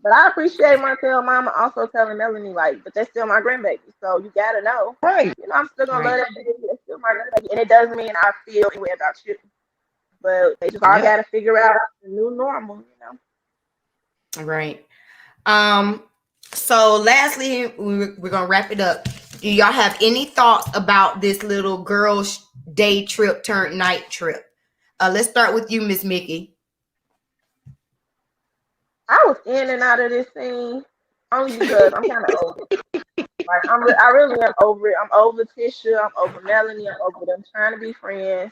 Speaker 3: But I appreciate Martell mama also telling Melanie like, but that's still my grandbaby. So you gotta know.
Speaker 4: Right.
Speaker 3: You know, I'm still gonna
Speaker 1: Right.
Speaker 3: love that baby. That's still my grandbaby. And it doesn't mean I feel any way about you. But they just all
Speaker 4: Yep.
Speaker 3: gotta figure out the new normal, you know.
Speaker 1: Right. So lastly, we're gonna wrap it up. Do y'all have any thoughts about this little girls' day trip turned night trip? Let's start with you, Miss Mickey.
Speaker 3: I was in and out of this scene only because I'm kind of over it. Like I really am over it. I'm over Tisha. I'm over Melanie. I'm over them trying to be friends.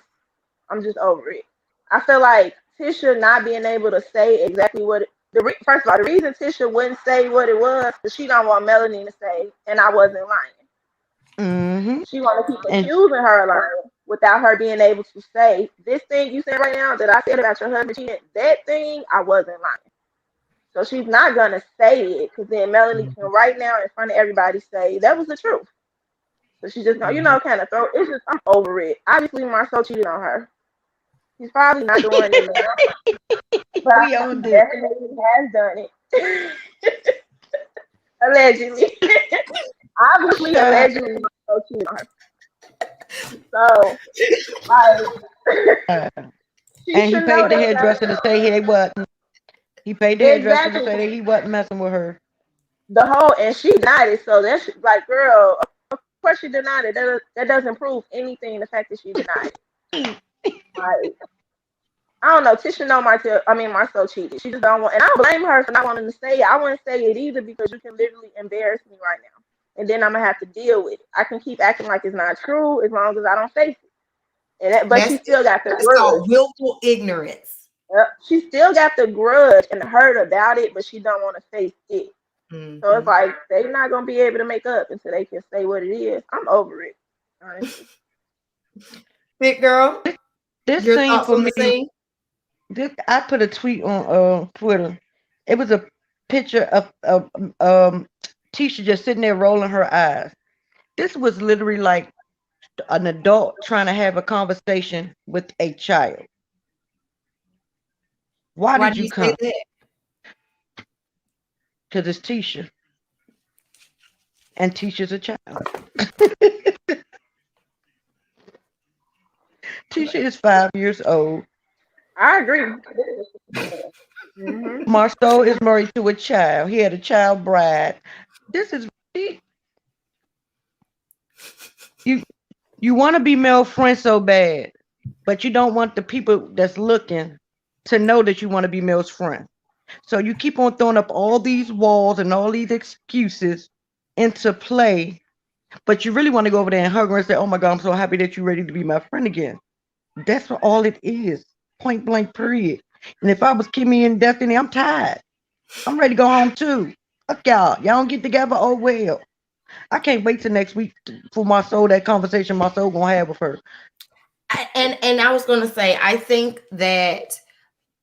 Speaker 3: I'm just over it. I feel like Tisha not being able to say exactly what first of all, the reason Tisha wouldn't say what it was because she don't want Melanie to say, and I wasn't lying.
Speaker 4: Mm-hmm.
Speaker 3: She want to keep
Speaker 4: And
Speaker 3: accusing her of lying without her being able to say this thing you said right now that I said about your husband cheating. That thing I wasn't lying. So she's not gonna say it because then Melanie can right now in front of everybody say that was the truth. So she's just gonna, kind of throw. It's just I'm over it. Obviously, Marcel cheated on her. He's probably not doing it now, but
Speaker 4: we
Speaker 3: I
Speaker 4: all
Speaker 3: think he
Speaker 4: do.
Speaker 3: definitely has done it. Allegedly. Obviously, allegedly, Marcel cheated on her. So, like,
Speaker 4: And
Speaker 3: she
Speaker 4: he
Speaker 3: should know
Speaker 4: paid the
Speaker 3: that.
Speaker 4: hairdresser to say he wasn't. He paid the hairdresser to say
Speaker 3: Exactly.
Speaker 4: that he wasn't messing with her.
Speaker 3: The whole, and she denied it. So that's like, girl, of course she denied it. That doesn't prove anything. The fact that she denied it. Like, I don't know. Tisha know Marcel cheated. She just don't want, and I don't blame her for not wanting to say it. I wouldn't say it either because you can literally embarrass me right now, and then I'm gonna have to deal with it. I can keep acting like it's not true as long as I don't face it. But she still got the
Speaker 1: That's
Speaker 3: grudge.
Speaker 1: called willful ignorance.
Speaker 3: Yep. She still got the grudge and hurt about it, but she don't want to face it. So it's
Speaker 1: Mm-hmm.
Speaker 3: like they're not gonna be able to make up until they can say what it is. I'm over it, honestly.
Speaker 1: Big girl,
Speaker 4: This
Speaker 1: your
Speaker 4: scene
Speaker 1: thoughts
Speaker 4: for
Speaker 1: on the
Speaker 4: me,
Speaker 1: scene?
Speaker 4: I put a tweet on Twitter. It was a picture of Tisha just sitting there rolling her eyes. This was literally like an adult trying to have a conversation with a child. Why
Speaker 1: Why
Speaker 4: did
Speaker 1: do
Speaker 4: you
Speaker 1: you say
Speaker 4: come?
Speaker 1: that?
Speaker 4: Because it's Tisha, and Tisha's a child. Tisha is 5 years old.
Speaker 3: I agree. Hmm.
Speaker 4: Marceau is married to a child. He had a child bride. This is you. You want to be male friend so bad, but you don't want the people that's looking to know that you want to be Mel's friend. So you keep on throwing up all these walls and all these excuses into play, but you really want to go over there and hug her and say, "Oh my God, I'm so happy that you're ready to be my friend again." That's what all it is. Point blank, period. And if I was Kimmy and Destiny, I'm tired. I'm ready to go home too. Fuck y'all. Y'all don't get together. Oh well. I can't wait till next week for that conversation Marceau gonna have with her.
Speaker 1: And I was gonna say, I think that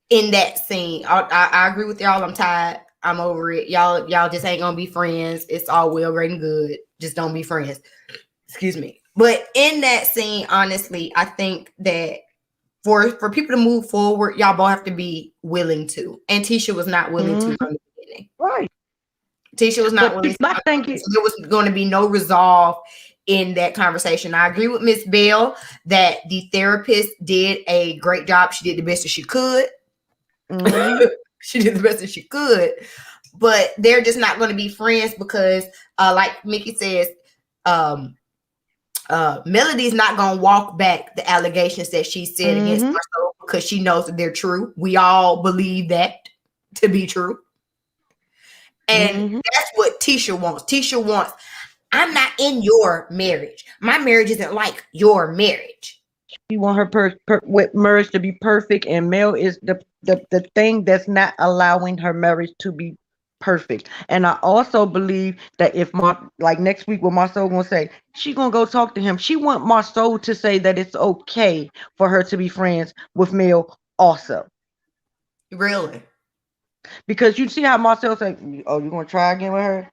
Speaker 1: in that scene, I agree with y'all. I'm tired. I'm over it. Y'all just ain't gonna be friends. It's all well, great, and good. Just don't be friends. Excuse me. But in that scene, honestly, I think that for people to move forward, y'all both have to be willing to. And Tisha was not willing to from the beginning.
Speaker 4: Right.
Speaker 1: Tisha was not
Speaker 4: But
Speaker 1: willing to.
Speaker 4: my thing is,
Speaker 1: So there was going to be no resolve in that conversation. I agree with Miss Bell that the therapist did a great job. She did the best that she could. She did the best that she could. But they're just not going to be friends because, like Mickey says, Melody's not going to walk back the allegations that she said against Marceau because she knows that they're true. We all believe that to be true. And that's what Tisha wants. Tisha wants, I'm not in your marriage. My marriage isn't like your marriage.
Speaker 4: She want her marriage to be perfect, and Mel is the thing that's not allowing her marriage to be perfect. And I also believe that if like next week, what Marceau gonna say, she gonna go talk to him. She want Marceau to say that it's okay for her to be friends with Mel also.
Speaker 1: Really?
Speaker 4: Because you see how Marcel said, "Oh, you gonna try again with her?"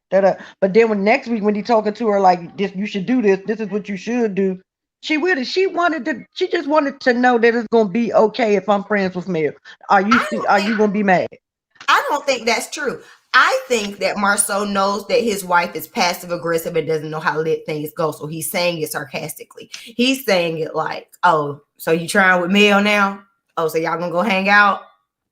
Speaker 4: But then when next week when he talking to her like this, you should do this. This is what you should do. She will. She just wanted to know that it's gonna be okay if I'm friends with Mel. Are you gonna be mad?
Speaker 1: I don't think that's true. I think that Marceau knows that his wife is passive aggressive and doesn't know how to let things go. So he's saying it sarcastically. He's saying it like, "Oh, so you trying with Mel now? Oh, so y'all gonna go hang out?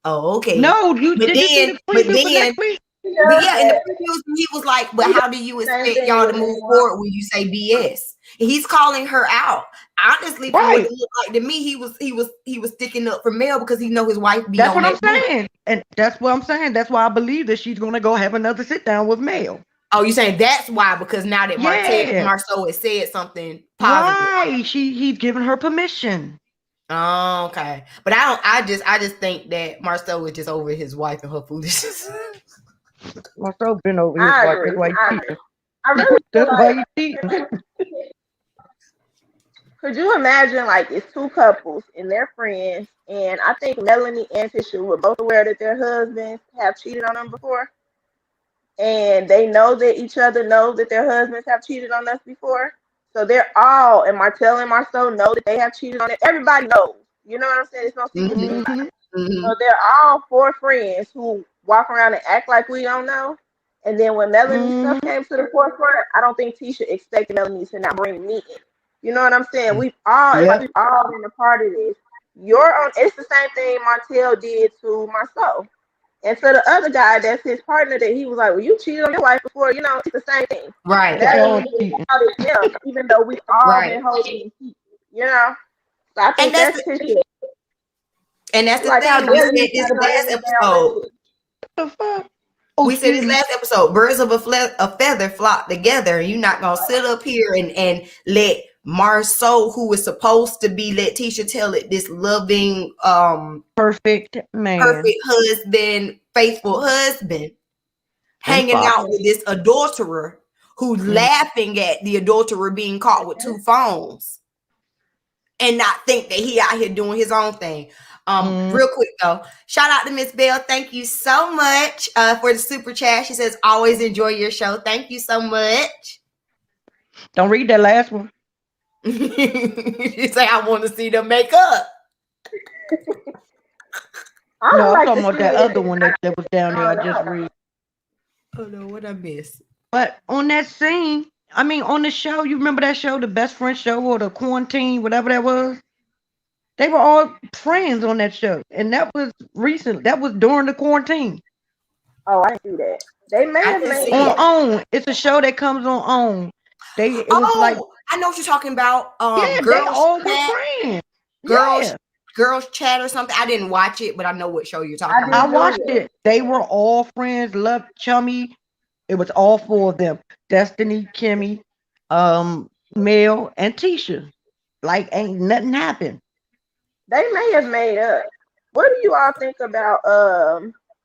Speaker 1: Oh, okay."
Speaker 4: No, you
Speaker 1: But
Speaker 4: did you see
Speaker 1: then,
Speaker 4: the preview for next week?
Speaker 1: but yeah, in the previews, he was like, "But how do you
Speaker 3: Same
Speaker 1: expect
Speaker 3: thing
Speaker 1: y'all to
Speaker 3: with
Speaker 1: move
Speaker 3: me.
Speaker 1: forward when you say BS?" He's calling her out. Honestly, from what
Speaker 4: Right.
Speaker 1: it looked like to me, he was sticking up for Mel because he know his wife be
Speaker 4: That's
Speaker 1: on
Speaker 4: what I'm
Speaker 1: that.
Speaker 4: saying, and that's what I'm saying. That's why I believe that she's gonna go have another sit down with Mel.
Speaker 1: Oh, you saying that's why? Because now that
Speaker 4: Yeah.
Speaker 1: Marceau has said something positive.
Speaker 4: Right. He's giving her permission.
Speaker 1: Oh, okay. But I just think that Marceau is just over his wife and her foolishness.
Speaker 4: Marcel been over his
Speaker 3: I
Speaker 4: wife.
Speaker 3: agree.
Speaker 4: That's why
Speaker 3: I
Speaker 4: he
Speaker 3: agree.
Speaker 4: cheating.
Speaker 3: I really feel
Speaker 4: That's why
Speaker 3: like,
Speaker 4: he cheating.
Speaker 3: could you imagine like it's two couples and they're friends, and I think Melanie and Tisha were both aware that their husbands have cheated on them before, and they know that each other knows that their husbands have cheated on us before. So they're all, and Martell and Marceau know that they have cheated on it. Everybody knows. You know what I'm saying? It's no secret to anybody. So they're all four friends who walk around and act like we don't know. And then when Melanie's stuff came to the forefront, I don't think Tisha expected Melanie to not bring me in. You know what I'm saying? We've all, it's like we've all been a part of this. You're on. It's the same thing Martell did to Marceau. And so the other guy, that's his partner, that he was like, well, you cheated on your wife before, you know, it's the same thing.
Speaker 1: Right.
Speaker 3: That
Speaker 4: They all
Speaker 3: ain't even
Speaker 4: cheating.
Speaker 3: out of him, even though we all
Speaker 1: Right.
Speaker 3: been holding people, you know. So I
Speaker 1: And
Speaker 3: think
Speaker 1: that's
Speaker 3: that's his shit.
Speaker 1: the
Speaker 3: Like, how
Speaker 1: thing. We
Speaker 3: dare you
Speaker 1: said
Speaker 3: try
Speaker 1: this
Speaker 3: to bring
Speaker 1: last
Speaker 3: me down like
Speaker 1: episode.
Speaker 3: this?
Speaker 4: What the fuck? Oh,
Speaker 1: We said
Speaker 4: excuse
Speaker 1: this
Speaker 4: me.
Speaker 1: last episode. Birds of a feather flock together. You're not gonna sit up here and let Marceau, who is supposed to be, let Tisha tell it, this loving,
Speaker 4: Perfect man
Speaker 1: perfect husband, faithful husband,
Speaker 4: and
Speaker 1: hanging
Speaker 4: father.
Speaker 1: out with this adulterer who's laughing at the adulterer being caught with 2 phones and not think that he out here doing his own thing. Real quick though, shout out to Miss Bell. Thank you so much for the super chat. She says, always enjoy your show. Thank you so much.
Speaker 4: Don't read that last one.
Speaker 1: She say, I want to see them make up.
Speaker 3: I
Speaker 4: No,
Speaker 3: don't
Speaker 4: I'm
Speaker 3: like
Speaker 4: talking
Speaker 3: to
Speaker 4: about
Speaker 3: see
Speaker 4: that
Speaker 3: it.
Speaker 4: other one that was down there. I just read.
Speaker 1: Oh no, what I miss?
Speaker 4: But on that scene, I mean, on the show, you remember that show, the Best Friend Show or the Quarantine, whatever that was? They were all friends on that show. And that was recent. That was during the quarantine.
Speaker 3: Oh, I didn't see that. They may
Speaker 1: I
Speaker 3: have
Speaker 1: didn't
Speaker 3: made
Speaker 1: see
Speaker 4: On
Speaker 1: it.
Speaker 4: OWN. It's a show that comes on OWN. It was like,
Speaker 1: Oh, I know what you're talking about.
Speaker 4: yeah, they
Speaker 1: Girls
Speaker 4: all were
Speaker 1: chat,
Speaker 4: friends.
Speaker 1: girls,
Speaker 4: Yeah.
Speaker 1: girls chat or something. I didn't watch it, but I know what show you're talking
Speaker 3: I
Speaker 4: I
Speaker 1: about.
Speaker 3: did
Speaker 4: watched
Speaker 3: do it.
Speaker 4: it. They were all friends, loved, chummy. It was all 4 of them. Destiny, Kimmy, Mel, and Tisha. Like, ain't nothing happened.
Speaker 3: They may have made up. What do you all think about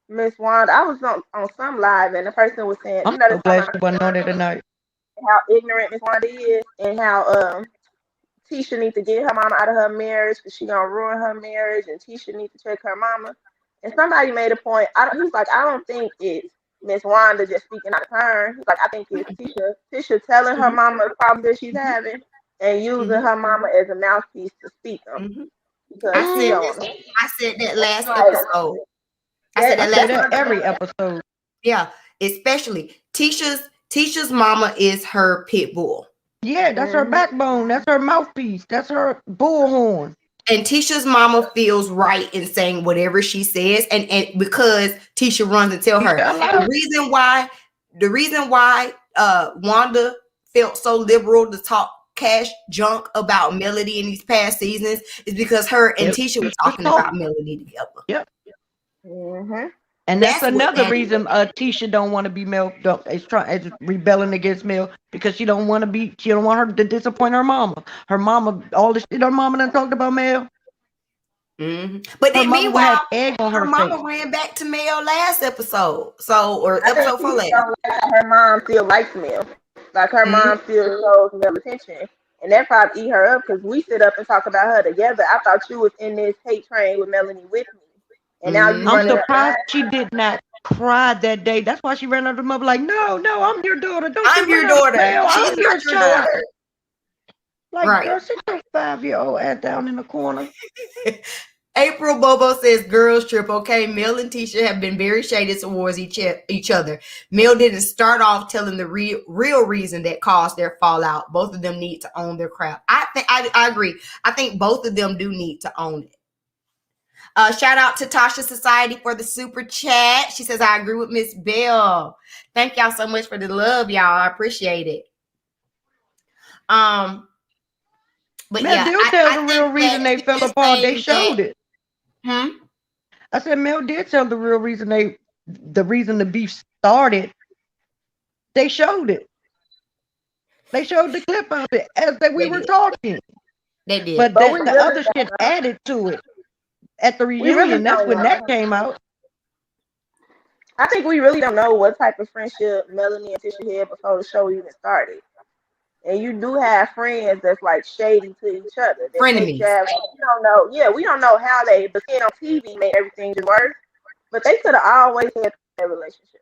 Speaker 3: Miss Wanda? I was on some live and the person was saying,
Speaker 4: I'm
Speaker 3: you know,
Speaker 4: so
Speaker 3: they're talking
Speaker 4: glad
Speaker 3: about
Speaker 4: she wasn't on there tonight.
Speaker 3: how ignorant Miss Wanda is and how Tisha needs to get her mama out of her marriage because she gonna ruin her marriage, and Tisha needs to check her mama. And somebody made a point. He's like, I don't think it's Miss Wanda just speaking out of turn. He's like, I think it's Tisha telling her mama the problems that she's having and using her mama as a mouthpiece to speak them because
Speaker 1: I
Speaker 3: she
Speaker 1: said
Speaker 3: don't.
Speaker 1: this. I said that last
Speaker 3: Like,
Speaker 1: episode. I said
Speaker 3: that,
Speaker 4: I
Speaker 1: that
Speaker 4: say
Speaker 1: last
Speaker 3: that's
Speaker 4: that
Speaker 3: what
Speaker 1: episode.
Speaker 4: every episode.
Speaker 1: Yeah, especially Tisha's mama is her pit bull.
Speaker 4: Yeah, that's her backbone. That's her mouthpiece. That's her bullhorn.
Speaker 1: And Tisha's mama feels right in saying whatever she says, and because Tisha runs and tell her the reason why Wanda felt so liberal to talk cash junk about Melody in these past seasons is because her and Tisha were talking about Melody together.
Speaker 4: Yep.
Speaker 3: Mm-hmm.
Speaker 4: And that's
Speaker 1: That's what
Speaker 4: another
Speaker 1: that
Speaker 4: reason Tisha don't want to be Mel. Is rebelling against Mel because she don't want her to disappoint her mama. Her mama, all the shit her mama done talked about Mel.
Speaker 1: But
Speaker 4: Her
Speaker 1: then
Speaker 4: mama would have
Speaker 1: meanwhile,
Speaker 4: egg on
Speaker 1: her
Speaker 4: her
Speaker 1: mama
Speaker 4: face.
Speaker 1: ran back to Mel last episode. Or
Speaker 3: I think
Speaker 1: episode 4
Speaker 3: Tisha
Speaker 1: last.
Speaker 3: don't like how her mom still likes Mel. Like her mom still shows Mel attention. And that probably eat her up because we sit up and talk about her together. I thought you was in this hate train with Melanie with me. And now you
Speaker 4: I'm
Speaker 3: running up
Speaker 4: surprised she did not cry that day. That's why she ran up to mother like, no, I'm your daughter. Don't
Speaker 1: I'm
Speaker 4: you
Speaker 1: your
Speaker 4: run up to
Speaker 1: daughter.
Speaker 4: Mel.
Speaker 1: She's
Speaker 4: I'm your
Speaker 1: not your
Speaker 4: child.
Speaker 1: daughter.
Speaker 4: Like,
Speaker 1: Right.
Speaker 4: girl, sit your 5-year-old ass down in the corner.
Speaker 1: April Bobo says girls trip. Okay, Mel and Tisha have been very shaded towards each other. Mel didn't start off telling the real reason that caused their fallout. Both of them need to own their crap. I agree. I think both of them do need to own it. Shout out to Tasha Society for the super chat. She says, I agree with Miss Bell. Thank y'all so much for the love, y'all. I appreciate it. But
Speaker 4: Mel
Speaker 1: yeah,
Speaker 4: did
Speaker 1: I
Speaker 4: tell the
Speaker 1: think
Speaker 4: real reason they fell apart. They showed it. I said Mel did tell the real reason the reason the beef started. They showed it. They showed the clip of it as we were talking.
Speaker 1: They did.
Speaker 4: But then the other shit added to it. At the reunion, that's when that came out.
Speaker 3: I think we really don't know what type of friendship Melanie and Tisha had before the show even started. And you do have friends that's like shady to each other.
Speaker 1: Frenemies.
Speaker 3: We don't know. Yeah, we don't know how the skin on TV made everything just worse. But they could have always had that relationship.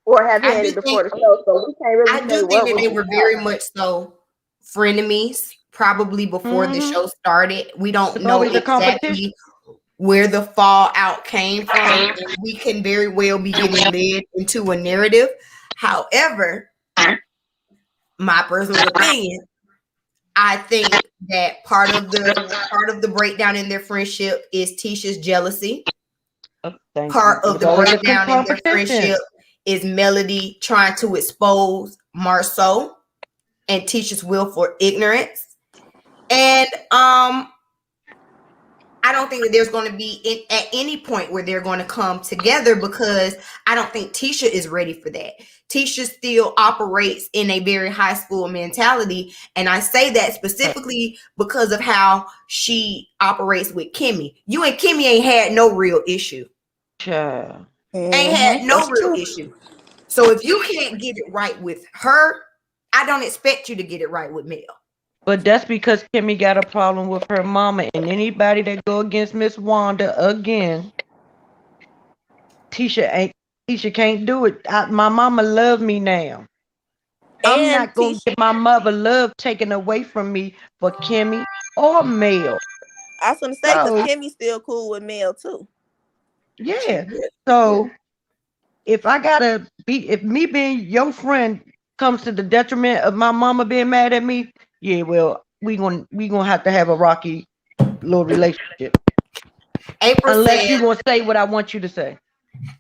Speaker 3: Or have had it before the show. So we can't really say what
Speaker 1: that they were very much so frenemies, probably before the show started. We don't know exactly where the fallout came from. And we can very well be getting led into a narrative. However, my personal opinion, I think that part of the breakdown in their friendship is Tisha's jealousy.
Speaker 4: Thank you.
Speaker 1: part of
Speaker 4: It's
Speaker 1: the
Speaker 4: always a
Speaker 1: breakdown in their
Speaker 4: competition.
Speaker 1: friendship is Melody trying to expose Marceau and Tisha's willful ignorance. And I don't think that there's going to be at any point where they're going to come together, because I don't think Tisha is ready for that. Tisha still operates in a very high school mentality. And I say that specifically because of how she operates with Kimmy. You and Kimmy ain't had no real issue.
Speaker 4: Child.
Speaker 1: Ain't had no
Speaker 3: That's
Speaker 1: real
Speaker 3: true.
Speaker 1: issue. So if you can't get it right with her, I don't expect you to get it right with Mel.
Speaker 4: But that's because Kimmy got a problem with her mama, and anybody that go against Miss Wanda again, Tisha can't do it. My mama love me now. I'm
Speaker 3: And
Speaker 4: not gonna get my mother love taken away from me for Kimmy or Mel.
Speaker 3: I was gonna say, because
Speaker 4: So
Speaker 3: Kimmy's still cool with Mel too.
Speaker 4: yeah. So if me being your friend comes to the detriment of my mama being mad at me, yeah, well, we gonna have to have a rocky little relationship.
Speaker 1: April
Speaker 4: Unless
Speaker 1: said,
Speaker 4: you gonna say what I want you to say.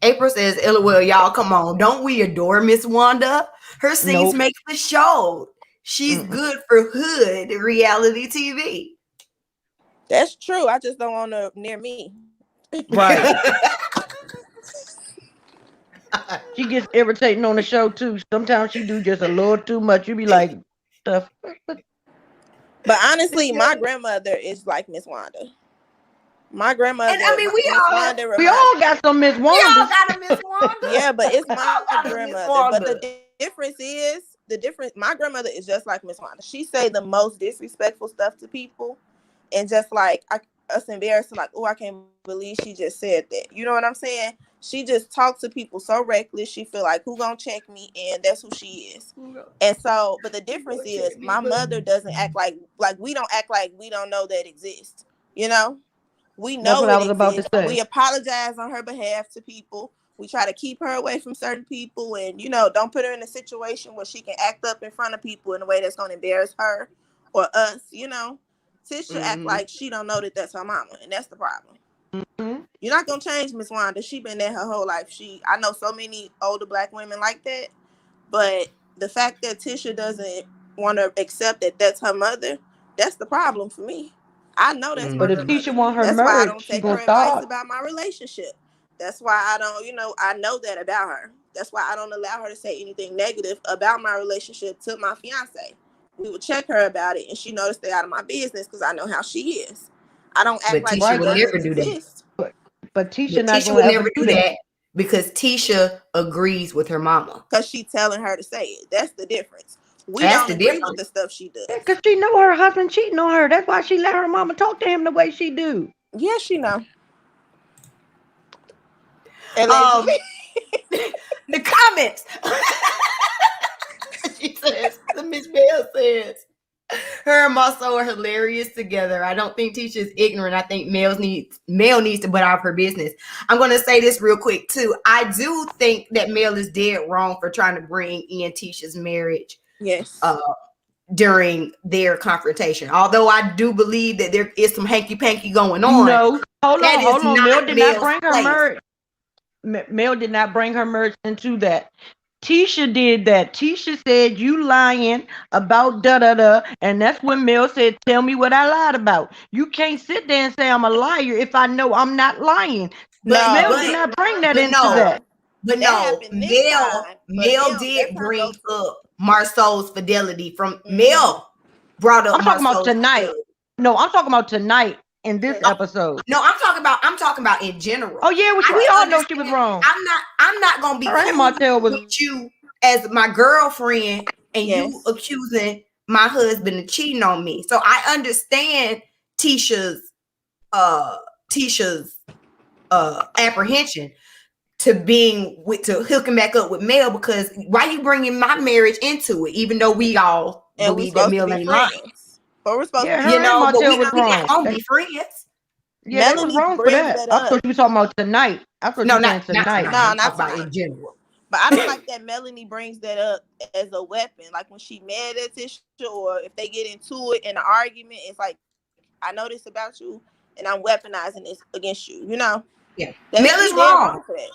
Speaker 1: April says, LOL, y'all, come on. Don't we adore Miss Wanda? Her scenes
Speaker 4: Nope.
Speaker 1: make the show. She's
Speaker 4: Mm-mm.
Speaker 1: good for hood reality TV.
Speaker 3: That's true. I just don't want her near me.
Speaker 4: Right. She gets irritating on the show too. Sometimes she do just a little too much. You be like, stuff.
Speaker 3: But honestly, my grandmother is like Miss Wanda. My grandmother,
Speaker 1: And I mean, we
Speaker 3: Miss
Speaker 1: all
Speaker 3: Wanda
Speaker 4: We
Speaker 3: reminds.
Speaker 4: all got some Miss
Speaker 1: we all
Speaker 4: Wandas.
Speaker 1: got a Miss Wanda.
Speaker 3: Yeah, but it's
Speaker 1: We
Speaker 3: my
Speaker 1: all got a Miss
Speaker 3: grandmother. But
Speaker 1: Wanda.
Speaker 3: the difference is my grandmother is just like Miss Wanda. She say the most disrespectful stuff to people, and just like us embarrassed, like, oh, I can't believe she just said that. You know what I'm saying? She just talks to people so reckless. She feel like, who gonna check me? And that's who she is. And so, but the difference is my mother doesn't act like we don't act like we don't know that exists. You know? We
Speaker 4: That's
Speaker 3: know
Speaker 4: what I
Speaker 3: it
Speaker 4: was about to
Speaker 3: exists.
Speaker 4: say.
Speaker 3: We apologize on her behalf to people. We try to keep her away from certain people, and don't put her in a situation where she can act up in front of people in a way that's going to embarrass her or us. Tisha act like she don't know that that's her mama, and that's the problem.
Speaker 4: Mm-hmm.
Speaker 3: You're not gonna change Miss Wanda. She been there her whole life. I know so many older Black women like that, but the fact that Tisha doesn't want to accept that that's her mother, that's the problem for me. I know that's my
Speaker 4: But if
Speaker 3: grandmother.
Speaker 4: Tisha want her
Speaker 3: That's why I
Speaker 4: merged,
Speaker 3: don't
Speaker 4: she
Speaker 3: take her
Speaker 4: gonna
Speaker 3: advice
Speaker 4: start.
Speaker 3: about my relationship. That's why I don't, I know that about her. That's why I don't allow her to say anything negative about my relationship to my fiance. We would check her about it, and she knows to stay out of my business because I know how she is. I don't act
Speaker 1: But
Speaker 3: like
Speaker 1: Tisha
Speaker 3: she
Speaker 1: would
Speaker 3: doesn't
Speaker 1: never do that.
Speaker 3: exist.
Speaker 4: But Tisha
Speaker 1: But
Speaker 4: not
Speaker 1: Tisha
Speaker 4: gonna
Speaker 1: would
Speaker 4: ever
Speaker 1: never
Speaker 4: do
Speaker 1: do
Speaker 4: that.
Speaker 1: that because Tisha agrees with her mama.
Speaker 3: Because she's telling her to say it. That's the difference. We
Speaker 1: That's
Speaker 3: don't
Speaker 1: the
Speaker 3: agree with
Speaker 1: difference.
Speaker 3: the stuff she does.
Speaker 4: Yeah, cause she know her husband cheating on her. That's why she let her mama talk to him the way she do.
Speaker 3: Yeah, she know.
Speaker 1: Um,
Speaker 3: Allegedly.
Speaker 1: the comments. She says, Miss Bell says, her and Marceau are hilarious together. I don't think Tisha is ignorant. I think Mel needs to put out her business. I'm going to say this real quick too. I do think that Mel is dead wrong for trying to bring in Tisha's marriage.
Speaker 3: Yes.
Speaker 1: During their confrontation. Although I do believe that there is some hanky-panky going on.
Speaker 4: No, hold on. Mel did not bring her
Speaker 1: place.
Speaker 4: merge. Mel did not bring her merge into that. Tisha did that. Tisha said, you lying about da-da-da. And that's when Mel said, tell me what I lied about. You can't sit there and say I'm a liar if I know I'm not lying. But
Speaker 3: No.
Speaker 4: Mel did not bring that into that.
Speaker 1: But
Speaker 3: that
Speaker 1: Mel did bring up Marceau's fidelity from Mel brought up
Speaker 4: I'm talking
Speaker 1: Marceau's
Speaker 4: about tonight.
Speaker 1: fidelity.
Speaker 4: No, I'm talking about tonight in this episode.
Speaker 1: No, I'm talking about in general.
Speaker 4: Oh yeah, we all know she was wrong.
Speaker 1: I'm not gonna be
Speaker 4: Martell was
Speaker 1: with you as my girlfriend and
Speaker 3: Yes.
Speaker 1: you accusing my husband of cheating on me. So I understand Tisha's apprehension to hooking back up with Mel, because why you bringing my marriage into it, even though we all
Speaker 3: and
Speaker 1: believe that Mel ain't lying.
Speaker 3: But we're supposed to be,
Speaker 4: her and Martell was wrong.
Speaker 1: Don't be friends.
Speaker 4: Yeah, they was wrong for that. I thought you were talking about tonight. I thought you were saying tonight.
Speaker 3: No, not
Speaker 1: about in general.
Speaker 3: But I don't like that Melanie brings that up as a weapon. Like when she mad at Tisha, or if they get into it in an argument, it's like, I know this about you and I'm weaponizing this against you,
Speaker 1: Yeah,
Speaker 3: That
Speaker 1: Mel
Speaker 3: she
Speaker 1: is
Speaker 3: dead
Speaker 1: wrong.
Speaker 3: wrong for that.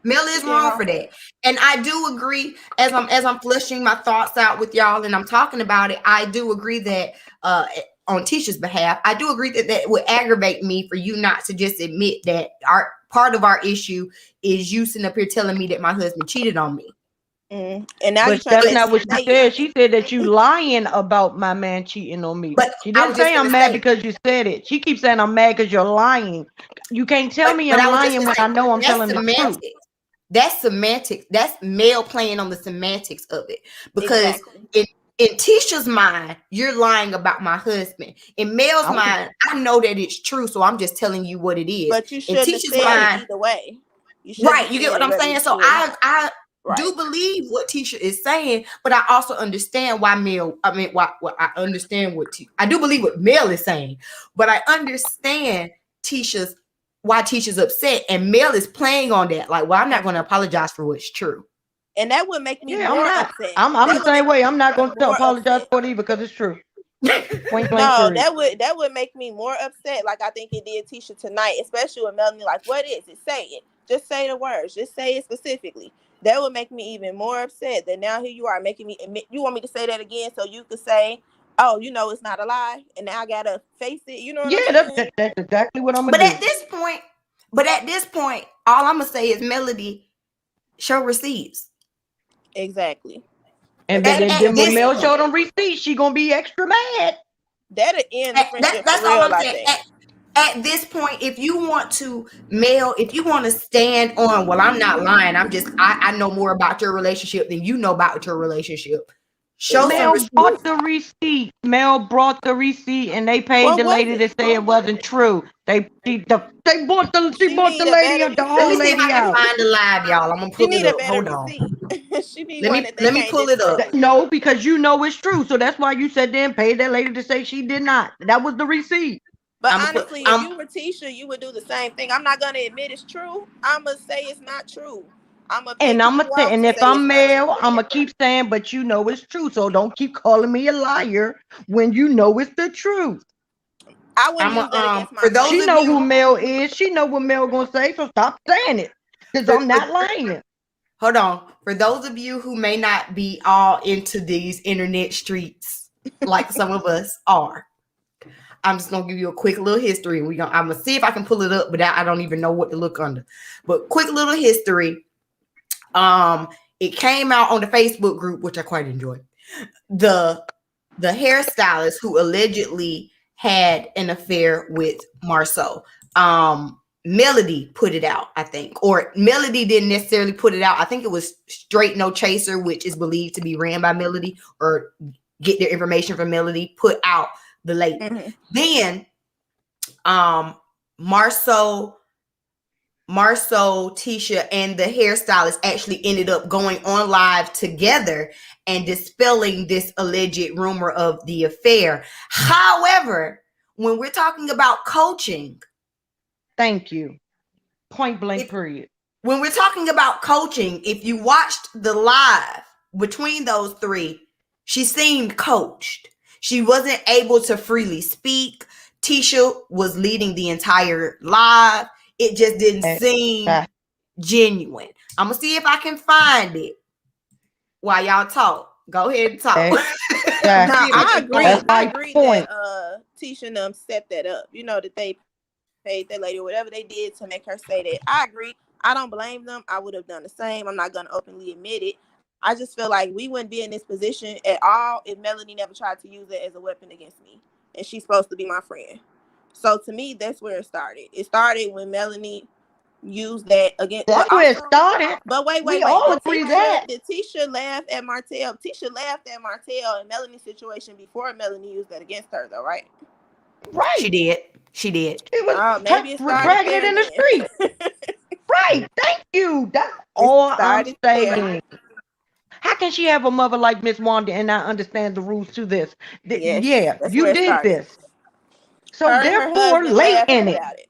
Speaker 1: Mel
Speaker 3: She
Speaker 1: is
Speaker 3: dead
Speaker 1: wrong
Speaker 3: wrong
Speaker 1: for
Speaker 3: for
Speaker 1: that.
Speaker 3: that.
Speaker 1: And I do agree, as I'm flushing my thoughts out with y'all and I'm talking about it, I do agree that on Tisha's behalf, I do agree that that would aggravate me for you not to just admit that our part of our issue is you sitting up here telling me that my husband cheated on me.
Speaker 3: And now you
Speaker 4: But
Speaker 3: trying to
Speaker 4: that's
Speaker 3: make
Speaker 4: not
Speaker 3: me
Speaker 4: what she
Speaker 3: say
Speaker 4: said.
Speaker 3: it.
Speaker 4: She said that you lying about my man cheating on me.
Speaker 1: But
Speaker 4: She
Speaker 1: I
Speaker 4: didn't
Speaker 1: was just
Speaker 4: say I'm
Speaker 1: gonna
Speaker 4: mad
Speaker 1: say,
Speaker 4: because you said it. She keeps saying I'm mad because you're lying. You can't tell me
Speaker 1: but
Speaker 4: I'm
Speaker 1: I was just
Speaker 4: lying
Speaker 1: gonna
Speaker 4: when
Speaker 1: say
Speaker 4: I know I'm
Speaker 1: that's
Speaker 4: telling the truth.
Speaker 1: semantics. That's semantics. That's Mel playing on the semantics of it. Because
Speaker 3: Exactly.
Speaker 1: in Tisha's mind, you're lying about my husband. In Mel's
Speaker 4: I was,
Speaker 1: mind, I know that it's true, so I'm just telling you what it is.
Speaker 3: But you
Speaker 1: In
Speaker 3: shouldn't have
Speaker 1: Tisha's
Speaker 3: said it
Speaker 1: mind,
Speaker 3: either way. You shouldn't
Speaker 1: right,
Speaker 3: have
Speaker 1: you get
Speaker 3: said
Speaker 1: what
Speaker 3: it
Speaker 1: I'm
Speaker 3: whether
Speaker 1: saying?
Speaker 3: it's
Speaker 1: So
Speaker 3: true or not.
Speaker 1: I
Speaker 3: Right.
Speaker 1: do believe what Tisha is saying, but I also understand why Mel, I mean, why I understand I do believe what Mel is saying, but I understand Tisha's why Tisha's upset, and Mel is playing on that. Like, well, I'm not going to apologize for what's true.
Speaker 3: And that would make me
Speaker 4: yeah, I'm
Speaker 3: more
Speaker 4: not.
Speaker 3: upset.
Speaker 4: I'm
Speaker 3: That
Speaker 4: the
Speaker 3: would
Speaker 4: same
Speaker 3: make
Speaker 4: way. I'm not
Speaker 3: me
Speaker 4: going to
Speaker 3: more
Speaker 4: apologize
Speaker 3: upset.
Speaker 4: for it either because it's true. Point blank
Speaker 3: No,
Speaker 4: period.
Speaker 3: that would make me more upset. Like I think it did Tisha tonight, especially with Melanie. Like, what is it? Say it. Just say the words. Just say it specifically. That would make me even more upset. That now here you are making me admit. You want me to say that again so you could say, "Oh, you know it's not a lie," and now I gotta face it. You know what I'm
Speaker 4: Yeah,
Speaker 3: saying?
Speaker 4: that's exactly what I'm gonna
Speaker 1: But
Speaker 4: do.
Speaker 1: at this point, all I'm gonna say is Melody, show receipts.
Speaker 3: Exactly.
Speaker 4: And
Speaker 3: That'll
Speaker 4: then,
Speaker 3: be
Speaker 1: At
Speaker 3: a
Speaker 4: then when
Speaker 3: good
Speaker 1: this
Speaker 4: Mel
Speaker 3: ending.
Speaker 4: showed them receipts, she gonna be extra mad.
Speaker 3: That'll end the friendship for
Speaker 1: That's all
Speaker 3: real.
Speaker 1: I'm
Speaker 3: I
Speaker 1: saying.
Speaker 3: think.
Speaker 1: At this point, if you want to mail, if you want to stand on, well, I'm not lying. I know more about your relationship than you know about your relationship. Show some
Speaker 3: Exactly.
Speaker 4: Mel brought
Speaker 1: receipts.
Speaker 4: the receipt. Mel brought the receipt, and they paid
Speaker 3: What
Speaker 4: the
Speaker 3: was
Speaker 4: lady
Speaker 3: it?
Speaker 4: to say it wasn't true. She
Speaker 3: She
Speaker 4: bought
Speaker 3: need a better
Speaker 4: the
Speaker 1: Let me
Speaker 4: old
Speaker 3: receipt.
Speaker 1: see if
Speaker 4: lady
Speaker 1: I can
Speaker 4: out.
Speaker 1: find the live, y'all. I'm gonna
Speaker 3: She
Speaker 1: pull it
Speaker 3: need a
Speaker 1: up.
Speaker 3: better
Speaker 1: Hold on.
Speaker 3: receipt. She need one that they
Speaker 1: Let me
Speaker 3: can't
Speaker 1: pull it up.
Speaker 3: discredit.
Speaker 4: No, because you know it's true. So that's why you said then paid that lady to say she did not. That was the receipt.
Speaker 3: But
Speaker 1: I'm gonna put.
Speaker 3: honestly, if you were Tisha, you would do the same thing. I'm not gonna admit it's true. I'm gonna say it's not true. I'm gonna pay
Speaker 4: And
Speaker 3: people off
Speaker 4: and
Speaker 3: to
Speaker 4: if
Speaker 3: say it's
Speaker 4: I'm
Speaker 3: not true.
Speaker 4: Mel, I'm gonna keep saying, but you know it's true. So don't keep calling me a liar when you know it's the truth.
Speaker 3: I wouldn't
Speaker 1: I'm
Speaker 3: use that against my
Speaker 1: for those
Speaker 4: She
Speaker 1: of
Speaker 3: friend.
Speaker 4: know who
Speaker 1: you.
Speaker 4: Mel is. She know what Mel gonna say. So stop saying it, because
Speaker 1: For,
Speaker 4: I'm
Speaker 1: for
Speaker 4: not lying.
Speaker 1: hold on. For those of you who may not be all into these internet streets like some of us are, I'm just gonna give you a quick little history. I'm gonna see if I can pull it up, but I don't even know what to look under. But quick little history. It came out on the Facebook group, which I quite enjoyed. The hairstylist who allegedly had an affair with Marceau. Melody put it out, I think, or Melody didn't necessarily put it out. I think it was Straight No Chaser, which is believed to be ran by Melody or get their information from Melody, put out the lady.
Speaker 3: Mm-hmm.
Speaker 1: Then Marceau, Tisha, and the hairstylist actually ended up going on live together and dispelling this alleged rumor of the affair. However, when we're talking about coaching,
Speaker 4: Thank you. Point blank.
Speaker 1: if,
Speaker 4: Period.
Speaker 1: when we're talking about coaching, if you watched the live between those three, she seemed coached. She wasn't able to freely speak. Tisha was leading the entire live. It just didn't seem genuine. I'm gonna see if I can find it while y'all talk. Go ahead and talk. I'm gonna
Speaker 3: Now
Speaker 1: see if I
Speaker 3: I
Speaker 1: can
Speaker 3: agree.
Speaker 1: find
Speaker 4: That's
Speaker 1: it.
Speaker 3: I
Speaker 4: my
Speaker 3: agree
Speaker 4: point.
Speaker 3: that Tisha and them set that up. You know that they paid that lady or whatever they did to make her say that. I agree. I don't blame them. I would have done the same. I'm not gonna openly admit it. I just feel like we wouldn't be in this position at all if Melanie never tried to use it as a weapon against me. And she's supposed to be my friend. So to me, that's where it started. It started when Melanie used that again.
Speaker 4: That's
Speaker 3: But
Speaker 4: where it
Speaker 3: also,
Speaker 4: started.
Speaker 3: but wait.
Speaker 4: We all agree that.
Speaker 3: Did Tisha laugh at Martell? Tisha laughed at Martell in Melanie's situation before Melanie used that against her, though, right?
Speaker 1: She
Speaker 4: Right.
Speaker 1: did. She did.
Speaker 4: It was
Speaker 3: Maybe it started
Speaker 4: dragging it
Speaker 3: there
Speaker 4: in the street.
Speaker 3: then.
Speaker 4: Right. Thank you. That's
Speaker 3: It
Speaker 4: all I'm
Speaker 3: started there.
Speaker 4: saying. How can she have a mother like Miss Wanda and not understand the rules to this?
Speaker 3: Yes,
Speaker 4: Yeah,
Speaker 3: that's
Speaker 4: you
Speaker 3: where it
Speaker 4: did
Speaker 3: started.
Speaker 4: this. So
Speaker 3: Her and her
Speaker 4: therefore,
Speaker 3: husband
Speaker 4: lay
Speaker 3: laughing
Speaker 4: in it.
Speaker 3: about it.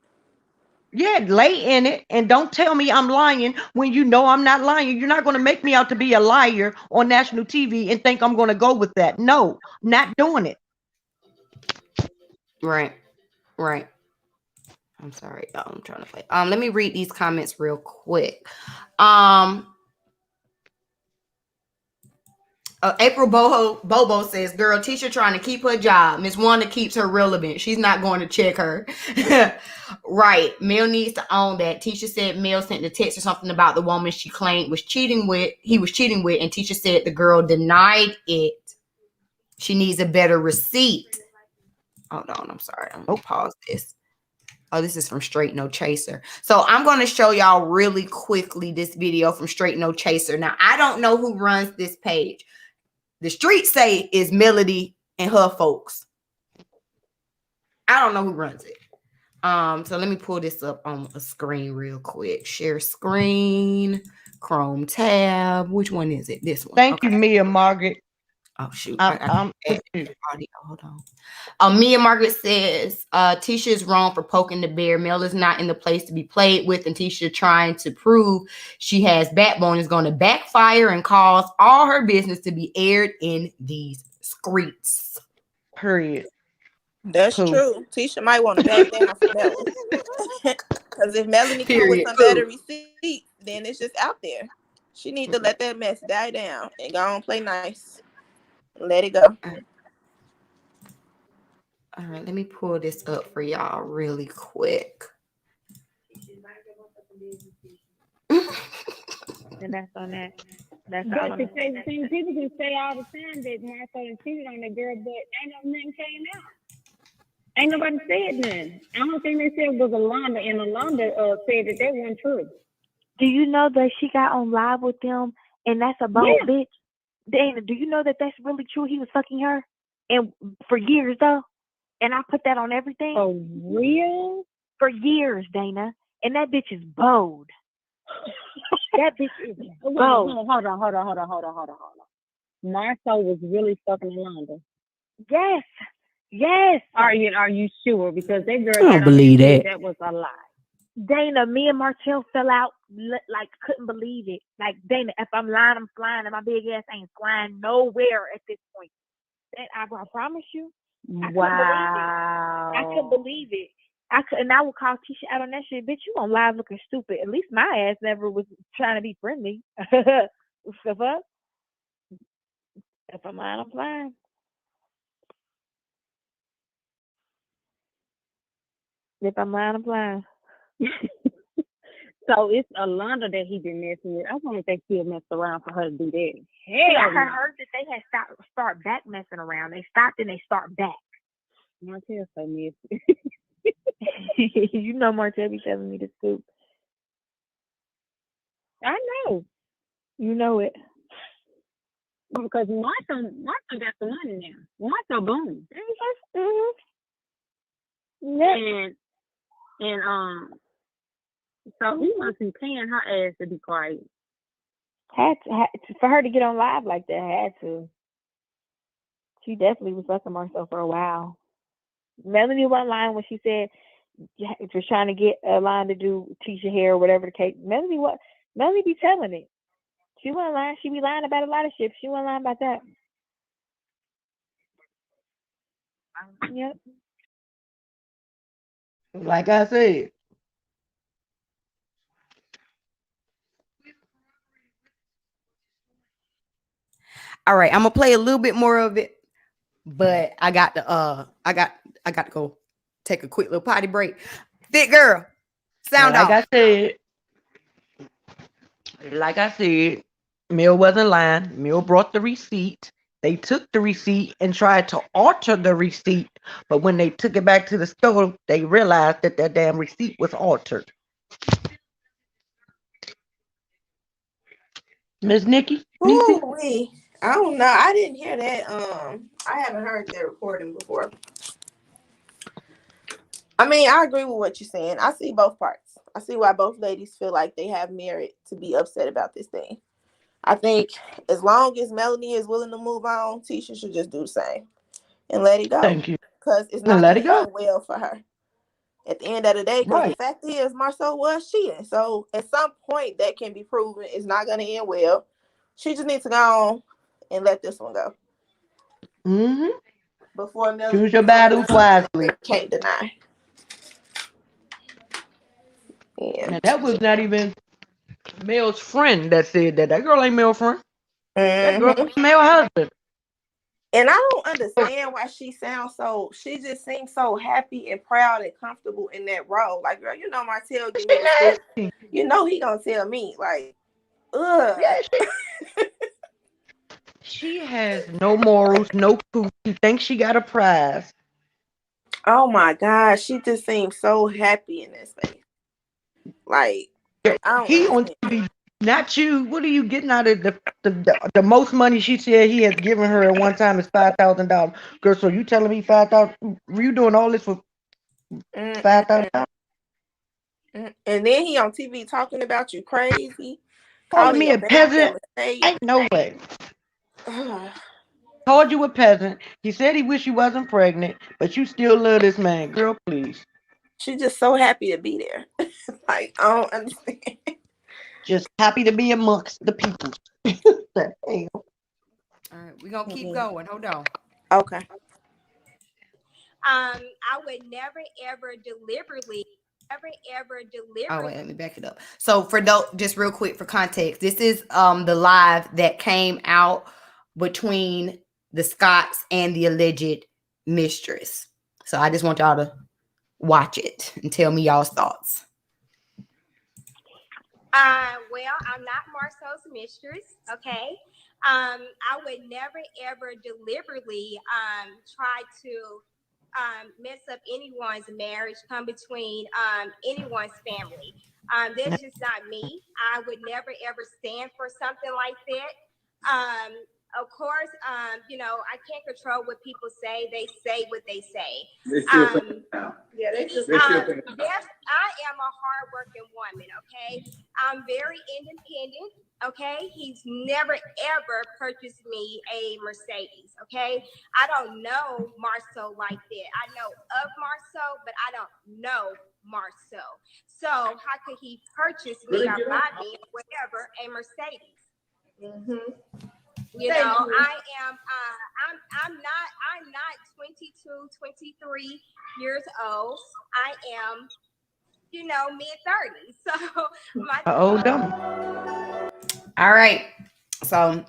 Speaker 4: Yeah, lay in it. And don't tell me I'm lying when you know I'm not lying. You're not going to make me out to be a liar on national TV and think I'm going to go with that. No, not doing it.
Speaker 1: Right. Right. I'm sorry, y'all. I'm trying to play. Let me read these comments real quick. April Bobo says, "Girl, Tisha trying to keep her job. Miss Wanda keeps her relevant. She's not going to check her." Right. Mel needs to own that. Tisha said Mel sent the text or something about the woman she claimed he was cheating with, and Tisha said the girl denied it. She needs a better receipt. Hold on, I'm sorry. I'm gonna pause this. Oh, this is from Straight No Chaser. So I'm going to show y'all really quickly this video from Straight No Chaser. Now, I don't know who runs this page. The streets say it's Melody and her folks. I don't know who runs it. So let me pull this up on a screen real quick. Share screen, Chrome tab. Which one is it? This one.
Speaker 4: Thank you, Mia Margaret.
Speaker 1: Oh shoot.
Speaker 4: I'm
Speaker 1: audio. Hold on. Mia Margaret says Tisha is wrong for poking the bear. Mel is not in the place to be played with, and Tisha trying to prove she has backbone is going to backfire and cause all her business to be aired in these streets.
Speaker 4: Period.
Speaker 3: That's true. Tisha might want to back down from Melanie. Because if Melanie come with some better receipts, then it's just out there. She need to let that mess die down and go on play nice. Let it go.
Speaker 1: All right, let me pull this up for y'all really quick.
Speaker 5: And that's on that. That's all. But the same people can say all the time that Martha cheated on the girl, but ain't no nothing came out. Ain't nobody said nothing. I don't think they said it was Alonda, and Alonda said that wasn't true.
Speaker 6: Do you know that she got on live with them, and that's a bold bitch? Dana, do you know that that's really true? He was fucking her, and for years though, and I put that on everything.
Speaker 5: For real?
Speaker 6: For years, Dana, and that bitch is bold. That bitch is bold.
Speaker 5: Hold on. Marcel was really fucking Alonda.
Speaker 6: Yes.
Speaker 5: Are you sure? Because that girl,
Speaker 4: I don't believe that.
Speaker 5: That was a lie.
Speaker 6: Dana, me and Martell fell out, like couldn't believe it. Like, Dana, if I'm lying, I'm flying, and my big ass ain't flying nowhere at this point. That I promise you.
Speaker 5: Wow.
Speaker 6: I couldn't believe it. And I would call Tisha out on that shit. Bitch, you on live looking stupid. At least my ass never was trying to be friendly. The fuck? If I'm lying, I'm flying. If I'm lying, I'm flying.
Speaker 5: So it's Alonda that he been messing with. I wonder if they still messed around for her to do that.
Speaker 6: Hell, I heard that they had start back messing around. They stopped and they start back.
Speaker 5: Martell so messy.
Speaker 6: You know Martell be telling me the scoop.
Speaker 5: I know.
Speaker 6: You know it.
Speaker 5: Because Martha got the money now. Martha boom.
Speaker 6: Mm-hmm.
Speaker 5: And so he must be paying her ass to be quiet.
Speaker 6: Had to, for her to get on live like that, had to. She definitely was fucking Marcel for a while. Melanie wasn't lying when she said was trying to get a line to do Tisha hair or whatever the case. Melanie be telling it. She wasn't lying. She be lying about a lot of shit. She wasn't lying about that. Yep.
Speaker 4: Like I said.
Speaker 1: All right, I'm gonna play a little bit more of it, but I got to go take a quick little potty break. Thick girl, sound off.
Speaker 4: Like I said, Mill wasn't lying. Mill brought the receipt. They took the receipt and tried to alter the receipt, but when they took it back to the store, they realized that that damn receipt was altered. Miss Nikki?
Speaker 3: Ooh, I don't know. I didn't hear that. I haven't heard that recording before. I mean, I agree with what you're saying. I see both parts. I see why both ladies feel like they have merit to be upset about this thing. I think as long as Melanie is willing to move on, Tisha should just do the same and let it go.
Speaker 4: Thank you.
Speaker 3: Because it's not going to end well for her. At the end of the day, because the fact is, Marcel was cheating. So at some point, that can be proven. It's not going to end well. She just needs to go on and let this one go.
Speaker 4: Mm-hmm.
Speaker 3: Before Melanie
Speaker 4: choose your battles wisely.
Speaker 3: Can't deny. Yeah.
Speaker 4: Now that was not even Mel's friend that said that. That girl ain't Mel's friend. That girl
Speaker 3: Hmm.
Speaker 4: is Mel's husband.
Speaker 3: And I don't understand why she sounds so. She just seems so happy and proud and comfortable in that role. Like, girl, you know, Martell give
Speaker 4: She
Speaker 3: me the scoop.
Speaker 4: nasty.
Speaker 3: You know, he gonna tell me like, ugh.
Speaker 4: Yeah, she has no morals, no proof. She thinks she got a prize.
Speaker 3: Oh my gosh, she just seems so happy in that space. Like, I don't
Speaker 4: He on
Speaker 3: understand.
Speaker 4: TV, not you. What are you getting out of the most money she said he has given her at one time is $5,000. Girl, so you telling me 5,000? You doing all this for
Speaker 3: Mm-mm-mm.
Speaker 4: $5,000?
Speaker 3: And then he on TV talking about you crazy,
Speaker 4: Calling
Speaker 3: calling
Speaker 4: me
Speaker 3: your
Speaker 4: a
Speaker 3: baby a
Speaker 4: peasant?
Speaker 3: mistake.
Speaker 4: Ain't no way. Called you a peasant. He said he wish you wasn't pregnant, but you still love this man. Girl, please.
Speaker 3: She's just so happy to be there. Like, I don't understand.
Speaker 4: Just happy to be amongst the people. The hell?
Speaker 1: All right, we're gonna keep going. Hold on.
Speaker 3: Okay.
Speaker 7: I would never ever deliberately,
Speaker 1: Oh wait, let me back it up. So for those, just real quick for context, this is the live that came out between the Scotts and the alleged mistress. So I just want y'all to watch it and tell me y'all's thoughts.
Speaker 7: well, I'm not Marcel's mistress, okay? I would never ever deliberately try to mess up anyone's marriage, come between anyone's family. That's just not me. I would never ever stand for something like that. Of course, you know, I can't control what people say. They say what they say.
Speaker 3: Yeah, they just
Speaker 7: Yes, I am a hardworking woman, okay? I'm very independent, okay? He's never ever purchased me a Mercedes, okay? I don't know Marcel like that. I know of Marcel, but I don't know Marcel. So how could he purchase me or buy me whatever a Mercedes?
Speaker 3: Mm-hmm.
Speaker 7: You know, I am I'm not 22, 23 years old. I am, you know, mid-30s. So my
Speaker 4: Dumb.
Speaker 1: All right. So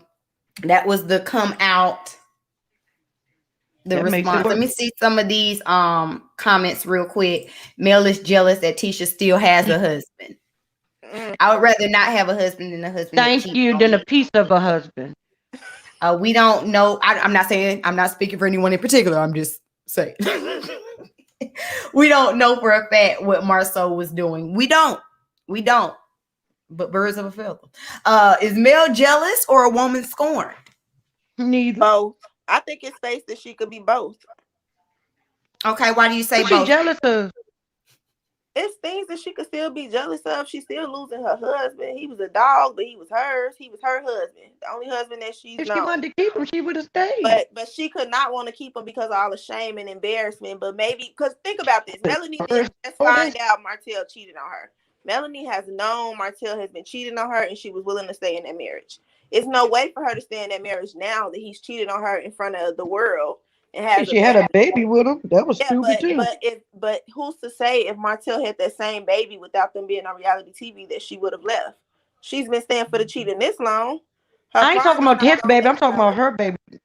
Speaker 1: that was the come out, the
Speaker 4: That makes it
Speaker 1: response. Let
Speaker 4: work.
Speaker 1: me see some of these comments real quick. Mel is jealous that Tisha still has a husband. I would rather not have a husband than a husband that
Speaker 4: Thank
Speaker 1: cheats
Speaker 4: you.
Speaker 1: on
Speaker 4: Than
Speaker 1: me.
Speaker 4: a piece of a husband.
Speaker 1: We don't know. I'm not saying, I'm not speaking for anyone in particular. I'm just saying. We don't know for a fact what Marceau was doing. We don't. But birds of a feather. Is Mel jealous or a woman scorned?
Speaker 4: Neither.
Speaker 3: Both. I think it's safe that she could be both.
Speaker 1: Okay, why do you say
Speaker 4: Who she
Speaker 1: both?
Speaker 4: jealous of?
Speaker 3: It's things that she could still be jealous of. She's still losing her husband. He was a dog, but he was hers. He was her husband, the only husband that she's
Speaker 4: If she
Speaker 3: known.
Speaker 4: wanted to keep him, she would have stayed.
Speaker 3: But she could not want to keep him because of all the shame and embarrassment. But maybe, because think about this, Melanie didn't just find out Martell cheated on her. Melanie has known Martell has been cheating on her, and she was willing to stay in that marriage. It's no way for her to stay in that marriage now that he's cheated on her in front of the world and has
Speaker 4: She had a baby with him. That was
Speaker 3: yeah,
Speaker 4: stupid too.
Speaker 3: but who's to say if Martell had that same baby without them being on reality TV that she would have left? She's been staying for the cheating this long. Her
Speaker 4: I ain't talking
Speaker 3: pride
Speaker 4: about
Speaker 3: is
Speaker 4: his
Speaker 3: not
Speaker 4: baby.
Speaker 3: gonna
Speaker 4: I'm talking about her baby. That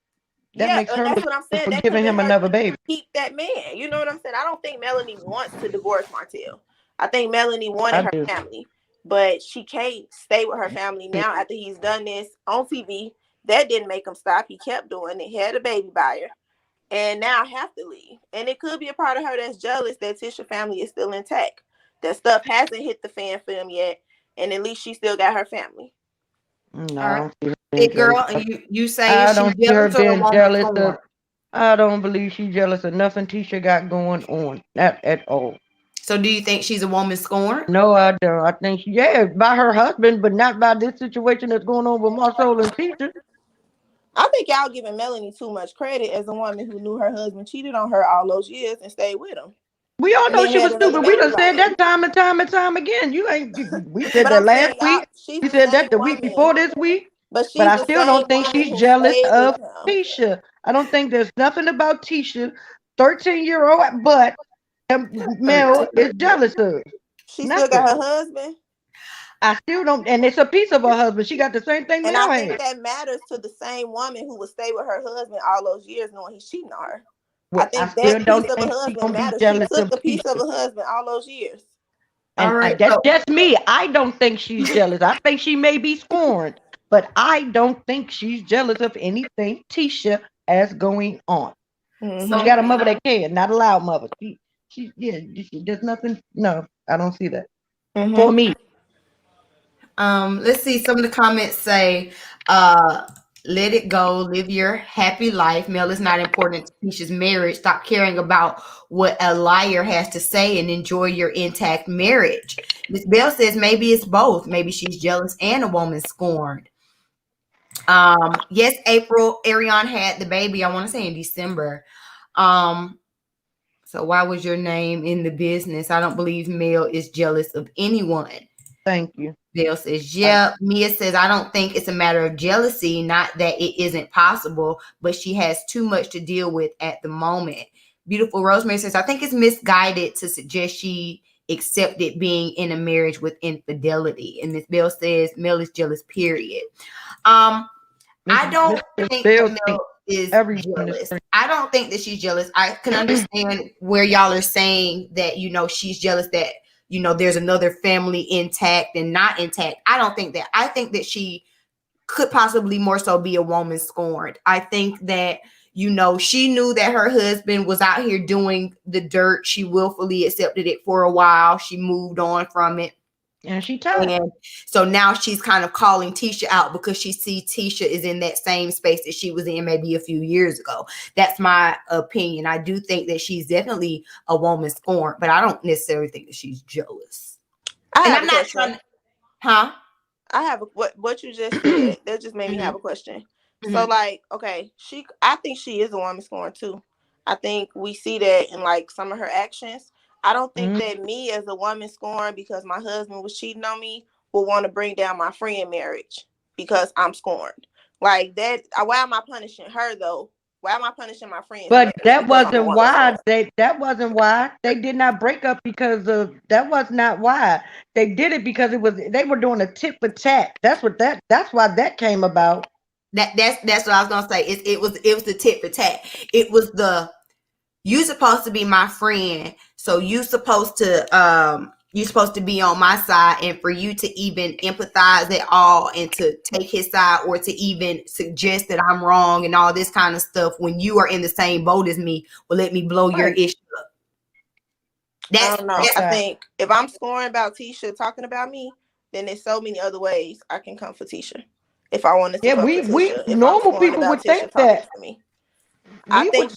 Speaker 3: yeah,
Speaker 4: makes her
Speaker 3: that's
Speaker 4: look
Speaker 3: what I'm
Speaker 4: stupid
Speaker 3: saying.
Speaker 4: for
Speaker 3: That
Speaker 4: giving him
Speaker 3: prevent her
Speaker 4: another
Speaker 3: to
Speaker 4: baby.
Speaker 3: keep that man. You know what I'm saying? I don't think Melanie wants to divorce Martell. I think Melanie wanted
Speaker 4: I
Speaker 3: her
Speaker 4: do.
Speaker 3: family, but she can't stay with her family now after he's done this on TV. That didn't make him stop. He kept doing it. He had a baby by her. And now I have to leave. And it could be a part of her that's jealous that Tisha family is still intact. That stuff hasn't hit the fan film yet. And at least she still got her family.
Speaker 4: No,
Speaker 1: All
Speaker 4: I
Speaker 1: right.
Speaker 4: don't see her being
Speaker 1: Big girl,
Speaker 4: jealous.
Speaker 1: and you say
Speaker 4: I
Speaker 1: is she
Speaker 4: don't see her
Speaker 1: jealous or a
Speaker 4: being
Speaker 1: woman
Speaker 4: jealous
Speaker 1: scorned?
Speaker 4: of. I don't believe she's jealous of nothing Tisha got going on. Not at all.
Speaker 1: So do you think she's a woman scorned?
Speaker 4: No, I don't. I think by her husband, but not by this situation that's going on with Marcel and Tisha.
Speaker 3: I think y'all giving Melanie too much credit as a woman who knew her husband cheated on her all those years and stayed with him.
Speaker 4: We all
Speaker 3: And
Speaker 4: know
Speaker 3: then
Speaker 4: she
Speaker 3: had
Speaker 4: was
Speaker 3: another
Speaker 4: stupid. We
Speaker 3: baby
Speaker 4: done
Speaker 3: by
Speaker 4: said
Speaker 3: him.
Speaker 4: that time and time and time again. We said
Speaker 3: But
Speaker 4: that
Speaker 3: I'm
Speaker 4: last
Speaker 3: saying y'all,
Speaker 4: week.
Speaker 3: she's
Speaker 4: We
Speaker 3: the
Speaker 4: said
Speaker 3: same
Speaker 4: that the week
Speaker 3: woman.
Speaker 4: before this week.
Speaker 3: But
Speaker 4: But
Speaker 3: she's
Speaker 4: I
Speaker 3: the
Speaker 4: still
Speaker 3: same
Speaker 4: don't think
Speaker 3: woman
Speaker 4: she's
Speaker 3: who
Speaker 4: jealous
Speaker 3: stayed with
Speaker 4: of
Speaker 3: him.
Speaker 4: Tisha. I don't think there's nothing about Tisha, 13-year-old, but Mel is jealous of.
Speaker 3: She still
Speaker 4: Nothing.
Speaker 3: got her husband.
Speaker 4: I still don't, and it's a piece of her husband. She got the same thing
Speaker 3: And I
Speaker 4: Mel
Speaker 3: think
Speaker 4: had.
Speaker 3: that matters to the same woman who would stay with her husband all those years knowing he's cheating on her. I
Speaker 4: Well, I
Speaker 3: think
Speaker 4: still
Speaker 3: that piece
Speaker 4: don't
Speaker 3: of a
Speaker 4: think she
Speaker 3: husband
Speaker 4: gonna be
Speaker 3: matters. She
Speaker 4: jealous
Speaker 3: took
Speaker 4: of
Speaker 3: a piece of
Speaker 4: Keisha.
Speaker 3: a husband all those years.
Speaker 1: All
Speaker 4: And
Speaker 1: right.
Speaker 4: that's
Speaker 1: So
Speaker 4: just me. I don't think she's jealous. I think she may be scorned, but I don't think she's jealous of anything Tisha has going on. She
Speaker 1: so
Speaker 4: got a mother that cares, not a loud mother. Yeah, there's nothing. No, I don't see that. For me,
Speaker 1: let's see. Some of the comments say, let it go, live your happy life. Mel is not important to Keisha's marriage. Stop caring about what a liar has to say and enjoy your intact marriage. Miss Bell says maybe it's both. Maybe she's jealous and a woman scorned. Yes, April, Ariane had the baby, I want to say in December. So why was your name in the business? I don't believe Mel is jealous of anyone.
Speaker 4: thank you.
Speaker 1: Bill says, yeah. Mia says, I don't think it's a matter of jealousy, not that it isn't possible, but she has too much to deal with at the moment. Beautiful Rosemary says, I think it's misguided to suggest she accepted being in a marriage with infidelity. And Miss Bill says, Mel is jealous, period. I don't think that Mel is jealous. I don't think that she's jealous. I can understand where y'all are saying that, she's jealous that, there's another family intact and not intact. I don't think that. I think that she could possibly more so be a woman scorned. I think that, she knew that her husband was out here doing the dirt. She willfully accepted it for a while. She moved on from it.
Speaker 4: And she tired.
Speaker 1: And so now she's kind of calling Tisha out because she sees Tisha is in that same space that she was in maybe a few years ago. That's my opinion. I do think that she's definitely a woman scorned, but I don't necessarily think that she's jealous. I'm not trying to,
Speaker 3: I have what you just said. That just made me have a question. So like, okay, I think she is a woman scorned too. I think we see that in like some of her actions. I don't think that me as a woman scorned because my husband was cheating on me will want to bring down my friend marriage because I'm scorned. Like that. Why am I punishing her though? Why am I punishing my friends?
Speaker 4: But that wasn't why that wasn't why they did not break up because of that was not why they did it because they were doing a tit for tat. That's why that came about.
Speaker 1: That's what I was gonna say. It was the tit for tat. It was you supposed to be my friend, so you supposed to be on my side, and for you to even empathize at all and to take his side or to even suggest that I'm wrong and all this kind of stuff when you are in the same boat as me, will let me blow your issue up.
Speaker 3: I don't know. I think if I'm scoring about Tisha talking about me, then there's so many other ways I can come for Tisha. If I wanted to,
Speaker 4: we normal people would think that.
Speaker 3: I think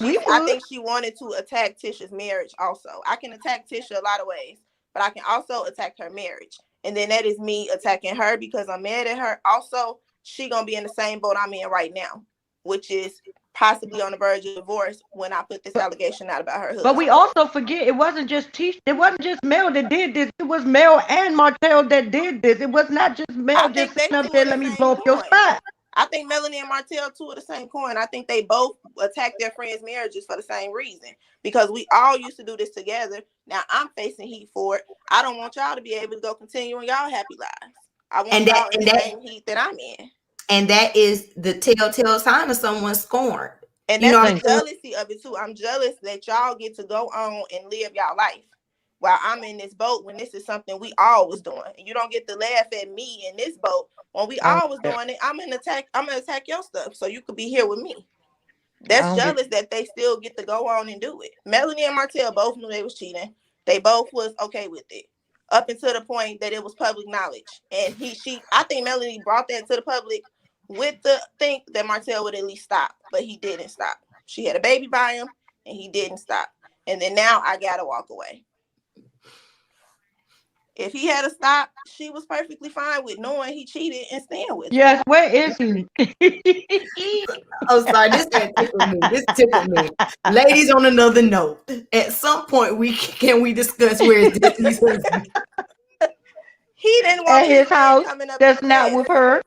Speaker 3: she wanted to attack Tisha's marriage also. I can attack Tisha a lot of ways, but I can also attack her marriage. And then that is me attacking her because I'm mad at her. Also, she going to be in the same boat I'm in right now, which is possibly on the verge of divorce when I put this allegation out about her husband.
Speaker 4: But we also forget it wasn't just Tisha. It wasn't just Mel that did this. It was Mel and Martell that did this. It was not just Mel just sitting up there, let me blow up your spot.
Speaker 3: I think Melanie and Martell two are the same coin. I think they both attack their friends' marriages for the same reason. Because we all used to do this together. Now I'm facing heat for it. I don't want y'all to be able to go continue on y'all happy lives. I want y'all in the same heat that I'm in.
Speaker 1: And that is the telltale sign of someone scorned.
Speaker 3: And that's the jealousy of it too. I'm jealous that y'all get to go on and live y'all life while I'm in this boat when this is something we all was doing. And you don't get to laugh at me in this boat when we all was doing it. I'm gonna attack your stuff so you could be here with me. That's jealous that they still get to go on and do it. Melanie and Martell both knew they was cheating. They both was okay with it up until the point that it was public knowledge. And I think Melanie brought that to the public with the think that Martell would at least stop, but he didn't stop. She had a baby by him and he didn't stop. And then now I gotta walk away. If he had to stop, she was perfectly fine with knowing he cheated and staying with him.
Speaker 4: Yes, where is he?
Speaker 1: Oh, sorry, this tickled me. This tickled me. Ladies, on another note, at some point we discuss where is Disney's husband?
Speaker 3: He didn't want
Speaker 4: at his house. That's not with her.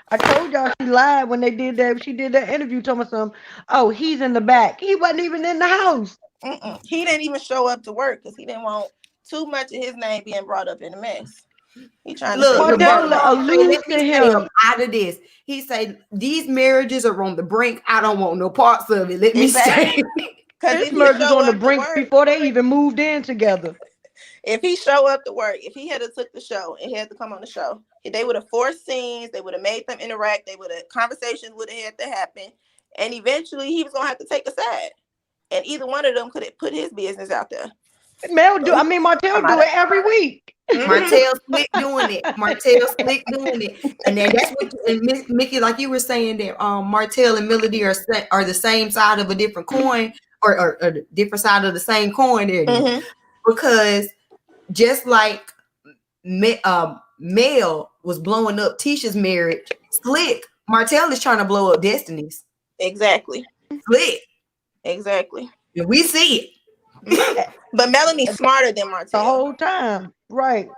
Speaker 4: I told y'all she lied when they did that. She did that interview, told me something. Oh, he's in the back. He wasn't even in the house.
Speaker 3: He didn't even show up to work because he didn't want too much of his name being brought up in the mess. He trying to
Speaker 1: Look,
Speaker 3: say,
Speaker 4: Martell alludes
Speaker 1: let me
Speaker 4: to
Speaker 1: stay
Speaker 4: him.
Speaker 1: up out of this. He said these marriages are on the brink. I don't want no parts of it. Let me stay.
Speaker 3: Because
Speaker 4: His
Speaker 3: if he
Speaker 4: marriage was
Speaker 3: show
Speaker 4: on the
Speaker 3: up to
Speaker 4: brink
Speaker 3: work,
Speaker 4: before they even moved in together.
Speaker 3: if he show up to work, if he had to took the show and had to come on the show, they would have forced scenes. They would have made them interact. They would have conversations would have had to happen, and eventually he was gonna have to take a side. And either one of them could have put his business out there.
Speaker 4: Martell do it every week.
Speaker 1: Martell slick doing it. Martell slick doing it. And then that's what and Mickey, like you were saying that Martell and Melody are the same side of a different coin, or the different side of the same coin. There it is. Because just like Mel was blowing up Tisha's marriage, slick, Martell is trying to blow up Destiny's.
Speaker 3: Exactly.
Speaker 1: Slick.
Speaker 3: Exactly.
Speaker 1: And we see it.
Speaker 3: But Melanie's smarter than Martell.
Speaker 4: The whole time. Right.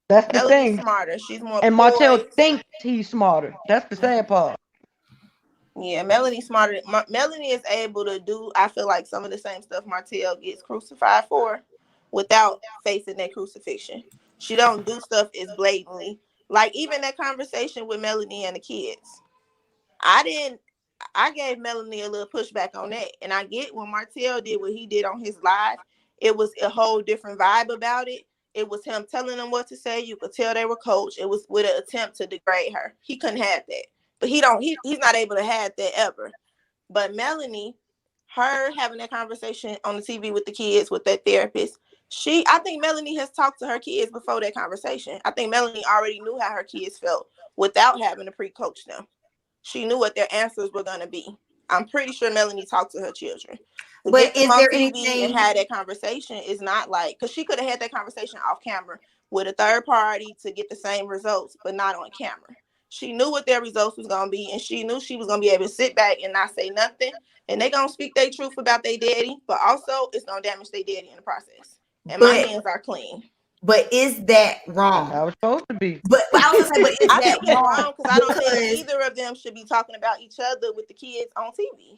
Speaker 4: That's the
Speaker 3: Melanie's
Speaker 4: thing.
Speaker 3: smarter. She's more
Speaker 4: And
Speaker 3: poised.
Speaker 4: Martell thinks he's smarter. That's the sad part.
Speaker 3: Yeah, Melanie's smarter. Melanie is able to do, I feel like, some of the same stuff Martell gets crucified for without facing that crucifixion. She don't do stuff as blatantly. Like even that conversation with Melanie and the kids. I gave Melanie a little pushback on that. And I get when Martell did what he did on his live, it was a whole different vibe about it. It was him telling them what to say. You could tell they were coached. It was with an attempt to degrade her. He couldn't have that. But he's not able to have that ever. But Melanie, her having that conversation on the TV with the kids, with that therapist, I think Melanie has talked to her kids before that conversation. I think Melanie already knew how her kids felt without having to pre-coach them. She knew what their answers were going to be. I'm pretty sure Melanie talked to her children.
Speaker 1: But is there
Speaker 3: TV
Speaker 1: anything
Speaker 3: and had that conversation is not like, because she could have had that conversation off camera with a third party to get the same results, but not on camera. She knew what their results was going to be, and she knew she was going to be able to sit back and not say nothing. And they're going to speak their truth about their daddy, but also it's going to damage their daddy in the process. And my hands are clean.
Speaker 1: But is that wrong?
Speaker 4: That's how it's supposed to be.
Speaker 1: But I was gonna say, but is
Speaker 3: I
Speaker 1: that
Speaker 3: think it's wrong because I don't think
Speaker 1: Because-
Speaker 3: either of them should be talking about each other with the kids on TV.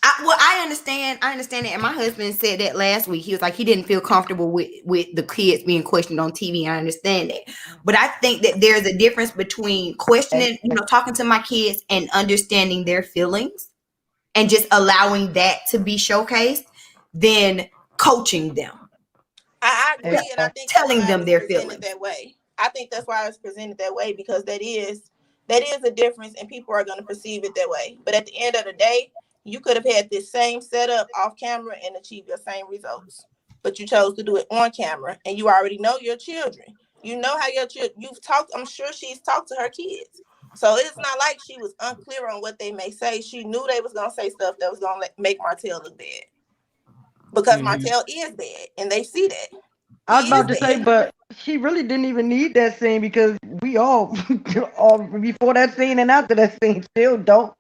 Speaker 1: I understand it, and my husband said that last week. He was like, he didn't feel comfortable with the kids being questioned on TV. I understand that, but I think that there's a difference between questioning, talking to my kids and understanding their feelings, and just allowing that to be showcased, than coaching them.
Speaker 3: I agree, and I think
Speaker 1: telling
Speaker 3: that's why
Speaker 1: them their
Speaker 3: it's presented
Speaker 1: feelings
Speaker 3: that way. I think that's why it's presented that way, because that is a difference, and people are going to perceive it that way. But at the end of the day, you could have had this same setup off camera and achieved your same results, but you chose to do it on camera, and you already know your children. You know how your children. You've talked. I'm sure she's talked to her kids, so it's not like she was unclear on what they may say. She knew they was going to say stuff that was going to make Martell look bad. Because Martell is bad, and they see that.
Speaker 4: I was about to say, but she really didn't even need that scene, because we all before that scene and after that scene still don't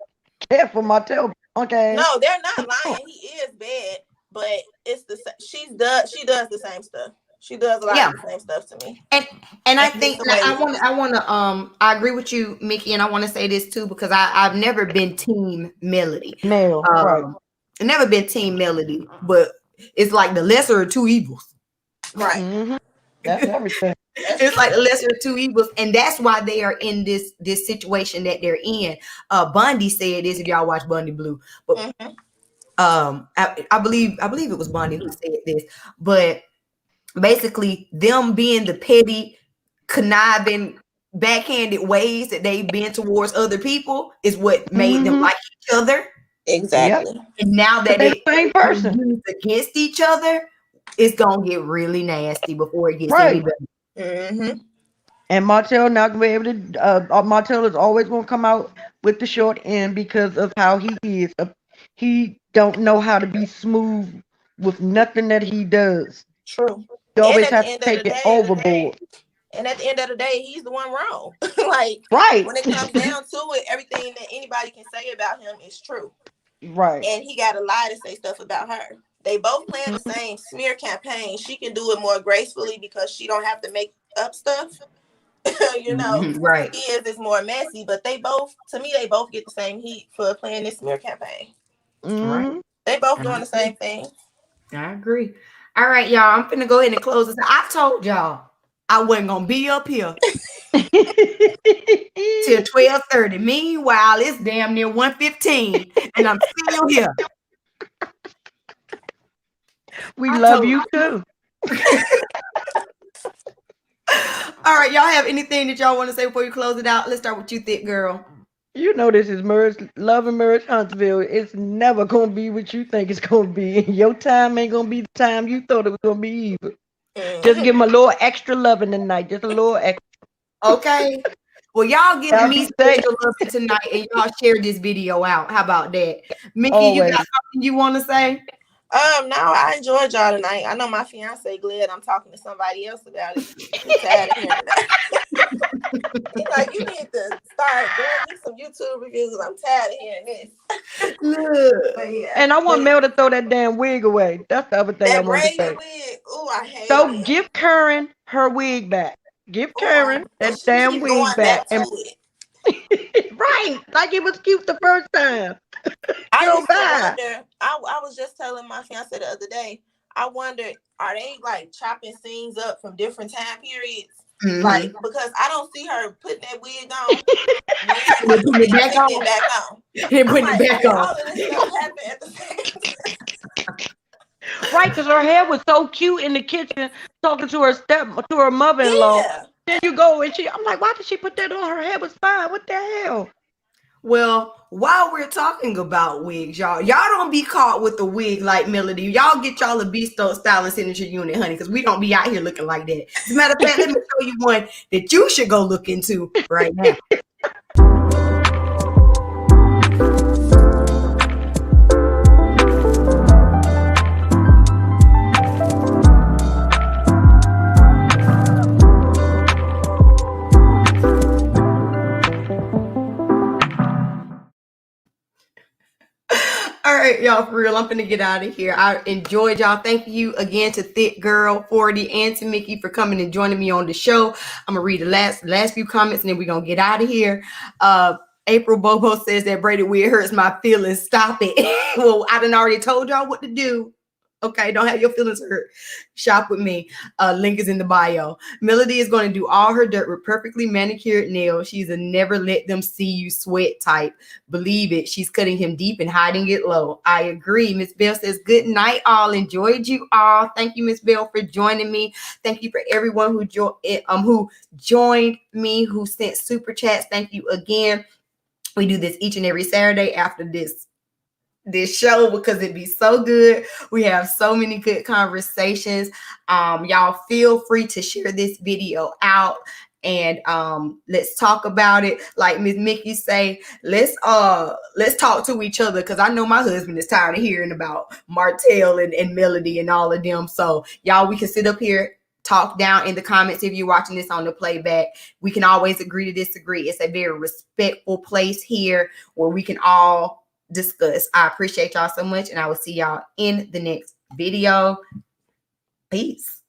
Speaker 4: care for Martell. Okay.
Speaker 3: No, they're not lying. He is bad, but it's she does the same stuff. She does a lot of the same stuff to me.
Speaker 1: And I think I agree with you, Mickey, and I want to say this too, because I've never been team Melody.
Speaker 4: Right.
Speaker 1: I've never been team Melody, but it's like the lesser of two evils.
Speaker 3: Right.
Speaker 4: Mm-hmm. That's everything.
Speaker 1: It's like the lesser of two evils, and that's why they are in this situation that they're in. Bundy said this, if y'all watch Bundy Blue, but I believe it was Bundy who said this, but basically them being the petty, conniving, backhanded ways that they've been towards other people is what made them like each other.
Speaker 3: Exactly.
Speaker 1: Yep. And now that
Speaker 4: they're the same person
Speaker 1: used against each other, it's gonna get really nasty before it gets any better.
Speaker 4: And Martell not gonna be able to. Martell is always gonna come out with the short end because of how he is. He don't know how to be smooth with nothing that he does.
Speaker 3: True.
Speaker 4: He always has to take it overboard.
Speaker 3: And at the end of the day, he's the one wrong. Like,
Speaker 4: right.
Speaker 3: When it comes down to it, everything that anybody can say about him is true.
Speaker 4: Right.
Speaker 3: And he got a lie to say stuff about her. They both playing the same smear campaign. She can do it more gracefully because she don't have to make up stuff.
Speaker 1: Right.
Speaker 3: It's more messy, but they both get the same heat for playing this smear campaign.
Speaker 1: Right.
Speaker 3: They both doing the same thing.
Speaker 1: I agree. All right, y'all. I'm finna go ahead and close this. I told y'all I wasn't gonna be up here till 12:30. Meanwhile, it's damn near 1:15, and I'm still here.
Speaker 4: We love you too.
Speaker 1: All right, y'all have anything that y'all want to say before you close it out? Let's start with you, thick girl.
Speaker 4: You know this is Love and Merge Huntsville. It's never gonna be what you think it's gonna be. Your time ain't gonna be the time you thought it was gonna be either. Just give them a little extra loving tonight. Just a little extra.
Speaker 1: Okay. Well, y'all give
Speaker 4: Y'all
Speaker 1: me
Speaker 4: be safe.
Speaker 1: special loving tonight, and y'all share this video out. How about that, Mickey? You
Speaker 4: Always.
Speaker 1: got something you want to say?
Speaker 3: No, I enjoyed y'all tonight. I know my fiance glad I'm talking to somebody else about it. He's tired of hearing that. He's like, you need to start doing me some YouTube reviews because I'm tired of hearing this.
Speaker 1: Look.
Speaker 3: But yeah.
Speaker 4: And I want Mel to throw that damn wig away. That's the other thing I
Speaker 3: That
Speaker 4: want to
Speaker 3: braided
Speaker 4: say.
Speaker 3: wig. Oh, I hate
Speaker 4: So
Speaker 3: it.
Speaker 4: give Karen her wig back. Give Karen that damn wig
Speaker 3: going
Speaker 4: back.
Speaker 3: to it.
Speaker 4: Right, like it was cute the first time.
Speaker 3: I
Speaker 4: Go
Speaker 3: used to
Speaker 4: back.
Speaker 3: wonder. I was just telling my fiance the other day. I wonder, are they like chopping scenes up from different time periods?
Speaker 1: Mhm.
Speaker 3: Like, because I don't see her putting that wig on,
Speaker 1: Putting it back
Speaker 3: taking
Speaker 1: on.
Speaker 3: it back on.
Speaker 1: And putting
Speaker 3: I'm
Speaker 1: it back
Speaker 3: did
Speaker 1: on.
Speaker 3: all of this stuff happen at the same time?
Speaker 4: Right, because her hair was so cute in the kitchen talking to her mother-in-law.
Speaker 3: Yeah.
Speaker 4: Then you go and I'm like, why did she put that on? Her hair was fine. What the hell?
Speaker 1: Well, while we're talking about wigs, y'all don't be caught with a wig like Melody. Y'all get y'all a Besto Style and Signature unit, honey, because we don't be out here looking like that. As a matter of fact, let me show you one that you should go look into right now. All right, y'all, for real, I'm finna get out of here. I enjoyed y'all. Thank you again to Thick Girl 40 and to Mickey for coming and joining me on the show. I'm gonna read the last few comments and then we're gonna get out of here. April Bobo says that braided wig hurts my feelings. Stop it. Well, I done already told y'all what to do. Okay, don't have your feelings hurt. Shop with me. Link is in the bio. Melody is going to do all her dirt with perfectly manicured nails. She's a never let them see you sweat type. Believe it. She's cutting him deep and hiding it low. I agree. Miss Bell says, good night, all. Enjoyed you all. Thank you, Miss Bell, for joining me. Thank you for everyone who joined me, who sent super chats. Thank you again. We do this each and every Saturday after this show because it'd be so good. We have so many good conversations. Y'all feel free to share this video out and let's talk about it. Like Miss Mickey say, let's talk to each other, because I know my husband is tired of hearing about Martell and Melody and all of them. So y'all, we can sit up here, talk down in the comments. If you're watching this on the playback, we can always agree to disagree. It's a very respectful place here where we can all discuss. I appreciate y'all so much, and I will see y'all in the next video. Peace.